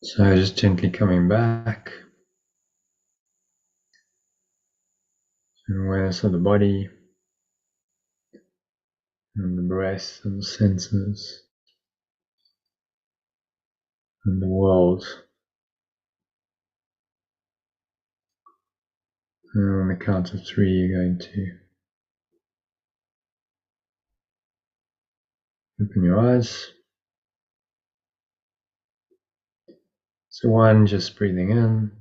S1: So just gently coming back, awareness of the body and the breath and the senses and the world. And on the count of 3, you're going to open your eyes. So 1, just breathing in,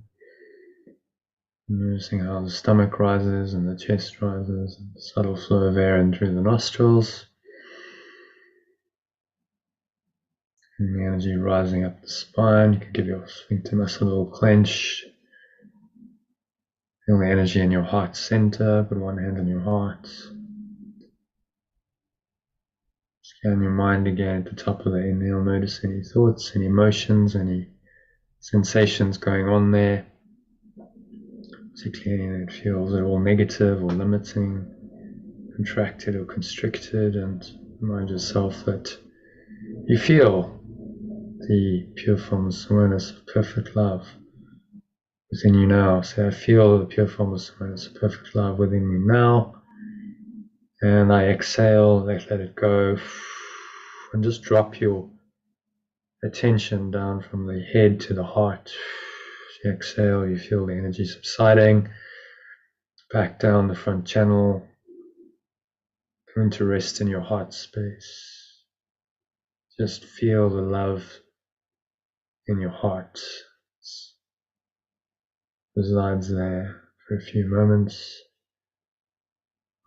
S1: noticing how the stomach rises and the chest rises, and the subtle flow of air in through the nostrils, and the energy rising up the spine. You can give your sphincter muscle a little clench. Feel the energy in your heart center. Put one hand on your heart. Scan your mind again at the top of the inhale. Notice any thoughts, any emotions, any sensations going on there, particularly anything that feels at all negative or limiting. contracted or constricted, and remind yourself that you feel the pure formless awareness of perfect love within you now. Say, I feel the pure formless awareness of perfect love within me now. And I exhale, let it go. And just drop your attention down from the head to the heart. As you exhale, you feel the energy subsiding back down the front channel. Come to rest in your heart space. Just feel the love in your heart. Resides there for a few moments.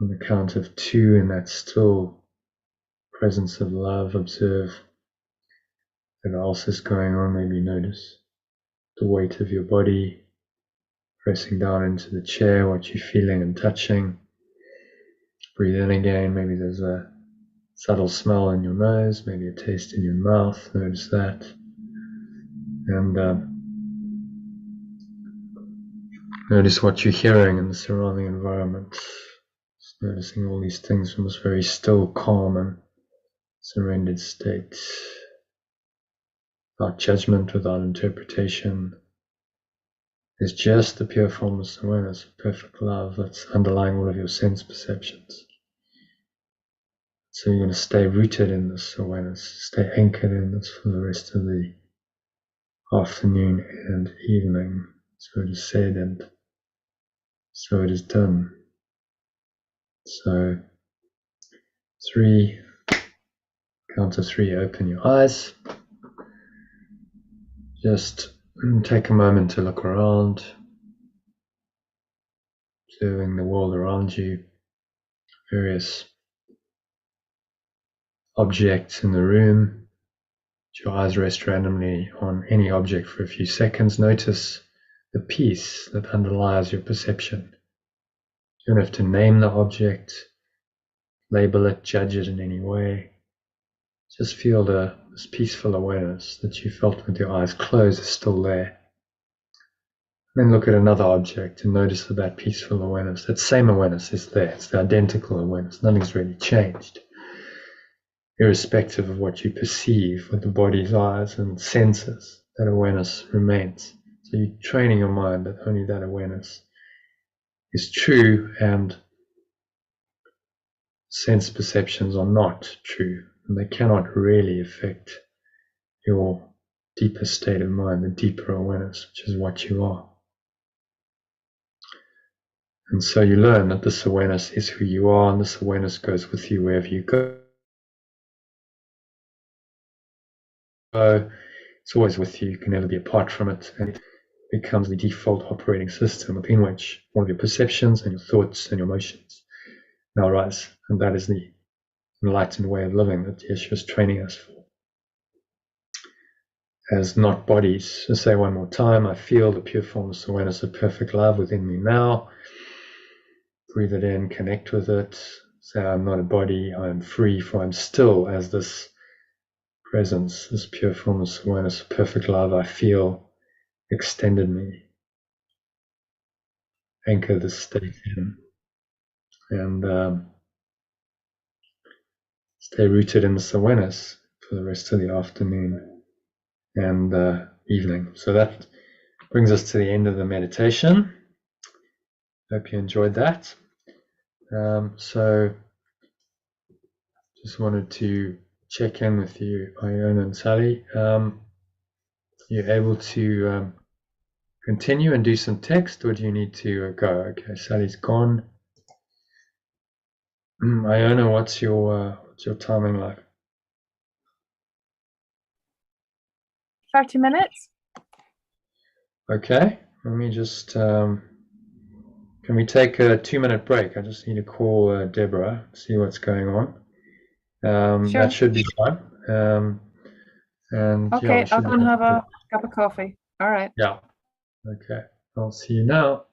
S1: On the count of 2, in that still presence of love, observe what else is going on. Maybe notice the weight of your body pressing down into the chair, what you're feeling and touching. Breathe in again. Maybe there's a subtle smell in your nose, maybe a taste in your mouth. Notice that. And notice what you're hearing in the surrounding environment. Just noticing all these things from this very still, calm, and surrendered state. Without judgment, without interpretation. There's just the pure formless awareness of perfect love that's underlying all of your sense perceptions. So you're going to stay rooted in this awareness, stay anchored in this for the rest of the afternoon and evening. So it is said, and so it is done. So 3, count to 3, open your eyes. Just take a moment to look around, observing the world around you, various objects in the room. Let your eyes rest randomly on any object for a few seconds. Notice the peace that underlies your perception. You don't have to name the object, label it, judge it in any way. Just feel this peaceful awareness that you felt with your eyes closed is still there. Then look at another object and notice that peaceful awareness, that same awareness is there. It's the identical awareness. Nothing's really changed. Irrespective of what you perceive with the body's eyes and senses, that awareness remains. So you're training your mind that only that awareness is true, and sense perceptions are not true, and they cannot really affect your deeper state of mind, the deeper awareness, which is what you are. And so you learn that this awareness is who you are, and this awareness goes with you wherever you go. It's always with you. You can never be apart from it, and it becomes the default operating system within which all of your perceptions and your thoughts and your emotions now arise. And that is the enlightened way of living that Yeshua is training us for. As not bodies. Let's say one more time, I feel the pure formless awareness of perfect love within me now. Breathe it in, connect with it. Say, I'm not a body, I am free, for I'm still as this presence, this pure formless awareness of perfect love I feel extended me. Anchor this state in. And stay rooted in this awareness for the rest of the afternoon and evening. So that brings us to the end of the meditation. Hope you enjoyed that. So just wanted to check in with you, Iona and Sally. You're able to continue and do some text, or do you need to go? Okay, Sally's gone. Iona, what's your timing like?
S4: 30 minutes.
S1: Okay, let me just, can we take a 2-minute break? I just need to call Deborah, see what's going on.
S4: Sure.
S1: That should be fine. And
S4: Okay,
S1: yeah,
S4: I'll go and have a cup of coffee. All right.
S1: Yeah. Okay, I'll see you now.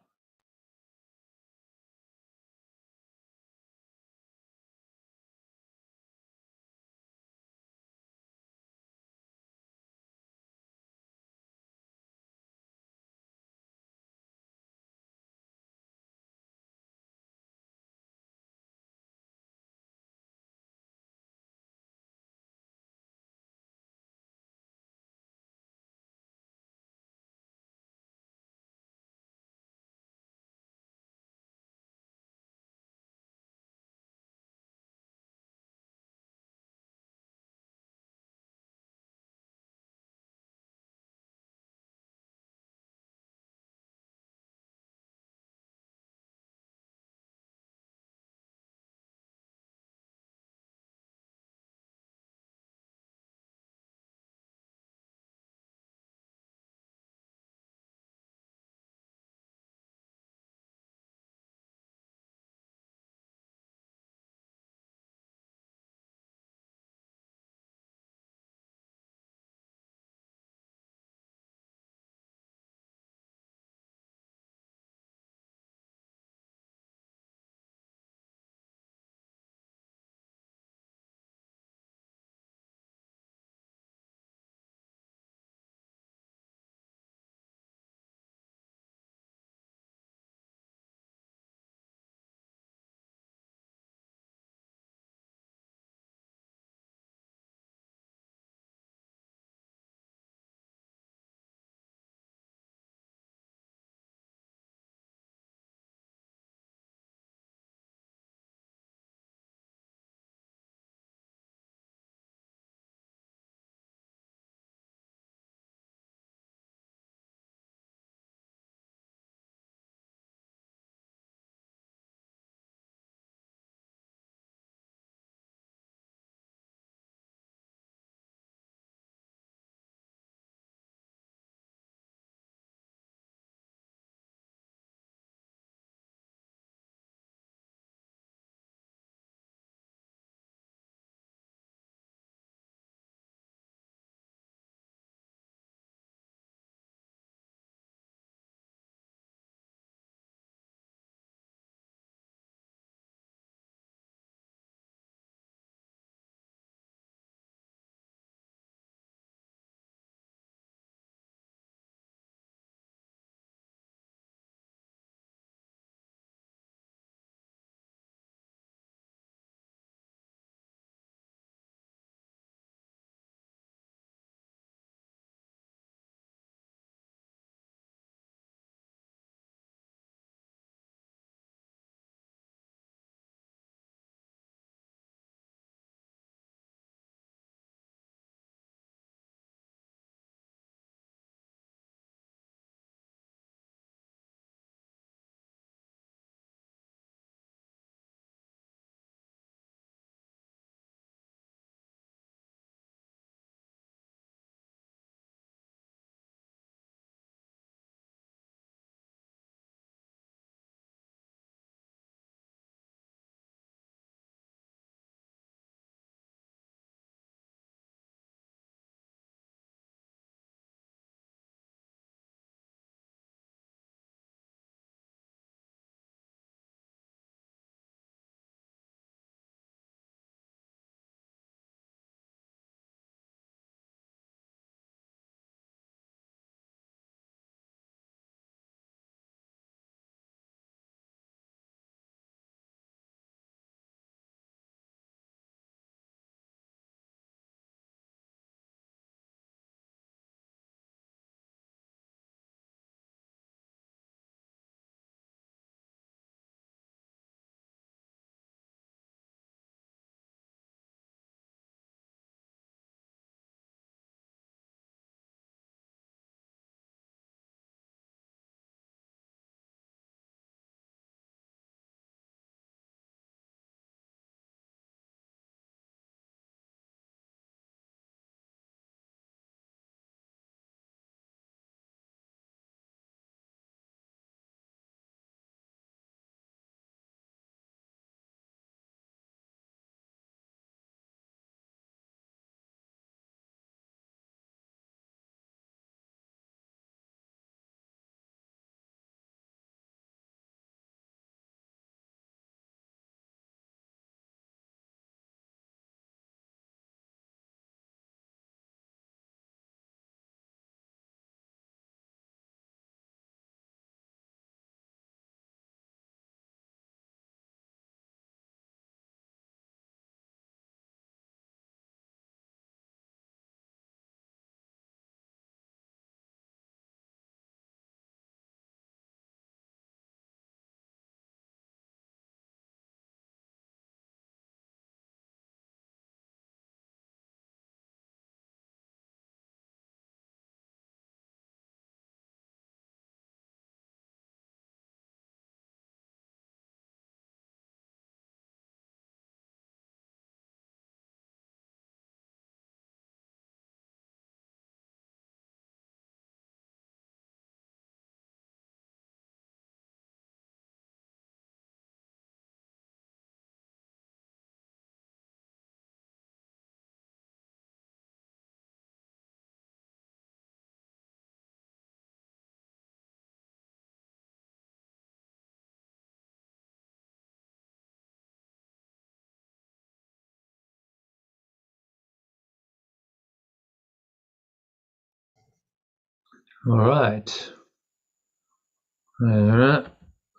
S1: All right.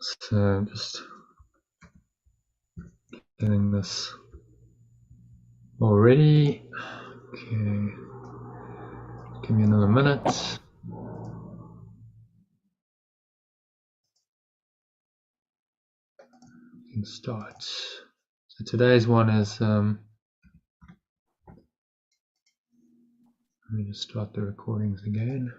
S1: So just getting this already. Okay. Give me another minute. We can start. So today's one is let me just start the recordings again.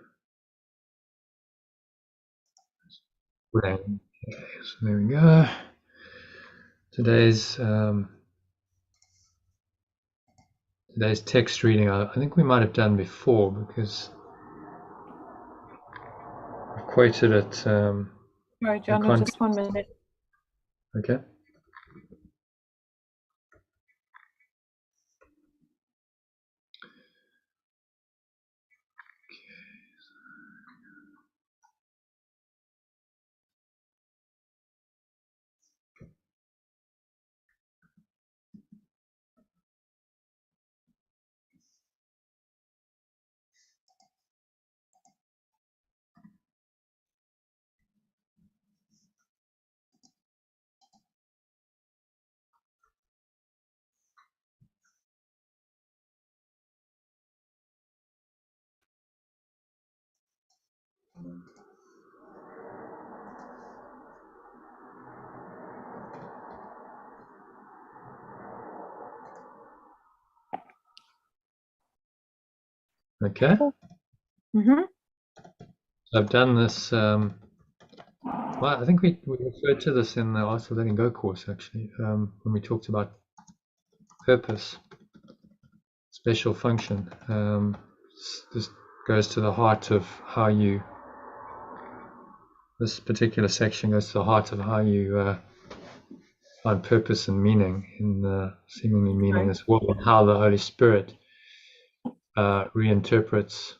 S1: Okay, so there we go. Today's text reading, I think we might have done before because I've quoted it.
S4: Sorry, John, just 1 minute.
S1: Okay. Okay.
S4: Mm-hmm.
S1: So I've done this. Well, I think we referred to this in the Art of Letting Go course actually, when we talked about purpose, special function. This goes to the heart of how you. This particular section goes to the heart of how you find purpose and meaning in the seemingly meaningless world, and how the Holy Spirit reinterprets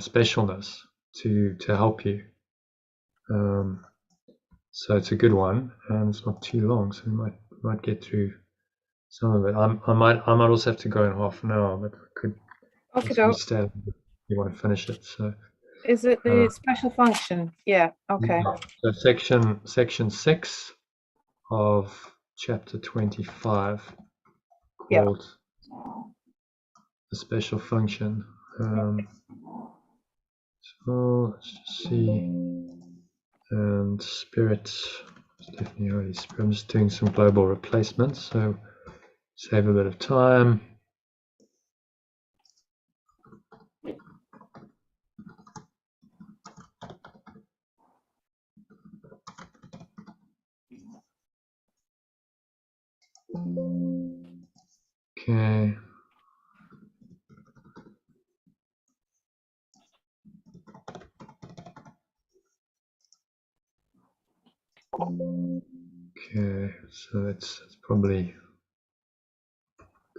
S1: specialness to help you. So it's a good one, and it's not too long, so we might get through some of it. I might also have to go in half an hour, but I could stay if you want to finish it. So
S4: is it the special function? Yeah. Okay.
S1: So section 6 of chapter 25, called the special function. So let's just see. And spirit, definitely Holy Spirit. I'm just doing some global replacements, so save a bit of time. Okay. Okay, so that's probably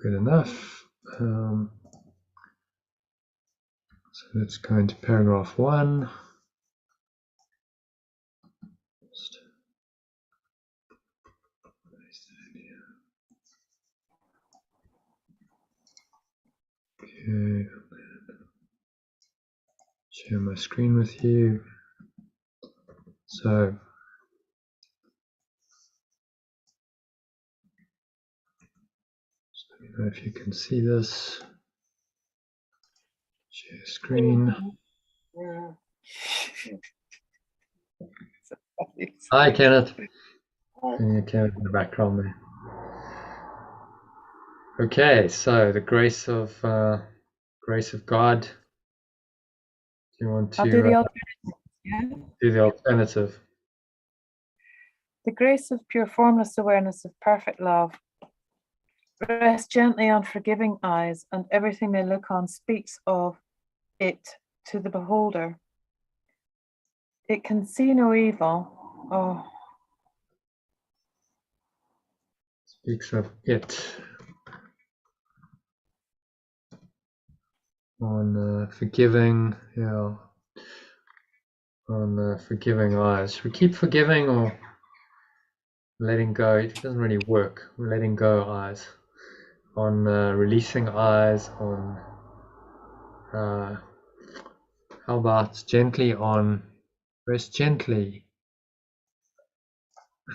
S1: good enough. So let's go into paragraph 1. Okay, share my screen with you. So let me know if you can see this. Share screen. Hi, Kenneth. Kenneth in the background there. Okay, so the grace of God. Do you want to
S4: I'll do the alternative. Yeah.
S1: do the alternative?
S4: The grace of pure formless awareness of perfect love rests gently on forgiving eyes, and everything they look on speaks of it to the beholder. It can see no evil. Oh.
S1: Speaks of it on forgiving, on forgiving eyes. We keep forgiving or letting go. It doesn't really work. We're letting go eyes. On releasing eyes, on How about gently on, rest gently.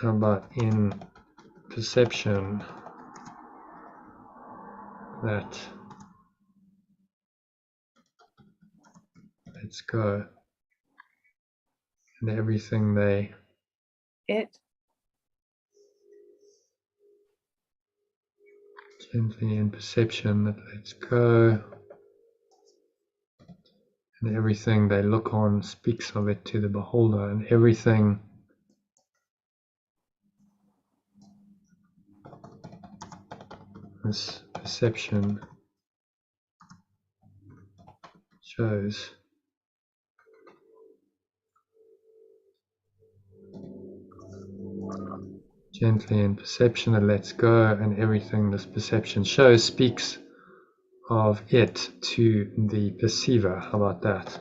S1: How about in perception that lets go, and everything they gently in perception that lets go, and everything they look on speaks of it to the beholder, and everything this perception shows gently in perception that lets go, and everything this perception shows speaks of it to the perceiver. How about that?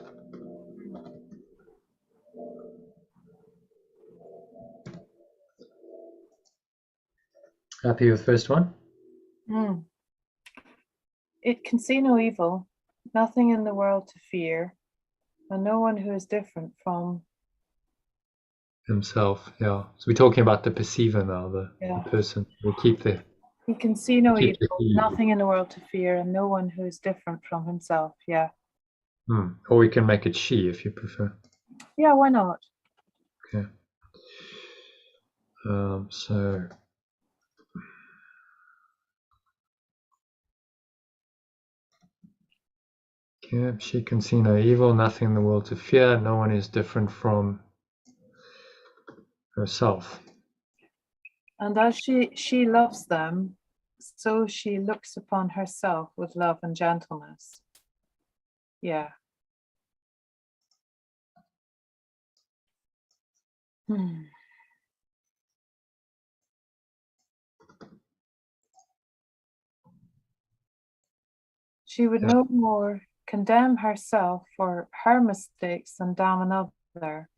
S1: Happy with the first one?
S4: It can see no evil, nothing in the world to fear, and no one who is different from
S1: Himself, yeah. So we're talking about the perceiver now, the person. We'll keep the.
S4: He can see no
S1: keep
S4: evil, nothing in the world to fear, and no one who is different from himself. Yeah.
S1: Or we can make it she if you prefer.
S4: Yeah, why not?
S1: Okay. So. Okay, she can see no evil, nothing in the world to fear, no one is different from herself.
S4: And as she loves them, so she looks upon herself with love and gentleness. Yeah. She would no more condemn herself for her mistakes than damn another.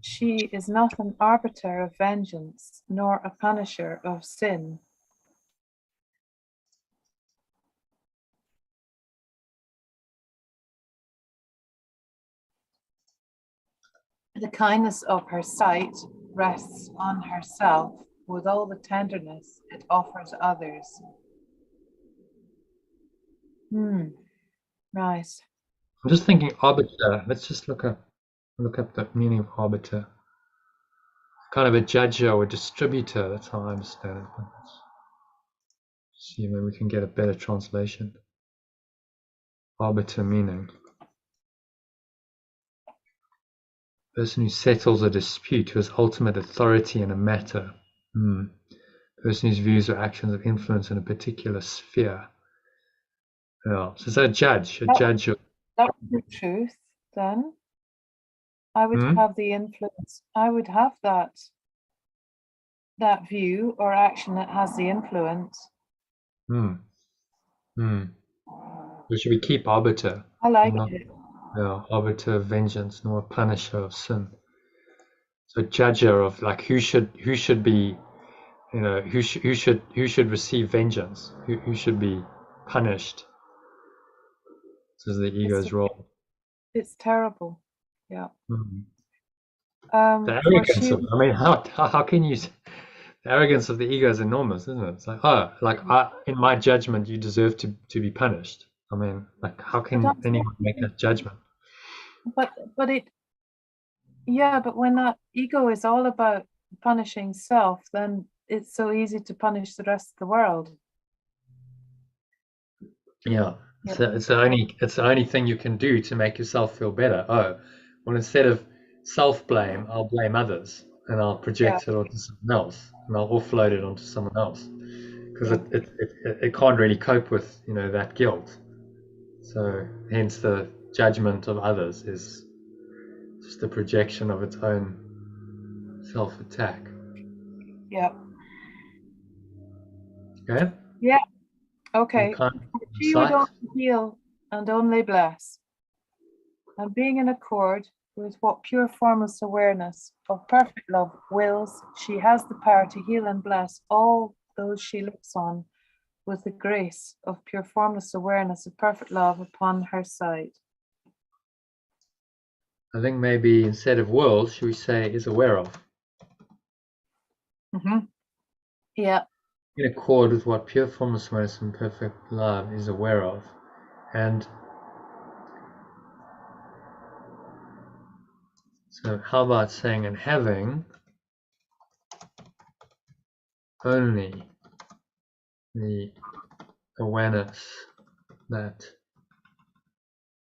S4: She is not an arbiter of vengeance, nor a punisher of sin. The kindness of her sight rests on herself with all the tenderness it offers others. Right.
S1: I'm just thinking arbiter. Let's just look up the meaning of arbiter. Kind of a judger or distributor, that's how I understand it. Let's see, maybe we can get a better translation. Arbiter meaning. Person who settles a dispute, who has ultimate authority in a matter. Person whose views or actions have influence in a particular sphere. Yeah. So it's a judge.
S4: That would be truth, then. I would have the influence. I would have that view or action that has the influence.
S1: So should we keep arbiter?
S4: I like it.
S1: Yeah, arbiter of vengeance, nor a punisher of sin. So judger of like who should be, who should receive vengeance, who should be punished. This is the ego's role.
S4: It's terrible. Yeah.
S1: The arrogance of, how can you? The arrogance of the ego is enormous, isn't it? It's like, in my judgment, you deserve to be punished. I mean, like, how can anyone make that judgment?
S4: But when that ego is all about punishing self, then it's so easy to punish the rest of the world.
S1: Yeah. So it's the only thing you can do to make yourself feel better. Oh, well, instead of self-blame, I'll blame others and I'll project it onto someone else and I'll offload it onto someone else because it can't really cope with that guilt. So hence the judgment of others is just a projection of its own self-attack.
S4: Yeah.
S1: Okay.
S4: Yeah. Okay. She would
S1: sight.
S4: only heal and only bless. And being in accord with what pure formless awareness of perfect love wills, she has the power to heal and bless all those she looks on with the grace of pure formless awareness of perfect love upon her side.
S1: I think maybe instead of world, should we say is aware of?
S4: Yeah.
S1: In accord with what pure formless awareness and perfect love is aware of. And so how about saying, and having only the awareness that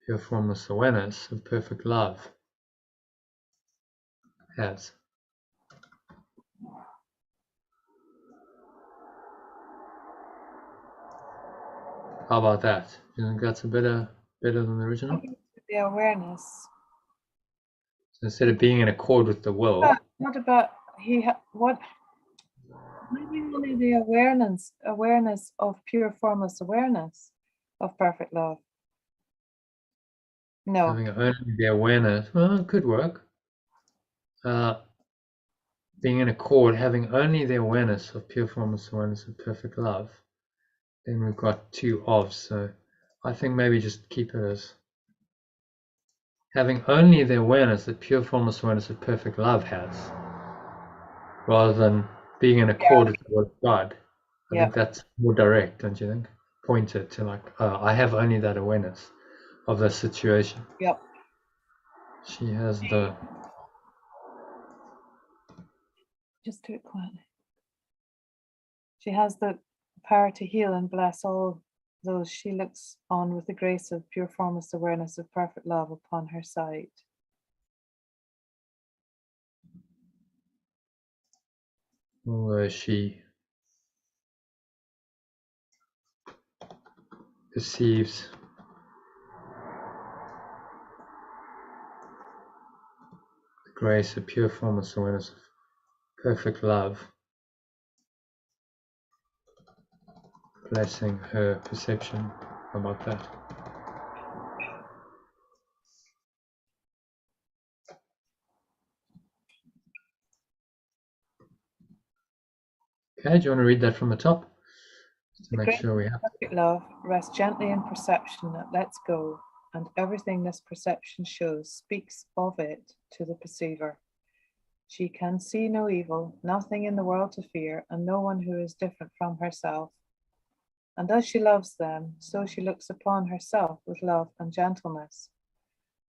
S1: pure formless awareness of perfect love has. How about that? Do you think that's a better than the original?
S4: The awareness.
S1: So instead of being in accord with the will,
S4: What about what? Maybe only the awareness of pure formless awareness of perfect love. No.
S1: having only the awareness, well, it could work. Being in accord, having only the awareness of pure formless awareness of perfect love, then we've got two ofs. So I think maybe just keep it as having only the awareness that pure formless awareness of perfect love has, rather than being in accord with the word of God. I think that's more direct, don't you think? Pointed to like, I have only that awareness of the situation.
S4: Yep.
S1: She has the.
S4: Just do it quietly. She has the power to heal and bless all those she looks on with the grace of pure formless awareness of perfect love upon her side.
S1: Although she perceives the grace of pure formless awareness of perfect love blessing her perception. How about that? Okay, do you want to read that from the top? Just to make sure we have.
S4: Perfect love rests gently in perception that lets go, and everything this perception shows speaks of it to the perceiver. She can see no evil, nothing in the world to fear, and no one who is different from herself. And as she loves them, so she looks upon herself with love and gentleness.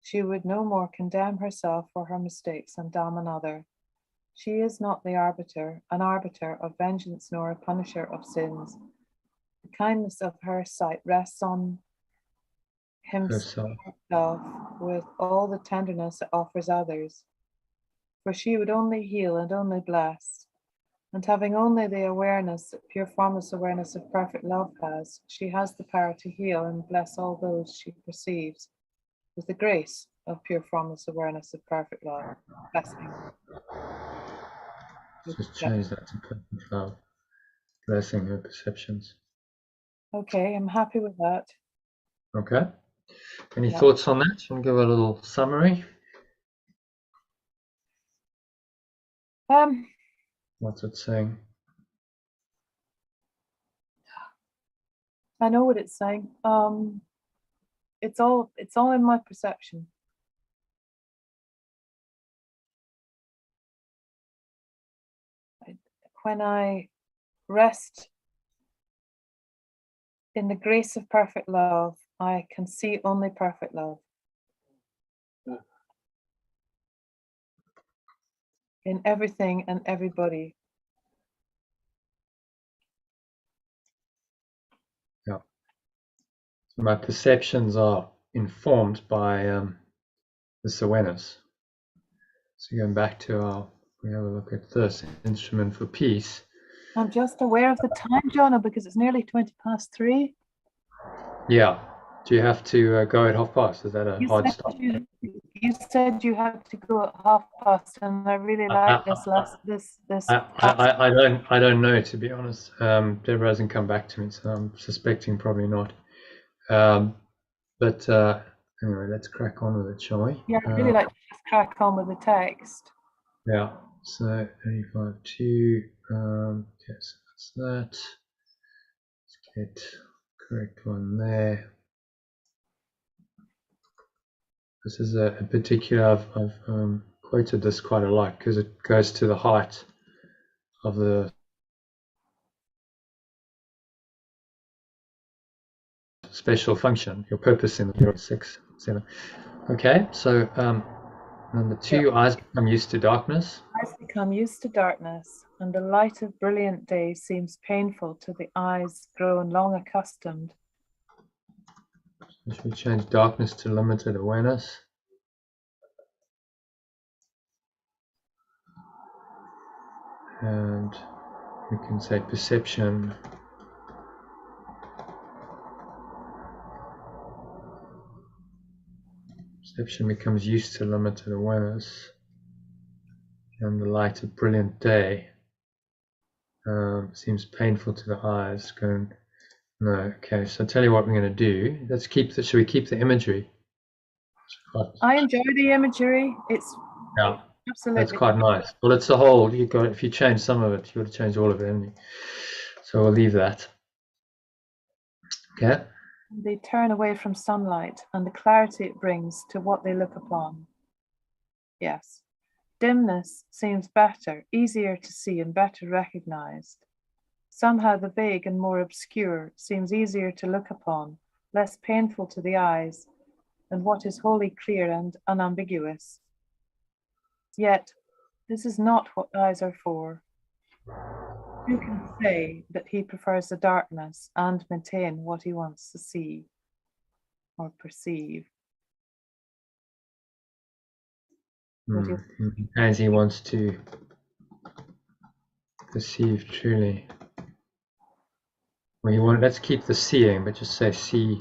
S4: She would no more condemn herself for her mistakes and damn another. She is not an arbiter of vengeance nor a punisher of sins. The kindness of her sight rests on himself with all the tenderness it offers others. For she would only heal and only bless. And having only the awareness that pure formless awareness of perfect love has, she has the power to heal and bless all those she perceives with the grace of pure formless awareness of perfect love. Blessing.
S1: Just change that to perfect love, blessing her perceptions.
S4: Okay, I'm happy with that.
S1: Okay. Any thoughts on that? You want to give a little summary? What's it saying?
S4: I know what it's saying. It's all in my perception. When I rest in the grace of perfect love, I can see only perfect love. In everything and everybody.
S1: Yeah. So my perceptions are informed by this awareness. So going back to we have a look at this instrument for peace.
S4: I'm just aware of the time, Jonah, because it's nearly 3:20.
S1: Yeah. Do you have to go at past? Is that a hard stop?
S4: You said you had to go at past, and I really like this.
S1: I don't know, to be honest. Deborah hasn't come back to me, so I'm suspecting probably not. But anyway, let's crack on with it, shall we?
S4: Yeah, I'd really like to just crack on with the text.
S1: Yeah, so 85.2, okay, so that's that. Let's get correct one there. This is a particular, I've quoted this quite a lot because it goes to the heart of the special function, your purpose in your 6, 7. Okay, so number 2, eyes become used to darkness.
S4: Eyes become used to darkness, and the light of brilliant day seems painful to the eyes grown long accustomed.
S1: Should we change darkness to limited awareness? And we can say perception becomes used to limited awareness, and the light of brilliant day seems painful to the eyes. Going, no, okay. So I'll tell you what we're going to do. Let's keep the. Should we keep the imagery?
S4: I enjoy the imagery. It's absolutely,
S1: that's quite nice. Well, it's the whole. You got, if you change some of it, you got to change all of it, haven't you? So we'll leave that. Okay.
S4: They turn away from sunlight and the clarity it brings to what they look upon. Yes. Dimness seems better, easier to see and better recognized. Somehow the vague and more obscure seems easier to look upon, less painful to the eyes than what is wholly clear and unambiguous. Yet, this is not what eyes are for. Who can say that he prefers the darkness and maintain what he wants to see or perceive?
S1: As he wants to perceive truly. Well, let's keep the seeing, but just say see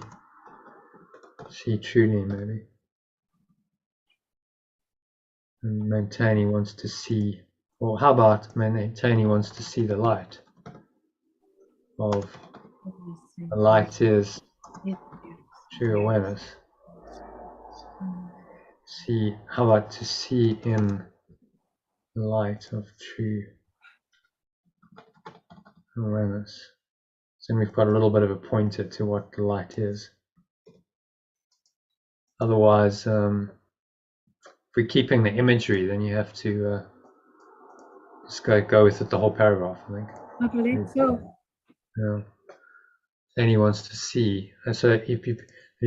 S1: truly, maybe. And maintain he wants to see, or how about maintain he wants to see the light of the light is true awareness. See, how about to see in the light of true awareness? So we've got a little bit of a pointer to what the light is. Otherwise, if we're keeping the imagery, then you have to just go with it the whole paragraph, I think.
S4: I believe so.
S1: Yeah. Then he wants to see. And so he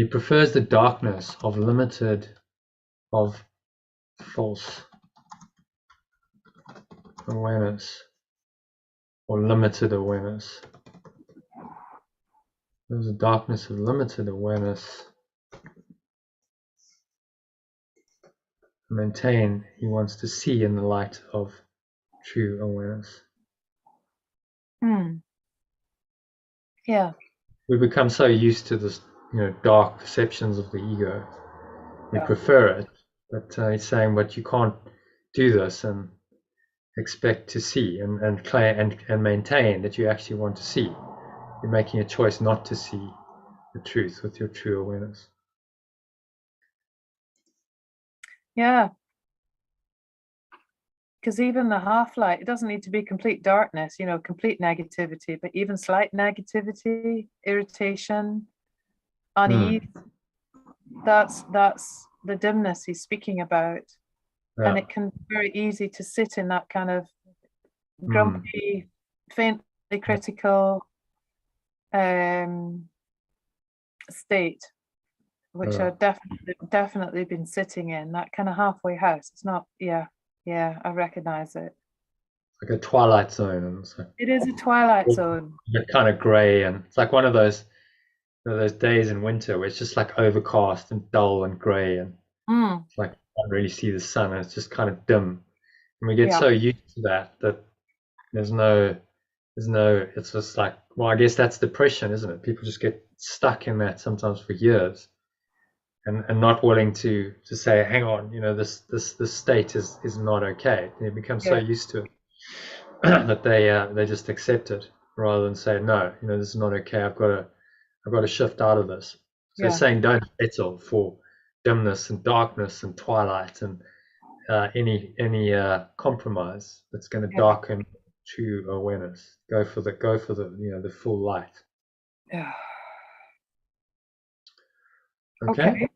S1: prefers the darkness of limited, of false awareness, or limited awareness. There's a darkness of limited awareness. Maintain, he wants to see in the light of true awareness.
S4: Yeah.
S1: We become so used to this, dark perceptions of the ego. We prefer it, but he's saying, but you can't do this and expect to see and claim and maintain that you actually want to see. You're making a choice not to see the truth with your true awareness.
S4: Yeah. Because even the half-light, it doesn't need to be complete darkness, complete negativity, but even slight negativity, irritation, unease, that's the dimness he's speaking about. Yeah. And it can be very easy to sit in that kind of grumpy, faintly critical state, which I've definitely been sitting in, that kind of halfway house. It's not, yeah, I recognize it.
S1: Like a twilight zone. And it's like,
S4: it is a twilight zone.
S1: Kind of grey, and it's like one of those days in winter where it's just like overcast and dull and grey, and it's like you can't really see the sun, and it's just kind of dim. And we get so used to that there's no, it's just like, well, I guess that's depression, isn't it? People just get stuck in that sometimes for years. And not willing to say, hang on, this state is not okay. They become so used to it that they just accept it rather than say, no, this is not okay. I've got to shift out of this. So it's saying don't settle for dimness and darkness and twilight and any compromise that's going to darken true awareness. Go for the the full light.
S4: Yeah.
S1: Okay.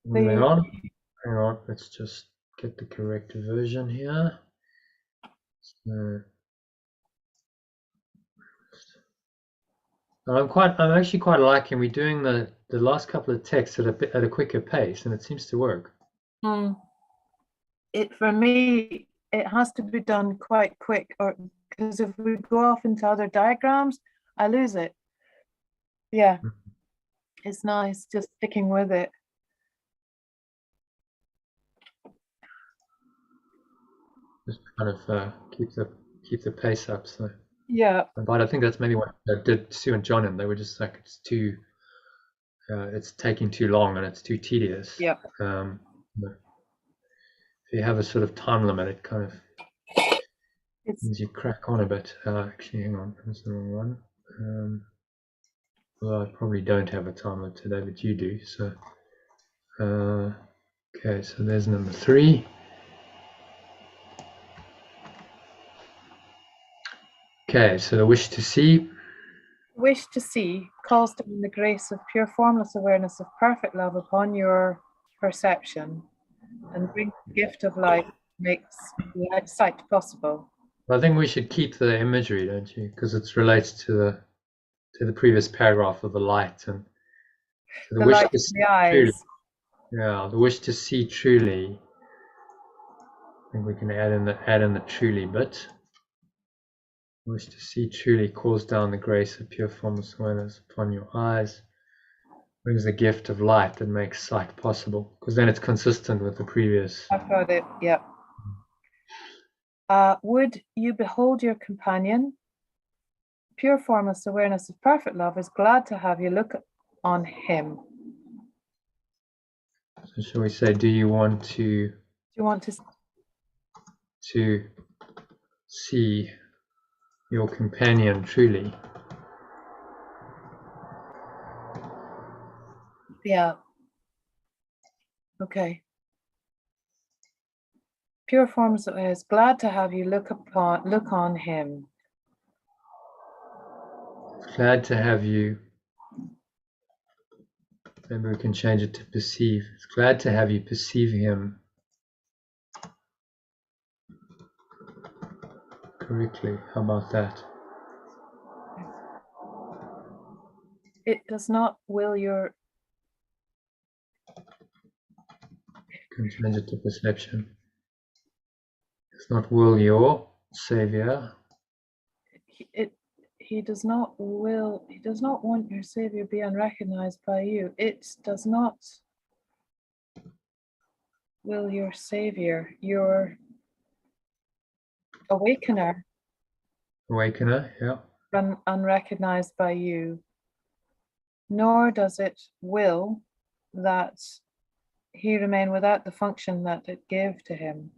S1: Moving on. Hang on. Let's just get the correct version here. So, I'm actually quite liking we're doing the last couple of texts at a quicker pace, and it seems to work.
S4: For me, it has to be done quite quick, or because if we go off into other diagrams, I lose it. Yeah, it's nice just sticking with it.
S1: Just kind of keep the pace up. So
S4: yeah,
S1: but I think that's maybe what did Sue and John, and they were just like it's taking too long and it's too tedious.
S4: Yeah.
S1: If you have a sort of time limit, it kind of means you crack on a bit. Actually, hang on, that's the wrong one. Well, I probably don't have a time limit today, but you do. So, okay, so there's number 3. Okay, so the wish to see.
S4: Wish to see calls down the grace of pure formless awareness of perfect love upon your perception and brings the gift of light, makes sight possible.
S1: I think we should keep the imagery, don't you? Because it relates to the previous paragraph of the light and so
S4: the light in the eyes.
S1: Truly, yeah, the wish to see truly. I think we can add in the truly bit. Wish to see truly calls down the grace of pure formless awareness upon your eyes, brings the gift of light that makes sight possible, because then it's consistent with the previous.
S4: I've got it, yeah. Would you behold your companion? Pure formless awareness of perfect love is glad to have you look on him.
S1: So shall we say, do you want to see your companion truly?
S4: Yeah. Okay. Pure formless awareness is glad to have you look on him.
S1: Glad to have you. Maybe we can change it to perceive. It's glad to have you perceive him correctly. How about that?
S4: It does not will your.
S1: You can change it to perception. It's not will your savior.
S4: He does not want your savior be unrecognized by you. It does not will your savior, your awakener,
S1: yeah,
S4: unrecognized by you, nor does it will that he remain without the function that it gave to him.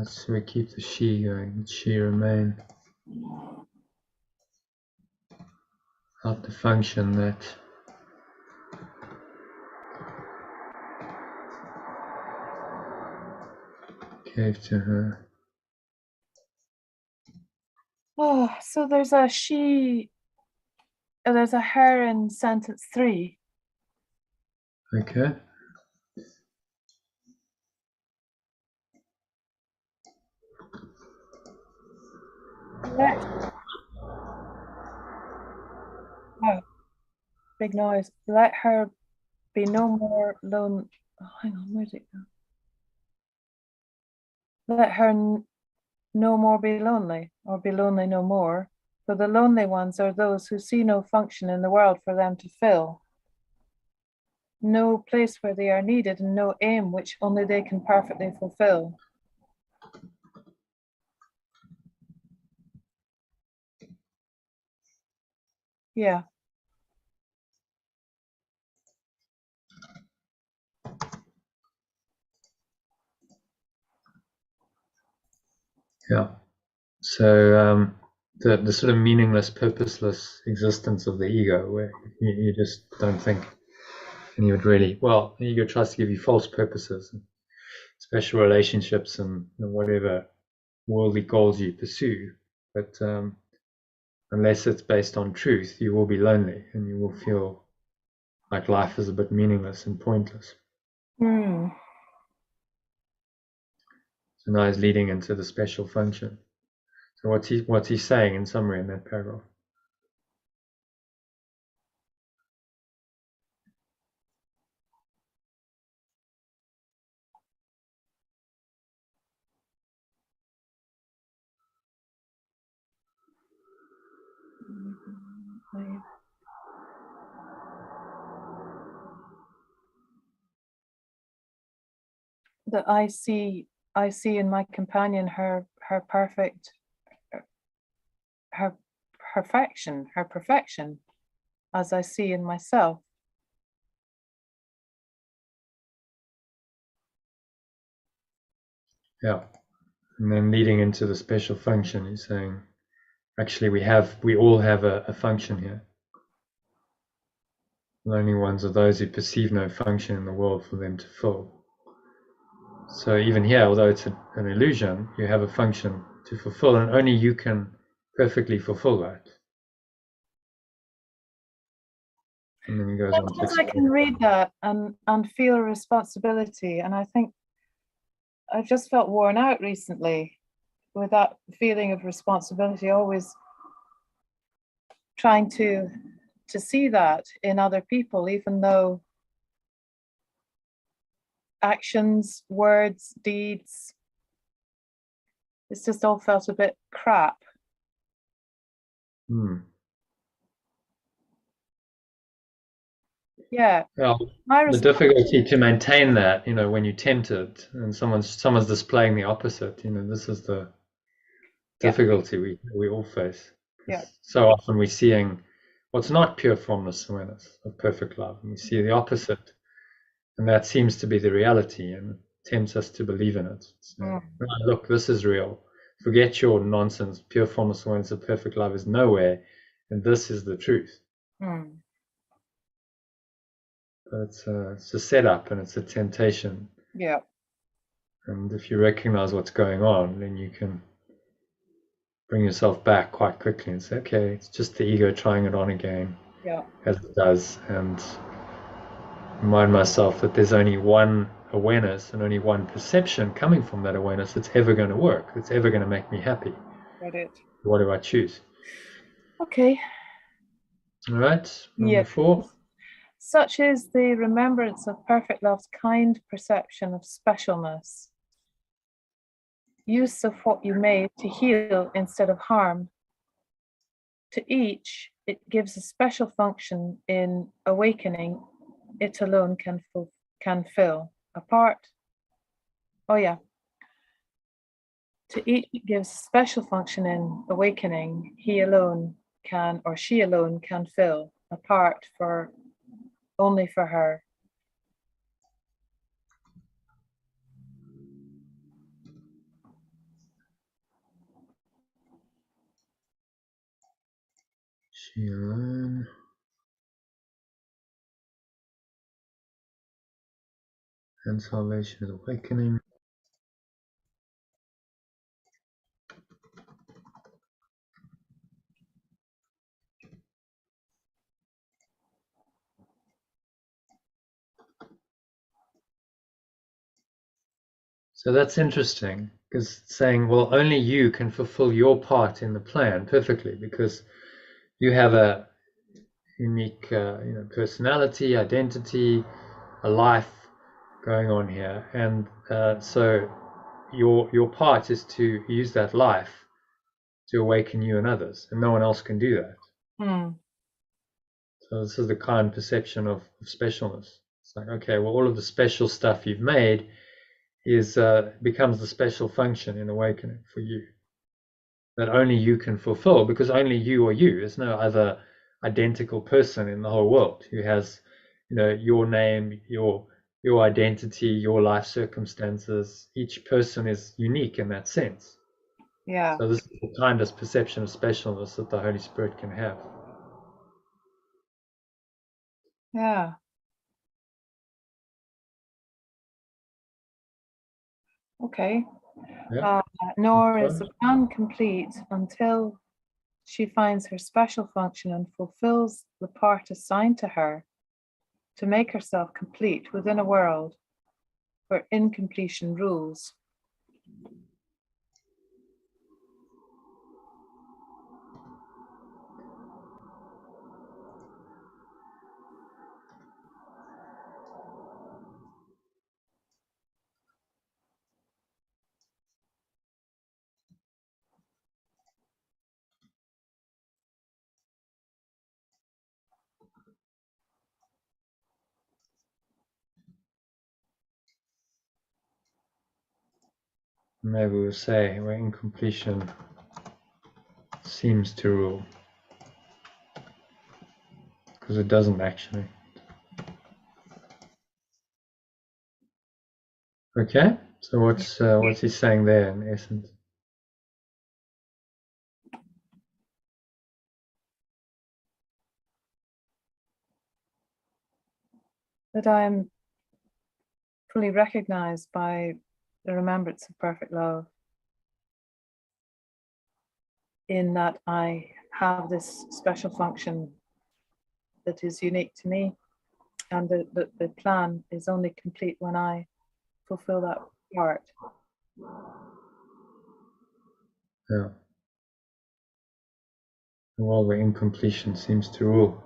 S1: So we keep the she going. She remain out the function that gave to her.
S4: Oh, so there's a she, there's a her in sentence 3.
S1: Okay.
S4: Oh, big noise. Let her be no more lone. Oh, hang on, where's it go? Let her no more be lonely, or be lonely no more. For the lonely ones are those who see no function in the world for them to fill, no place where they are needed, and no aim which only they can perfectly fulfill. Yeah.
S1: Yeah. So the sort of meaningless, purposeless existence of the ego, where you just don't think, and you would really, well, the ego tries to give you false purposes, and special relationships, and whatever worldly goals you pursue. But unless it's based on truth, you will be lonely, and you will feel like life is a bit meaningless and pointless.
S4: Hmm.
S1: So now he's leading into the special function. So what's he saying in summary in that paragraph?
S4: That I see in my companion her perfect, her perfection, her perfection, as I see in myself.
S1: Yeah. And then leading into the special function, he's saying, actually, we all have a function here. The only ones are those who perceive no function in the world for them to fill. So even here, although it's an illusion, you have a function to fulfill, and only you can perfectly fulfill that. And then he goes on to
S4: Sometimes I can read that and feel a responsibility, and I think I've just felt worn out recently with that feeling of responsibility, always trying to see that in other people, even though actions, words, deeds, it's just all felt a bit crap. Yeah.
S1: Well, the difficulty to maintain that, when you're tempted and someone's displaying the opposite, this is the difficulty we all face.
S4: Yeah.
S1: So often we're seeing what's not pure formless awareness of perfect love, and we see the opposite, and that seems to be the reality, and it tempts us to believe in it. So, look, this is real. Forget your nonsense. Pure formless awareness of perfect love is nowhere, and this is the truth. But it's a setup, and it's a temptation.
S4: Yeah.
S1: And if you recognize what's going on, then you can bring yourself back quite quickly and say, okay, it's just the ego trying it on again, as it does, and remind myself that there's only one awareness and only one perception coming from that awareness that's ever going to work, that's ever going to make me happy.
S4: Got it.
S1: What do I choose?
S4: Okay.
S1: All right. Number 4.
S4: Such is the remembrance of perfect love's kind perception of specialness. Use of what you made to heal instead of harm. To each, it gives a special function in awakening it alone can fill. Apart. To each, it gives a special function in awakening he alone can, or she alone can fill. Apart for only for her.
S1: She alone. And salvation is awakening. So that's interesting, because it's saying, well, only you can fulfill your part in the plan perfectly, because you have a unique personality, identity, a life going on here, and so your part is to use that life to awaken you and others, and no one else can do that. So this is the kind perception of specialness. It's like, okay, well, all of the special stuff you've made is becomes the special function in awakening for you, that only you can fulfill, because only you are you. There's no other identical person in the whole world who has, your name, your identity, your life circumstances. Each person is unique in that sense.
S4: Yeah.
S1: So this is the kindest perception of specialness that the Holy Spirit can have.
S4: Yeah. Okay.
S1: Yeah.
S4: Nor is the plan complete until she finds her special function and fulfills the part assigned to her to make herself complete within a world where incompletion rules.
S1: Maybe we'll say where incompletion seems to rule, because it doesn't actually. Okay, so what's he saying there in essence?
S4: That I am fully recognized by the remembrance of perfect love, in that I have this special function that is unique to me, and the plan is only complete when I fulfill that part.
S1: Yeah. A world where incompletion seems to rule.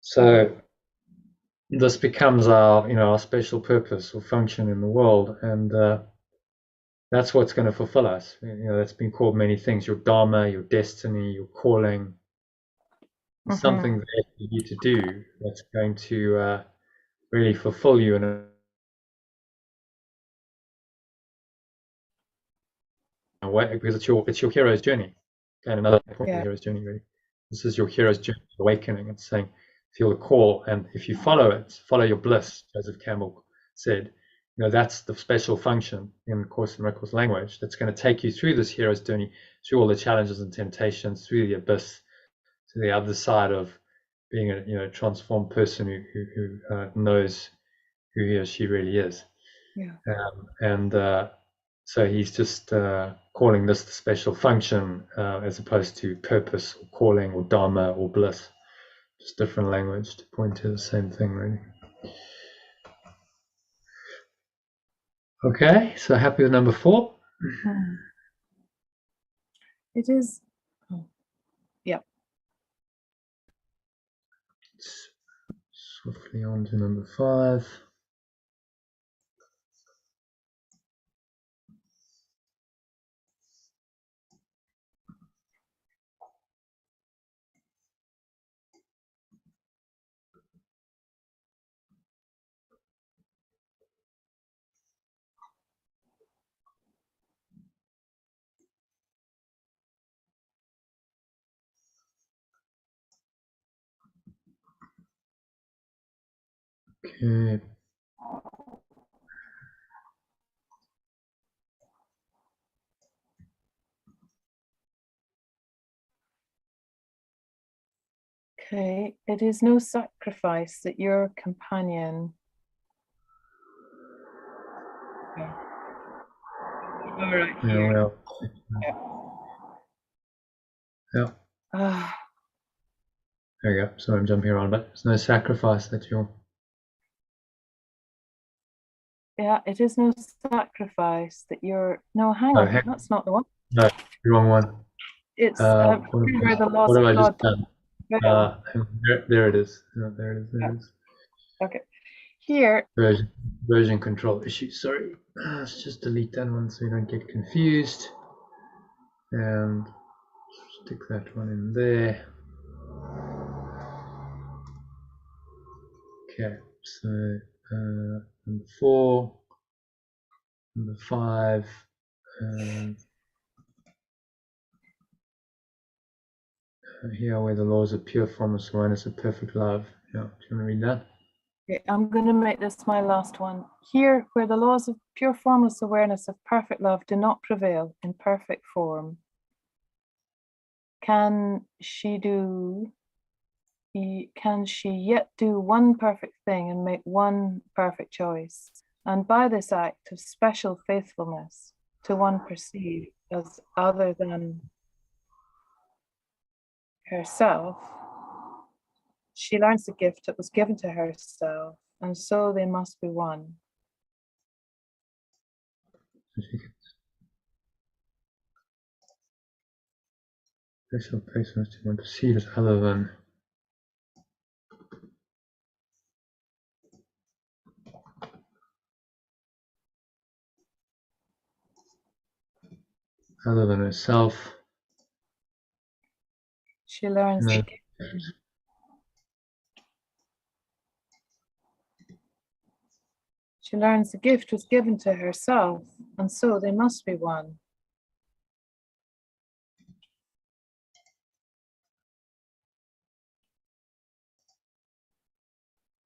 S1: So this becomes our, our special purpose or function in the world, and that's what's going to fulfill us. That's been called many things: your dharma, your destiny, your calling. There's something there for you to do that's going to really fulfill you in a way, because it's your hero's journey. And another point of the hero's journey, really. This is your hero's journey, awakening. It's saying, feel the call, and if you follow it, follow your bliss, Joseph Campbell said. That's the special function in Course in Miracles language that's going to take you through this hero's journey, through all the challenges and temptations, through the abyss, to the other side of being a transformed person who knows who he or she really is. So he's just calling this the special function as opposed to purpose or calling or dharma or bliss. Just different language to point to the same thing, really. Okay, so happy with number 4?
S4: It is.
S1: Swiftly on to number 5. Okay.
S4: Okay, it is no sacrifice that your companion. All right.
S1: Yeah. There we go. Sorry, I'm jumping around, but there's no sacrifice that you're.
S4: Yeah, it is no sacrifice that you're. No, hang on. That's not the one.
S1: No, the wrong one.
S4: It's where the loss
S1: what
S4: of
S1: have I
S4: God.
S1: just done? There it is. There it is.
S4: Okay. Here.
S1: Version control issue. Sorry. Let's just delete that one so we don't get confused. And stick that one in there. Okay. So number 4, number 5. Here where the laws of pure formless awareness of perfect love. Yeah, do you want to read that?
S4: Okay, I'm going to make this my last one. Here, where the laws of pure formless awareness of perfect love do not prevail in perfect form, can she yet do one perfect thing and make one perfect choice? And by this act of special faithfulness to one perceived as other than herself, she learns the gift that was given to herself, and so they must be one.
S1: Special faithfulness to one perceived as other than herself.
S4: She learns
S1: No.
S4: She learns the gift was given to herself, and so they must be one.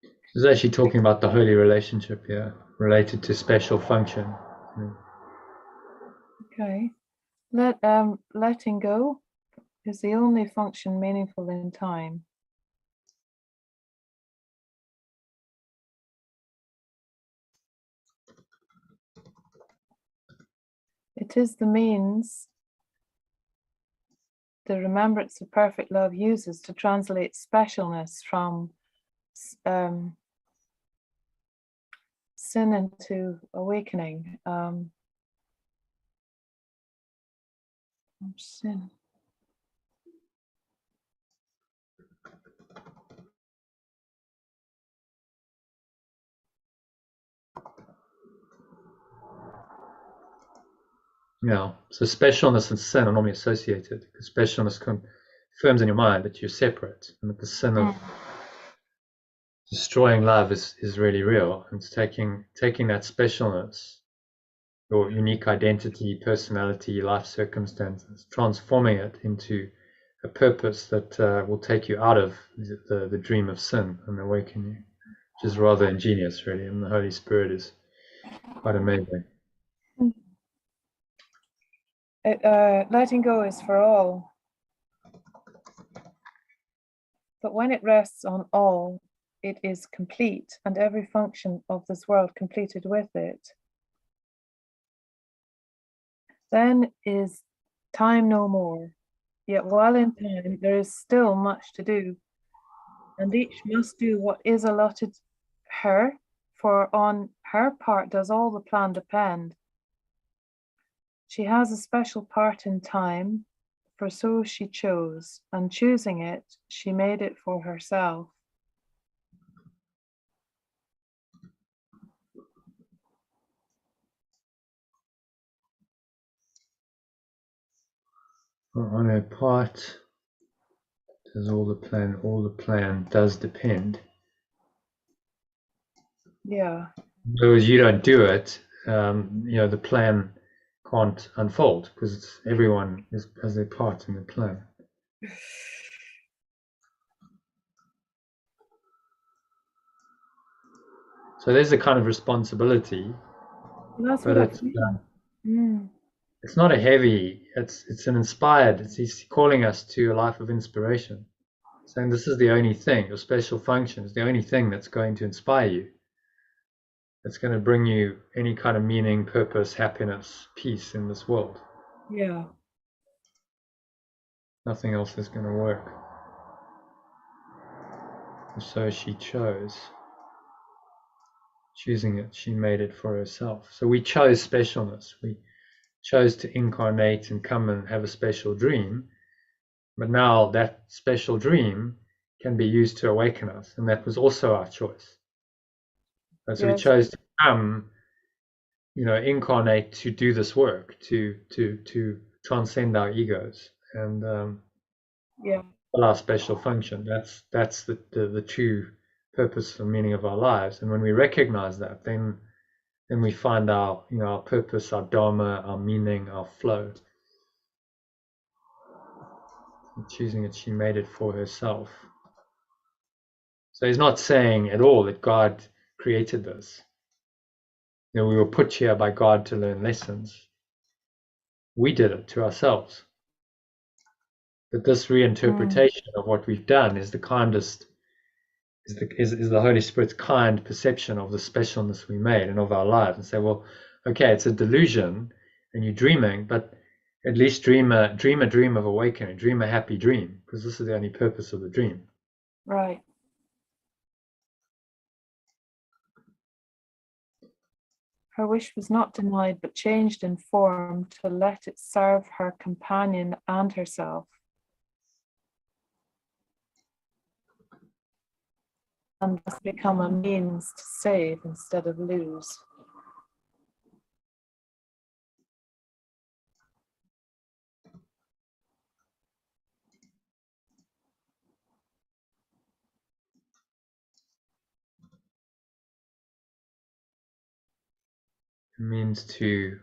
S1: This is actually talking about the holy relationship here, related to special function.
S4: Okay. Letting go is the only function meaningful in time. It is the means the remembrance of perfect love uses to translate specialness from sin into awakening. Sin.
S1: Yeah, so specialness and sin are normally associated, because specialness confirms in your mind that you're separate, and that the sin of destroying love is really real. And it's taking that specialness, your unique identity, personality, life circumstances, transforming it into a purpose that will take you out of the dream of sin and awaken you, which is rather ingenious, really. And the Holy Spirit is quite amazing.
S4: Letting go is for all. But when it rests on all, it is complete, and every function of this world completed with it. Then is time no more. Yet while in time, there is still much to do, and each must do what is allotted her, for on her part does all the plan depend. She has a special part in time, for so she chose, and choosing it, she made it for herself.
S1: On her part does all the plan does depend.
S4: Yeah.
S1: In other words, you don't do it, the plan can't unfold, because everyone has their part in the plan. So there's a kind of responsibility.
S4: That's
S1: but
S4: what I mean.
S1: It's not a heavy, it's an inspired, he's calling us to a life of inspiration, saying this is the only thing, your special function is the only thing that's going to inspire you. It's going to bring you any kind of meaning, purpose, happiness, peace in this world.
S4: Yeah.
S1: Nothing else is going to work. So she chose. Choosing it, she made it for herself. So we chose specialness. We chose to incarnate and come and have a special dream. But now that special dream can be used to awaken us. And that was also our choice. So we chose to come, incarnate to do this work, to transcend our egos and our special function. That's the true purpose and meaning of our lives. And when we recognize that, then we find our purpose, our dharma, our meaning, our flow. Choosing it, she made it for herself. So he's not saying at all that God created this. We were put here by God to learn lessons. We did it to ourselves. But this reinterpretation of what we've done is the kindest, is the Holy Spirit's kind perception of the specialness we made and of our lives, and say, well, okay, it's a delusion and you're dreaming, but at least dream a dream of awakening, dream a happy dream, because this is the only purpose of the dream.
S4: Right. Her wish was not denied, but changed in form to let it serve her companion and herself. And thus become a means to save instead of lose.
S1: It means to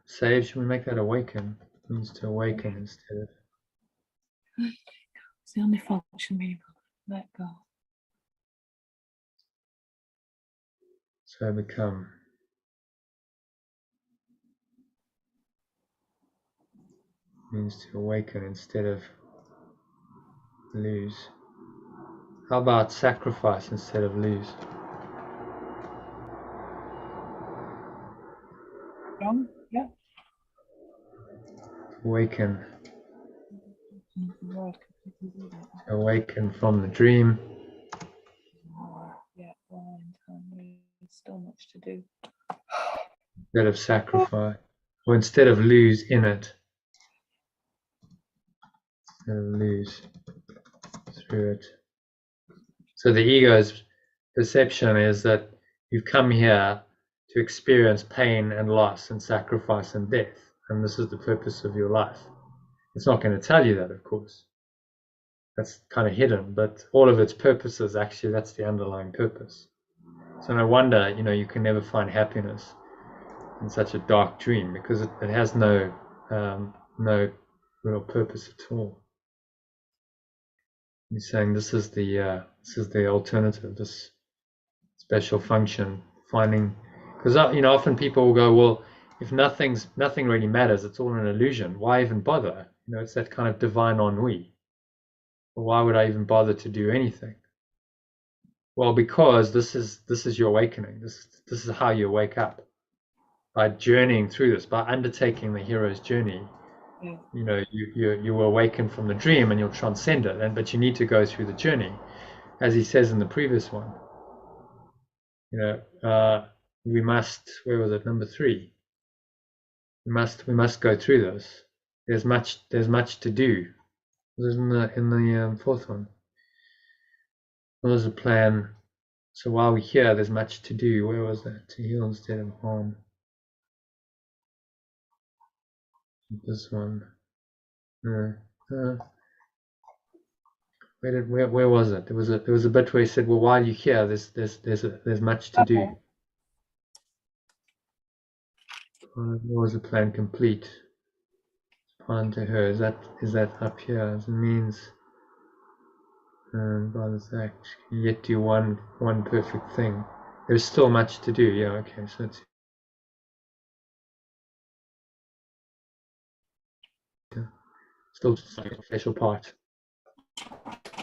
S1: save. Should we make that awaken? It means to awaken instead of.
S4: It's the only function we let go.
S1: So become. Means to awaken instead of lose. How about sacrifice instead of lose?
S4: Yeah.
S1: Awaken. Awaken from the dream.
S4: Yeah, there's still much to do.
S1: Instead of sacrifice. Or instead of lose in it. Instead of lose through it. So the ego's perception is that you've come here to experience pain and loss and sacrifice and death, and this is the purpose of your life. It's not going to tell you that, of course. That's kind of hidden, but all of its purposes, actually, that's the underlying purpose. So no wonder, you can never find happiness in such a dark dream, because it has no real purpose at all. He's saying this is the alternative, this special function, finding, because often people will go, well, if nothing really matters, it's all an illusion, why even bother? It's that kind of divine ennui. Well, why would I even bother to do anything? Well, because this is your awakening. This is how you wake up, by journeying through this, by undertaking the hero's journey. You awaken from the dream and you'll transcend it, but you need to go through the journey, as he says in the previous one. We must, where was it, number 3? We must go through this. There's much to do. This is in the 4th one. Well, there's a plan. So while we're here, there's much to do. Where was that? To heal instead of harm. This one. Where was it? There was a bit where he said, well, while you're here, there's much to do. What was the plan complete? Plan to her. Is that up here? It means by this act, you yet do one perfect thing. There's still much to do. Yeah, okay, so it's still just like a special part.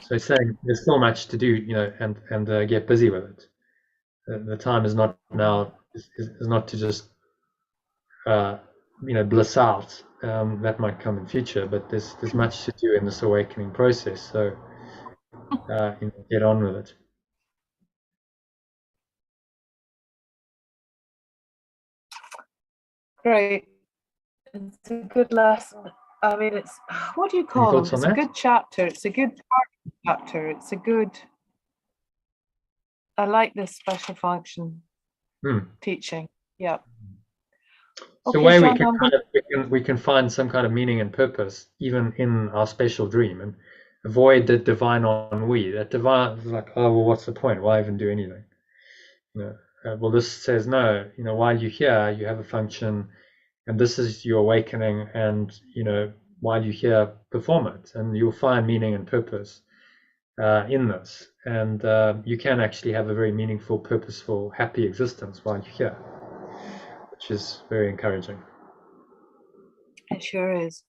S1: So he's saying there's still much to do, and get busy with it. The time is not now. Is not to just bliss out. That might come in future, but there's much to do in this awakening process. So get on with it.
S4: Great. It's a good lesson. I mean, it's, what do you call it? It's a good chapter. It's a good part of the chapter. It's a good, I like this special function teaching. Yeah.
S1: So
S4: okay,
S1: Sean, we can find some kind of meaning and purpose even in our special dream, and avoid the divine ennui. That divine is like, oh well, what's the point? Why even do anything? Well, this says no. While you're here, you have a function, and this is your awakening. And while you're here, perform it, and you'll find meaning and purpose in this. and you can actually have a very meaningful, purposeful, happy existence while you're here, which is very encouraging.
S4: It sure is.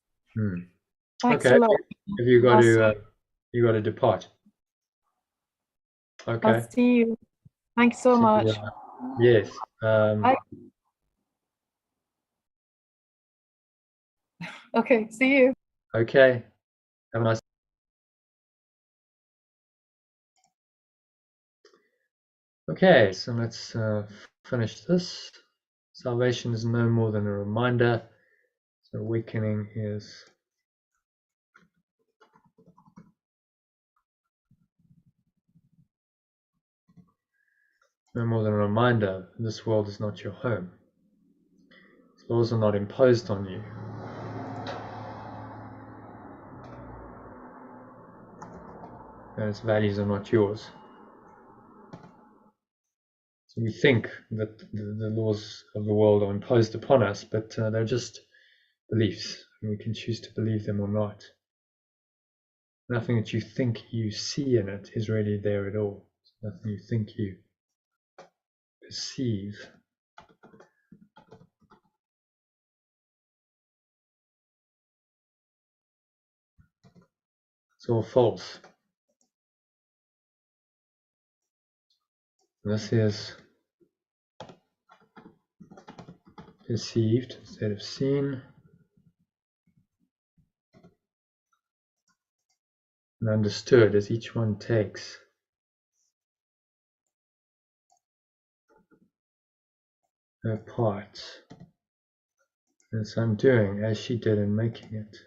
S4: Thanks
S1: Okay,
S4: a lot.
S1: have you got to depart? Okay.
S4: I'll see you. Thanks so much.
S1: Yes.
S4: Bye. Okay, see you.
S1: Okay. Have a nice. Okay, so let's finish this. Salvation is no more than a reminder. So awakening is no more than a reminder. This world is not your home. Its laws are not imposed on you. And its values are not yours. So we think that the laws of the world are imposed upon us, but they're just beliefs, and we can choose to believe them or not. Nothing that you think you see in it is really there at all. Nothing you think you perceive. It's all false. This is perceived instead of seen, and understood as each one takes her part. And its undoing as she did in making it.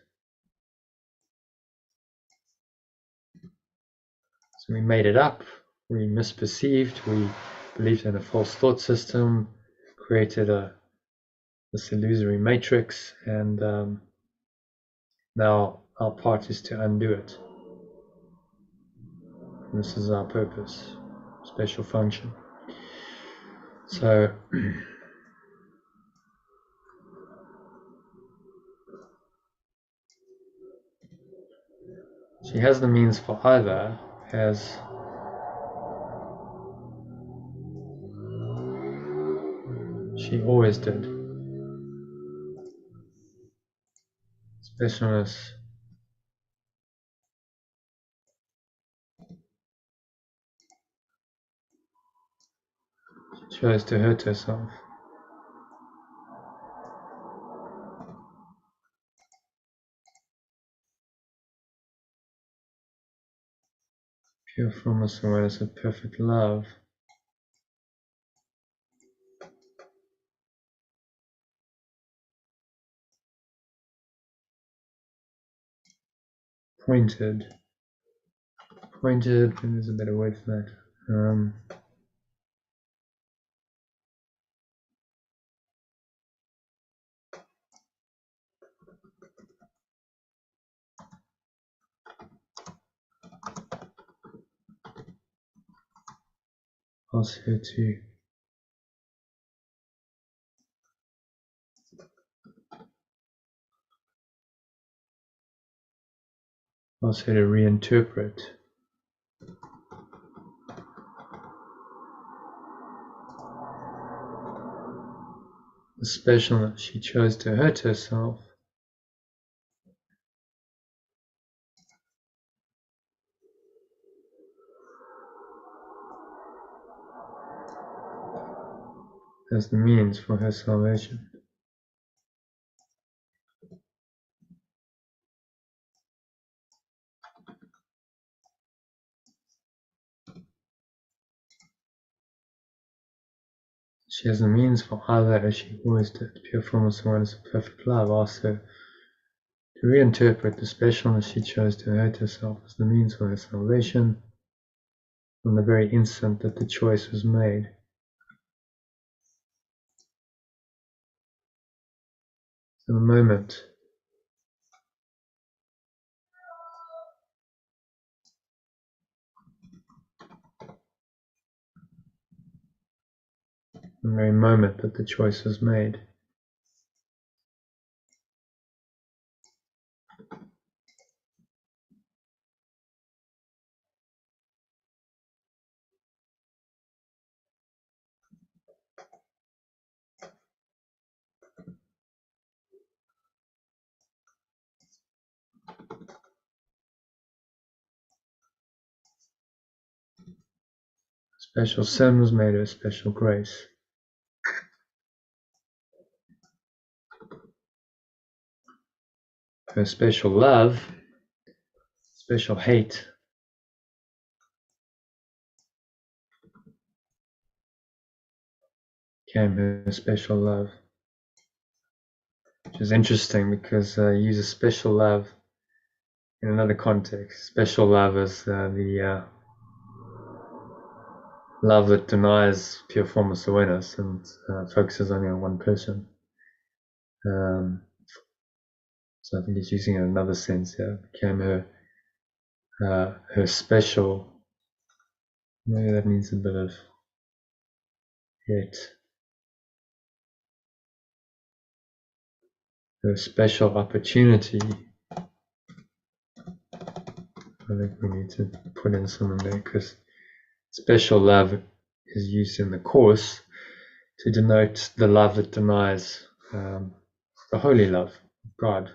S1: So we made it up, we misperceived, we believed in a false thought system, created this illusory matrix, and now our part is to undo it. And this is our purpose, special function. So she has the means for either, as she always did. Specialness she chose to hurt herself. Pure formless awareness of perfect love. Pointed, there's a better word for that. Ask her to reinterpret the specialness she chose to hurt herself as the means for her salvation. She has the means for either, as she always did. Pure formless awareness of perfect love asks her to reinterpret the specialness she chose to hurt herself as the means for her salvation from the very instant that the choice was made. So the moment the very moment that the choice was made. Special sin was made of special grace. Her special love, special hate, became her special love. Which is interesting because he uses special love in another context. Special love is the love that denies pure formless awareness and focuses only on one person. So I think he's using it in another sense. Yeah, became her special. Maybe that needs a bit of hate. Her special opportunity. I think we need to put in something there because special love is used in the Course to denote the love that denies the holy love of God.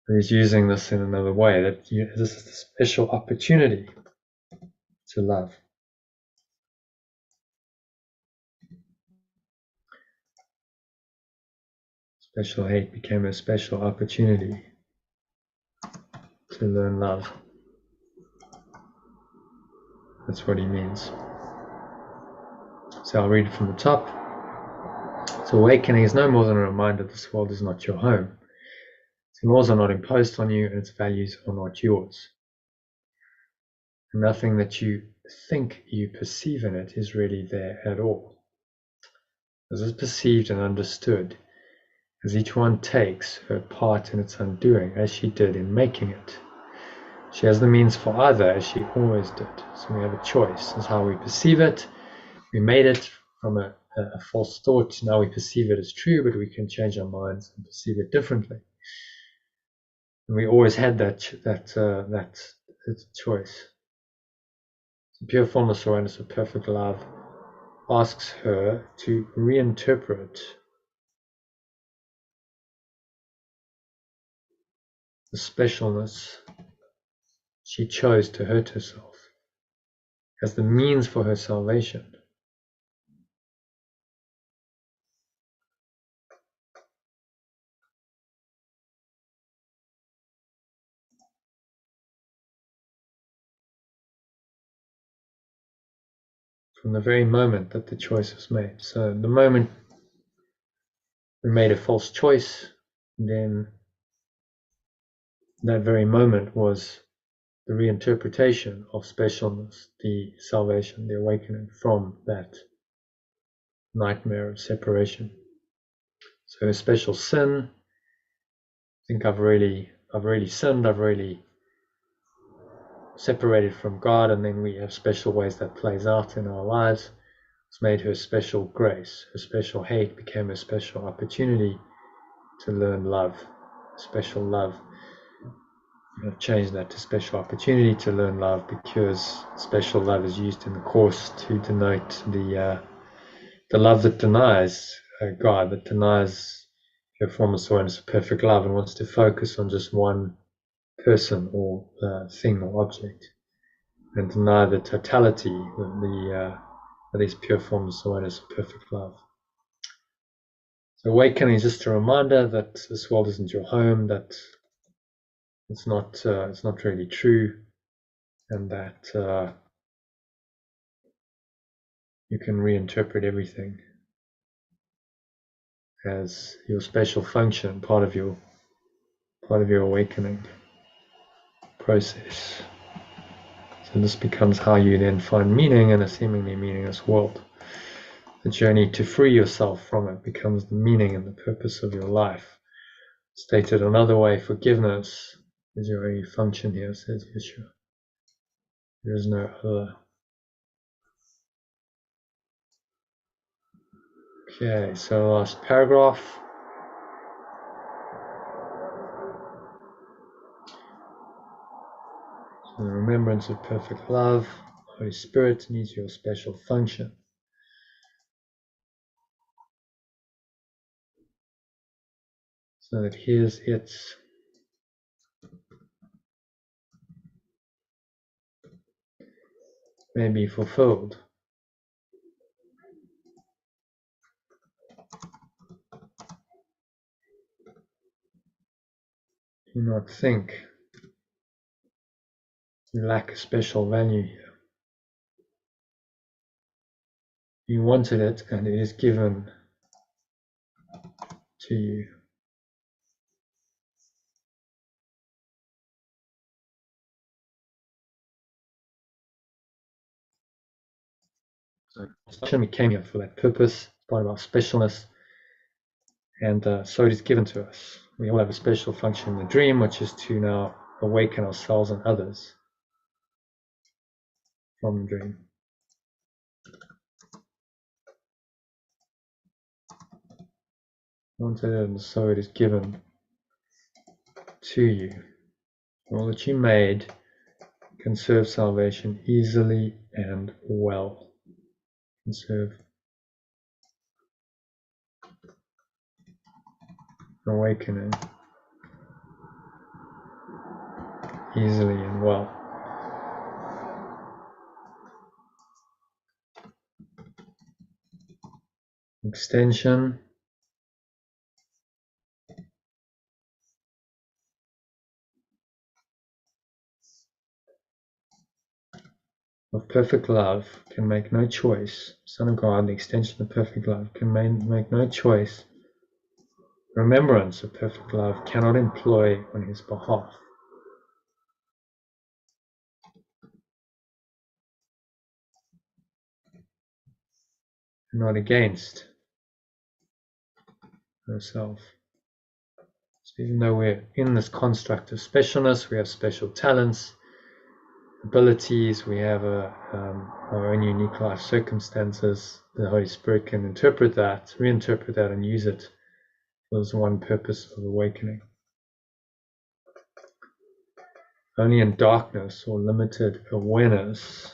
S1: And he's using this in another way, that this is the special opportunity to love. Special hate became a special opportunity to learn love. That's what he means. So I'll read it from the top. So awakening is no more than a reminder this world is not your home. Its laws are not imposed on you and its values are not yours. And nothing that you think you perceive in it is really there at all. As is perceived and understood, as each one takes her part in its undoing, as she did in making it. She has the means for either, as she always did. So we have a choice. This is how we perceive it. We made it from a false thought. Now we perceive it as true, but we can change our minds and perceive it differently. And we always had that choice. So pure formless awareness of perfect love asks her to reinterpret the specialness she chose to hurt herself as the means for her salvation. From the very moment that the choice was made. So the moment we made a false choice, then that very moment was the reinterpretation of specialness, the salvation, the awakening from that nightmare of separation. So a special sin, I think I've really sinned, I've really separated from God, and then we have special ways that plays out in our lives. It's made her special grace. Her special hate became a special opportunity to learn love, special love. I've changed that to special opportunity to learn love because special love is used in the Course to denote the love that denies God, that denies pure formless awareness of perfect love and wants to focus on just one person or thing or object and deny the totality of these pure formless awareness of perfect love. So awakening is just a reminder that this world isn't your home, that it's not really true, and that you can reinterpret everything as your special function, part of your awakening process. So this becomes how you then find meaning in a seemingly meaningless world. The journey to free yourself from it becomes the meaning and the purpose of your life. Stated another way, forgiveness is your only function here, says Yeshua. There is no other. Okay, so last paragraph. So the remembrance of perfect love, Holy Spirit needs your special function. So that here's its may be fulfilled. Do not think you lack a special value here. You wanted it, and it is given to you. So we came here for that purpose, part of our specialness, and so it is given to us. We all have a special function in the dream, which is to now awaken ourselves and others from the dream. Wanted it, and so it is given to you. All that you made can serve salvation easily and well. Can serve awakening easily and well. Extension of perfect love can make no choice. Son of God, the extension of perfect love, can make no choice. Remembrance of perfect love cannot employ on his behalf. Not against herself. So even though we're in this construct of specialness, we have special talents, abilities, we have our own unique life circumstances. The Holy Spirit can interpret that, reinterpret that, and use it for this one purpose of awakening. Only in darkness or limited awareness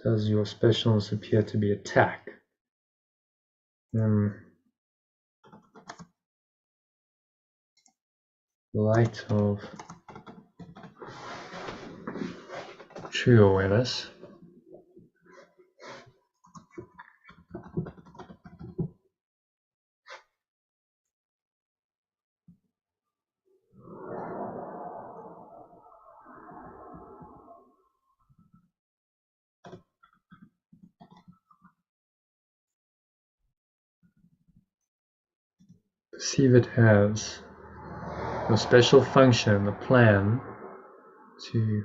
S1: does your specialness appear to be attack. Light of true awareness, perceive it as your special function, the plan to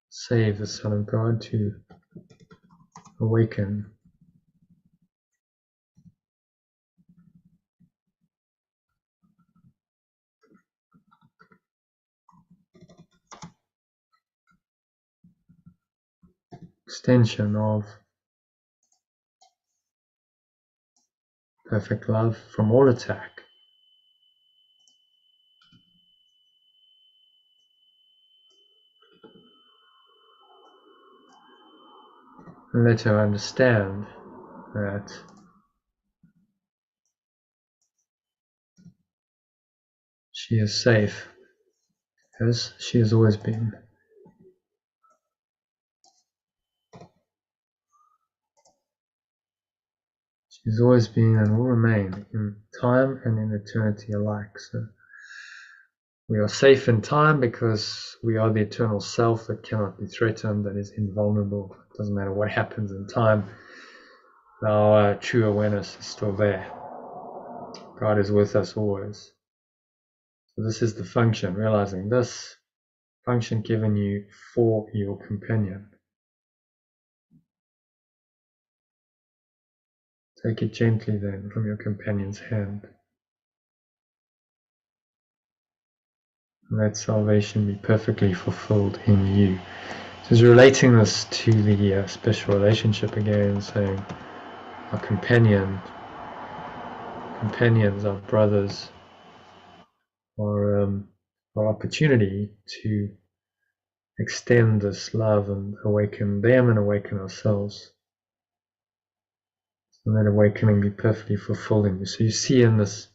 S1: save the Son of God, to awaken. Extension of perfect love from all attack. And let her understand that she is safe, as she has always been. She's always been and will remain in time and in eternity alike. So we are safe in time because we are the eternal self that cannot be threatened, that is invulnerable. It doesn't matter what happens in time. Our true awareness is still there. God is with us always. So this is the function, realizing this function given you for your companion. Take it gently then from your companion's hand. And let salvation be perfectly fulfilled in you. So he's relating this to the special relationship again, saying our companions, our brothers, our opportunity to extend this love and awaken them and awaken ourselves. and that awakening be perfectly fulfilling. So you see in this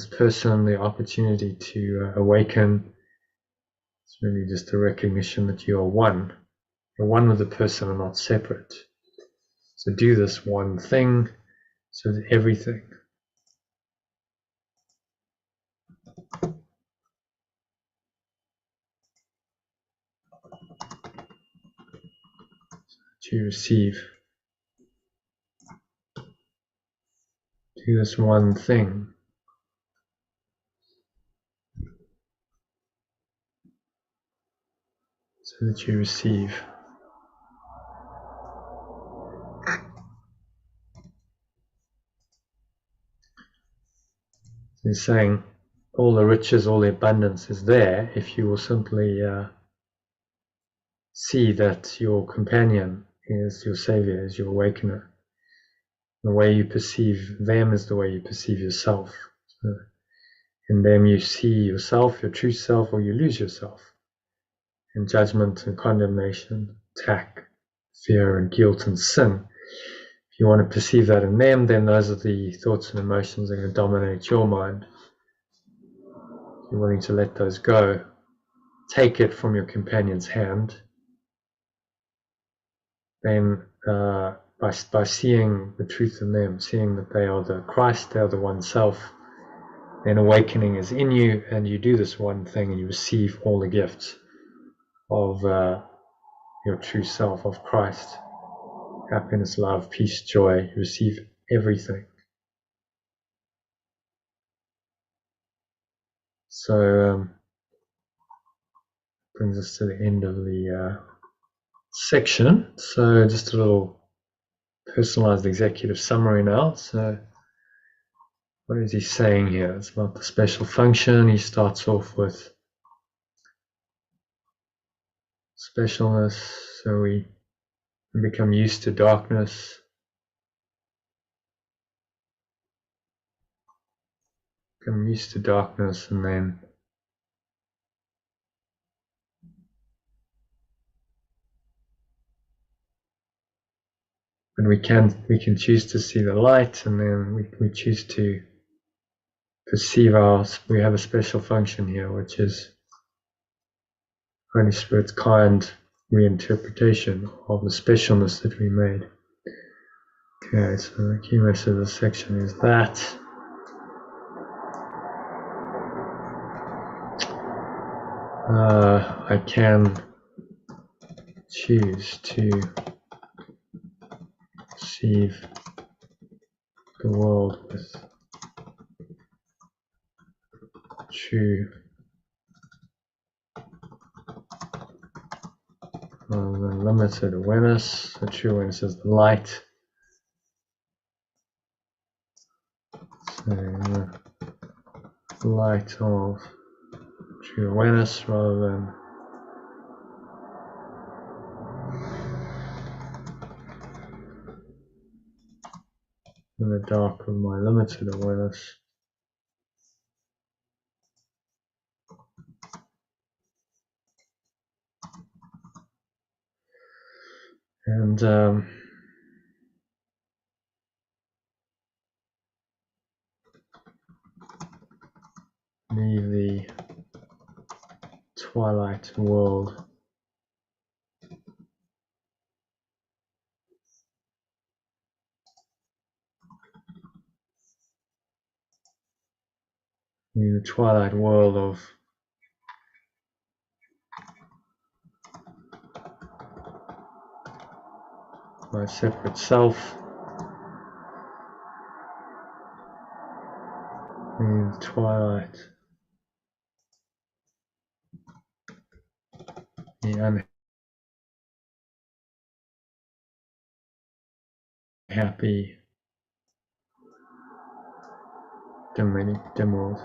S1: person the opportunity to awaken. It's really just a recognition that you are one. You're one with the person and not separate. So do this one thing, so that everything. To receive. Do this one thing. So that you receive. He's saying all the riches, all the abundance is there if you will simply see that your companion is your savior, is your awakener. The way you perceive them is the way you perceive yourself. So in them you see yourself, your true self, or you lose yourself in judgment and condemnation, attack, fear and guilt and sin. If you want to perceive that in them, then those are the thoughts and emotions that are going to dominate your mind. If you're willing to let those go, take it from your companion's hand, then by seeing the truth in them, seeing that they are the Christ, they are the one self, then awakening is in you, and you do this one thing and you receive all the gifts of your true self, of Christ. Happiness, love, peace, joy. You receive everything. So brings us to the end of the section. So just a little personalized executive summary now. So what is he saying here? It's about the special function. He starts off with specialness. So we become used to darkness. Become used to darkness, and then we can choose to see the light, and then we choose to perceive we have a special function here, which is Holy Spirit's kind reinterpretation of the specialness that we made. Okay, so the key message of this section is that I can choose to perceive the world with true rather than limited awareness. The true awareness is the light. So the light of true awareness rather than in the dark of my limited awareness. And leave the twilight world of my separate self, in the twilight, the unhappy, dim world.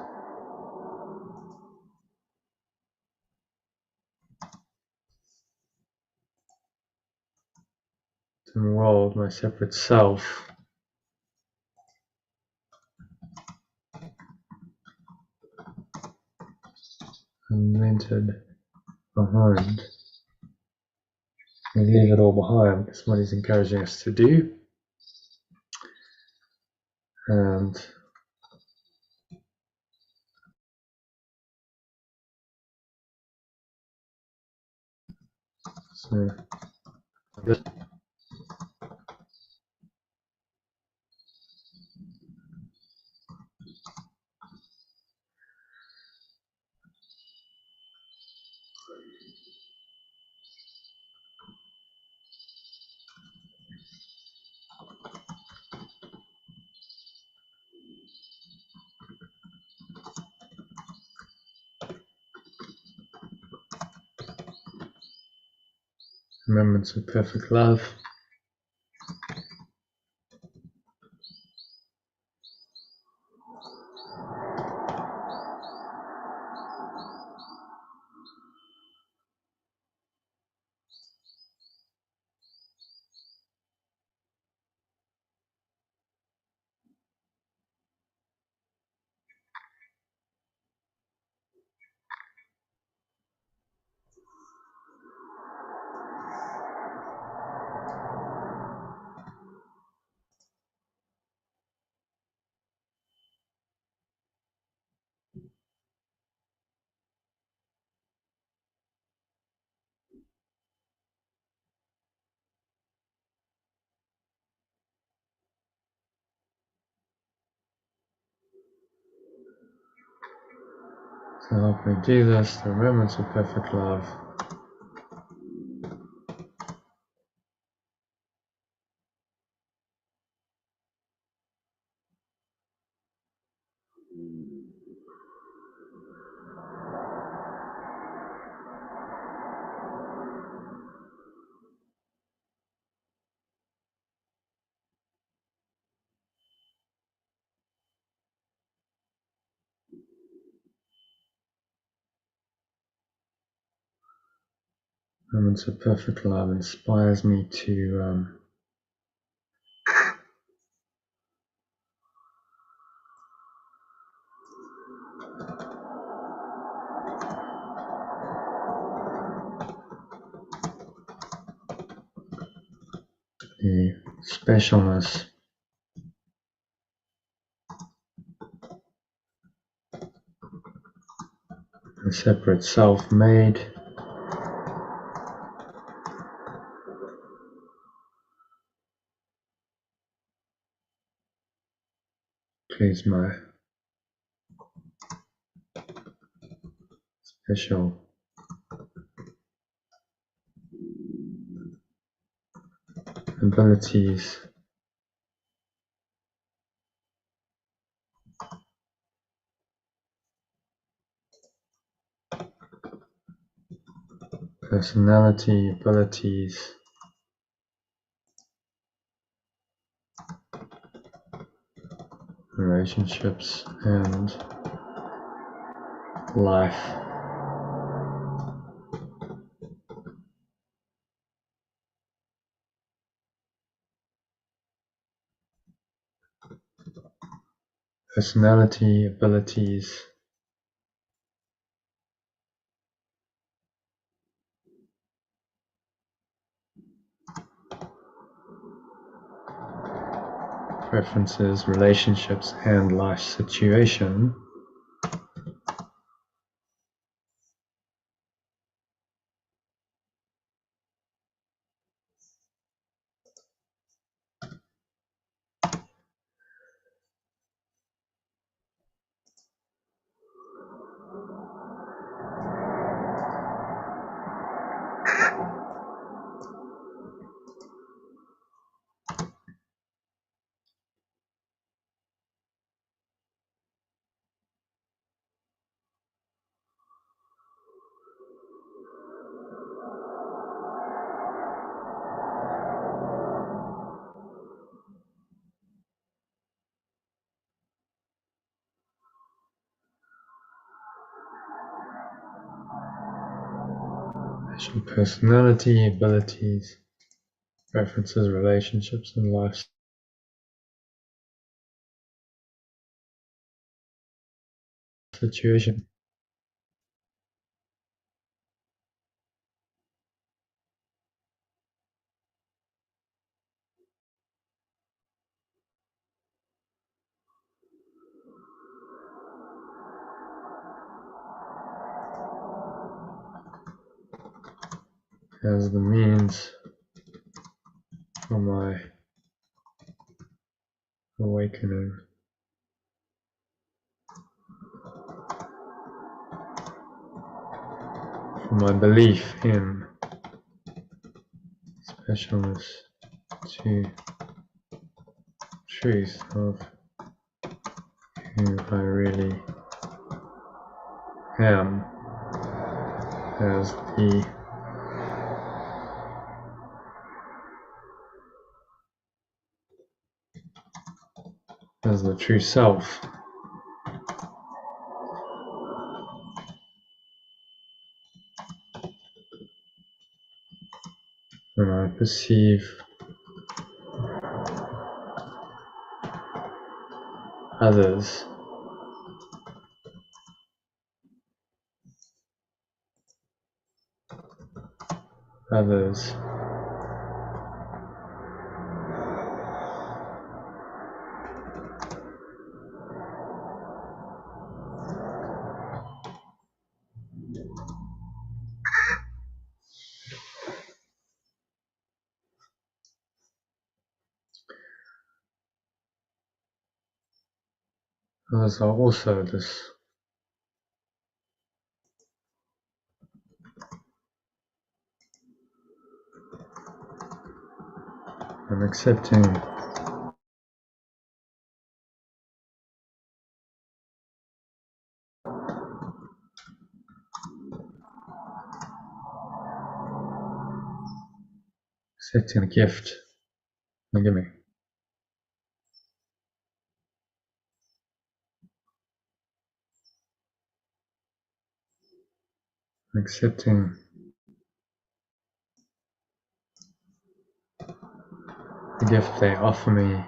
S1: Dim world, my separate self. Invented behind. We leave it all behind. That's what he's encouraging us to do. And so this remembrance of perfect love. So help me do this, the remembrance of perfect love. Remembrance of perfect love inspires me to the specialness, the separate self made includes my special abilities, personality, abilities, relationships, and life. Personality, abilities, preferences, relationships, and life situation personality, abilities, preferences, relationships, and life situation. as the means for my awakening. For my belief in specialness to truth of who I really am as the true self. When I perceive others others others are also this I'm accepting a gift. Forgive me. Accepting the gift they offer me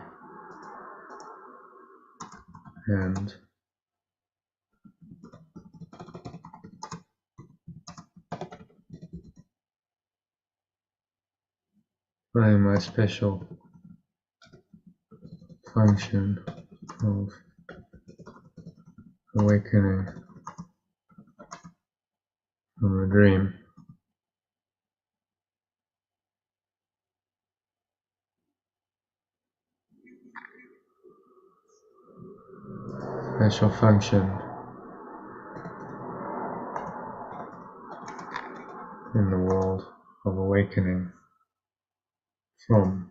S1: and playing my special function of awakening from a dream. Special function in the world of awakening from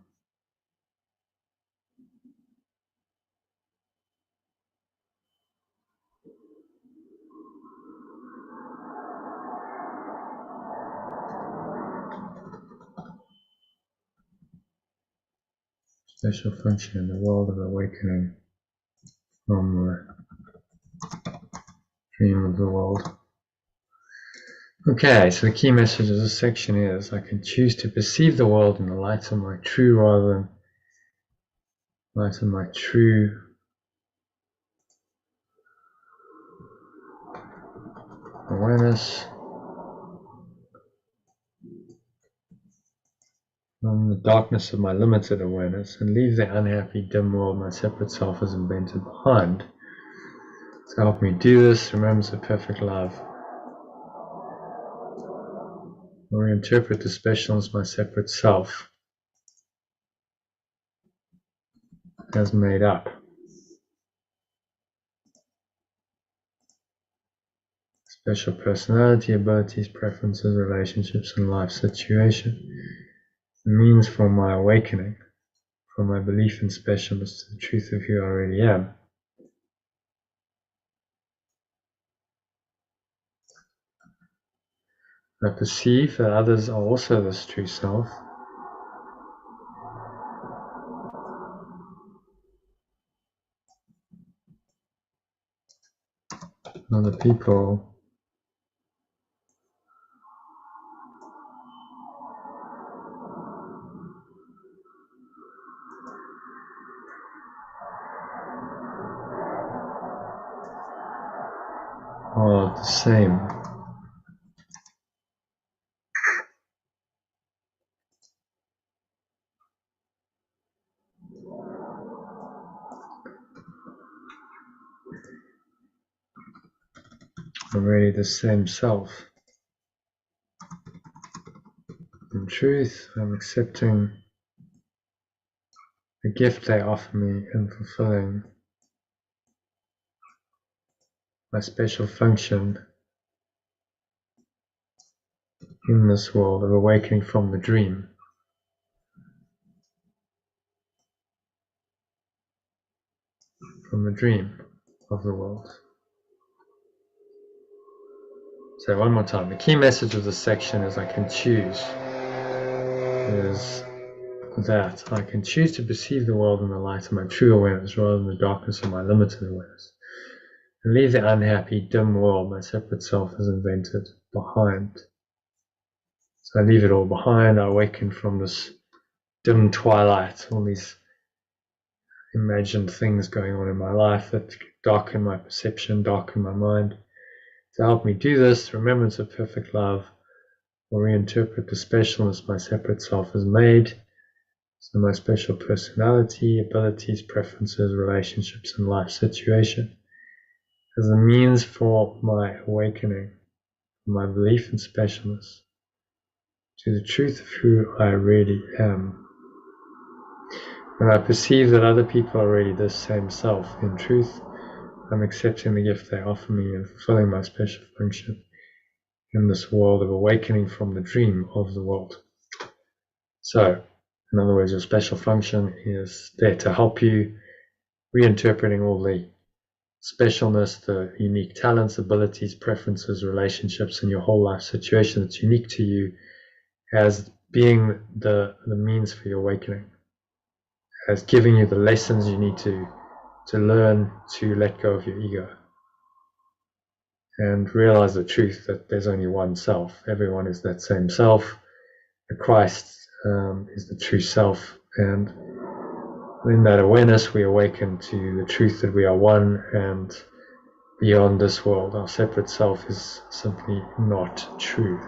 S1: special function in the world of awakening from the dream of the world. Okay, so the key message of this section is I can choose to perceive the world in the light of my true rather than light of my true awareness from the darkness of my limited awareness and leave the unhappy dim world my separate self has invented behind. To help me do this, remembrance of perfect love. Or reinterpret the specialness my separate self has made up. Special personality, abilities, preferences, relationships, and life situation. The means for my awakening, from my belief in specialness to the truth of who I really am. I perceive that others are also this true self. Other people are the same. Already the same self. In truth, I'm accepting the gift they offer me and fulfilling my special function in this world of awakening from the dream. From the dream of the world. So one more time, the key message of this section is I can choose. Is that I can choose to perceive the world in the light of my true awareness rather than the darkness of my limited awareness. And leave the unhappy, dim world my separate self has invented behind. So I leave it all behind. I awaken from this dim twilight, all these imagined things going on in my life that darken my perception, darken my mind. To help me do this, remembrance of perfect love will reinterpret the specialness my separate self has made. So my special personality, abilities, preferences, relationships, and life situation as a means for my awakening, my belief in specialness, to the truth of who I really am. When I perceive that other people are already this same self, in truth, I'm accepting the gift they offer me and fulfilling my special function in this world of awakening from the dream of the world. So, in other words, your special function is there to help you reinterpreting all the specialness, the unique talents, abilities, preferences, relationships, and your whole life situation that's unique to you as being the means for your awakening, as giving you the lessons you need to learn to let go of your ego and realize the truth that there's only one self. Everyone is that same self. The Christ is the true self, and in that awareness we awaken to the truth that we are one, and beyond this world our separate self is simply not true.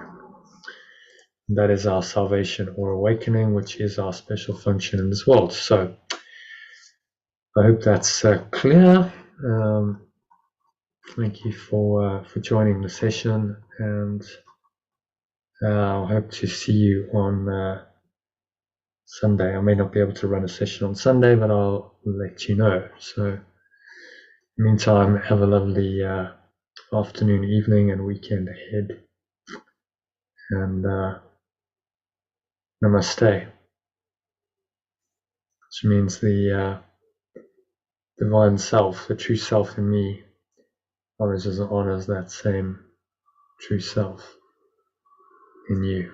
S1: That is our salvation or awakening, which is our special function in this world. So I hope that's clear. Thank you for joining the session, and I hope to see you on Sunday. I may not be able to run a session on Sunday, but I'll let you know. So in the meantime, have a lovely afternoon, evening, and weekend ahead. And Namaste, which means the divine self, the true self in me, honors that same true self in you.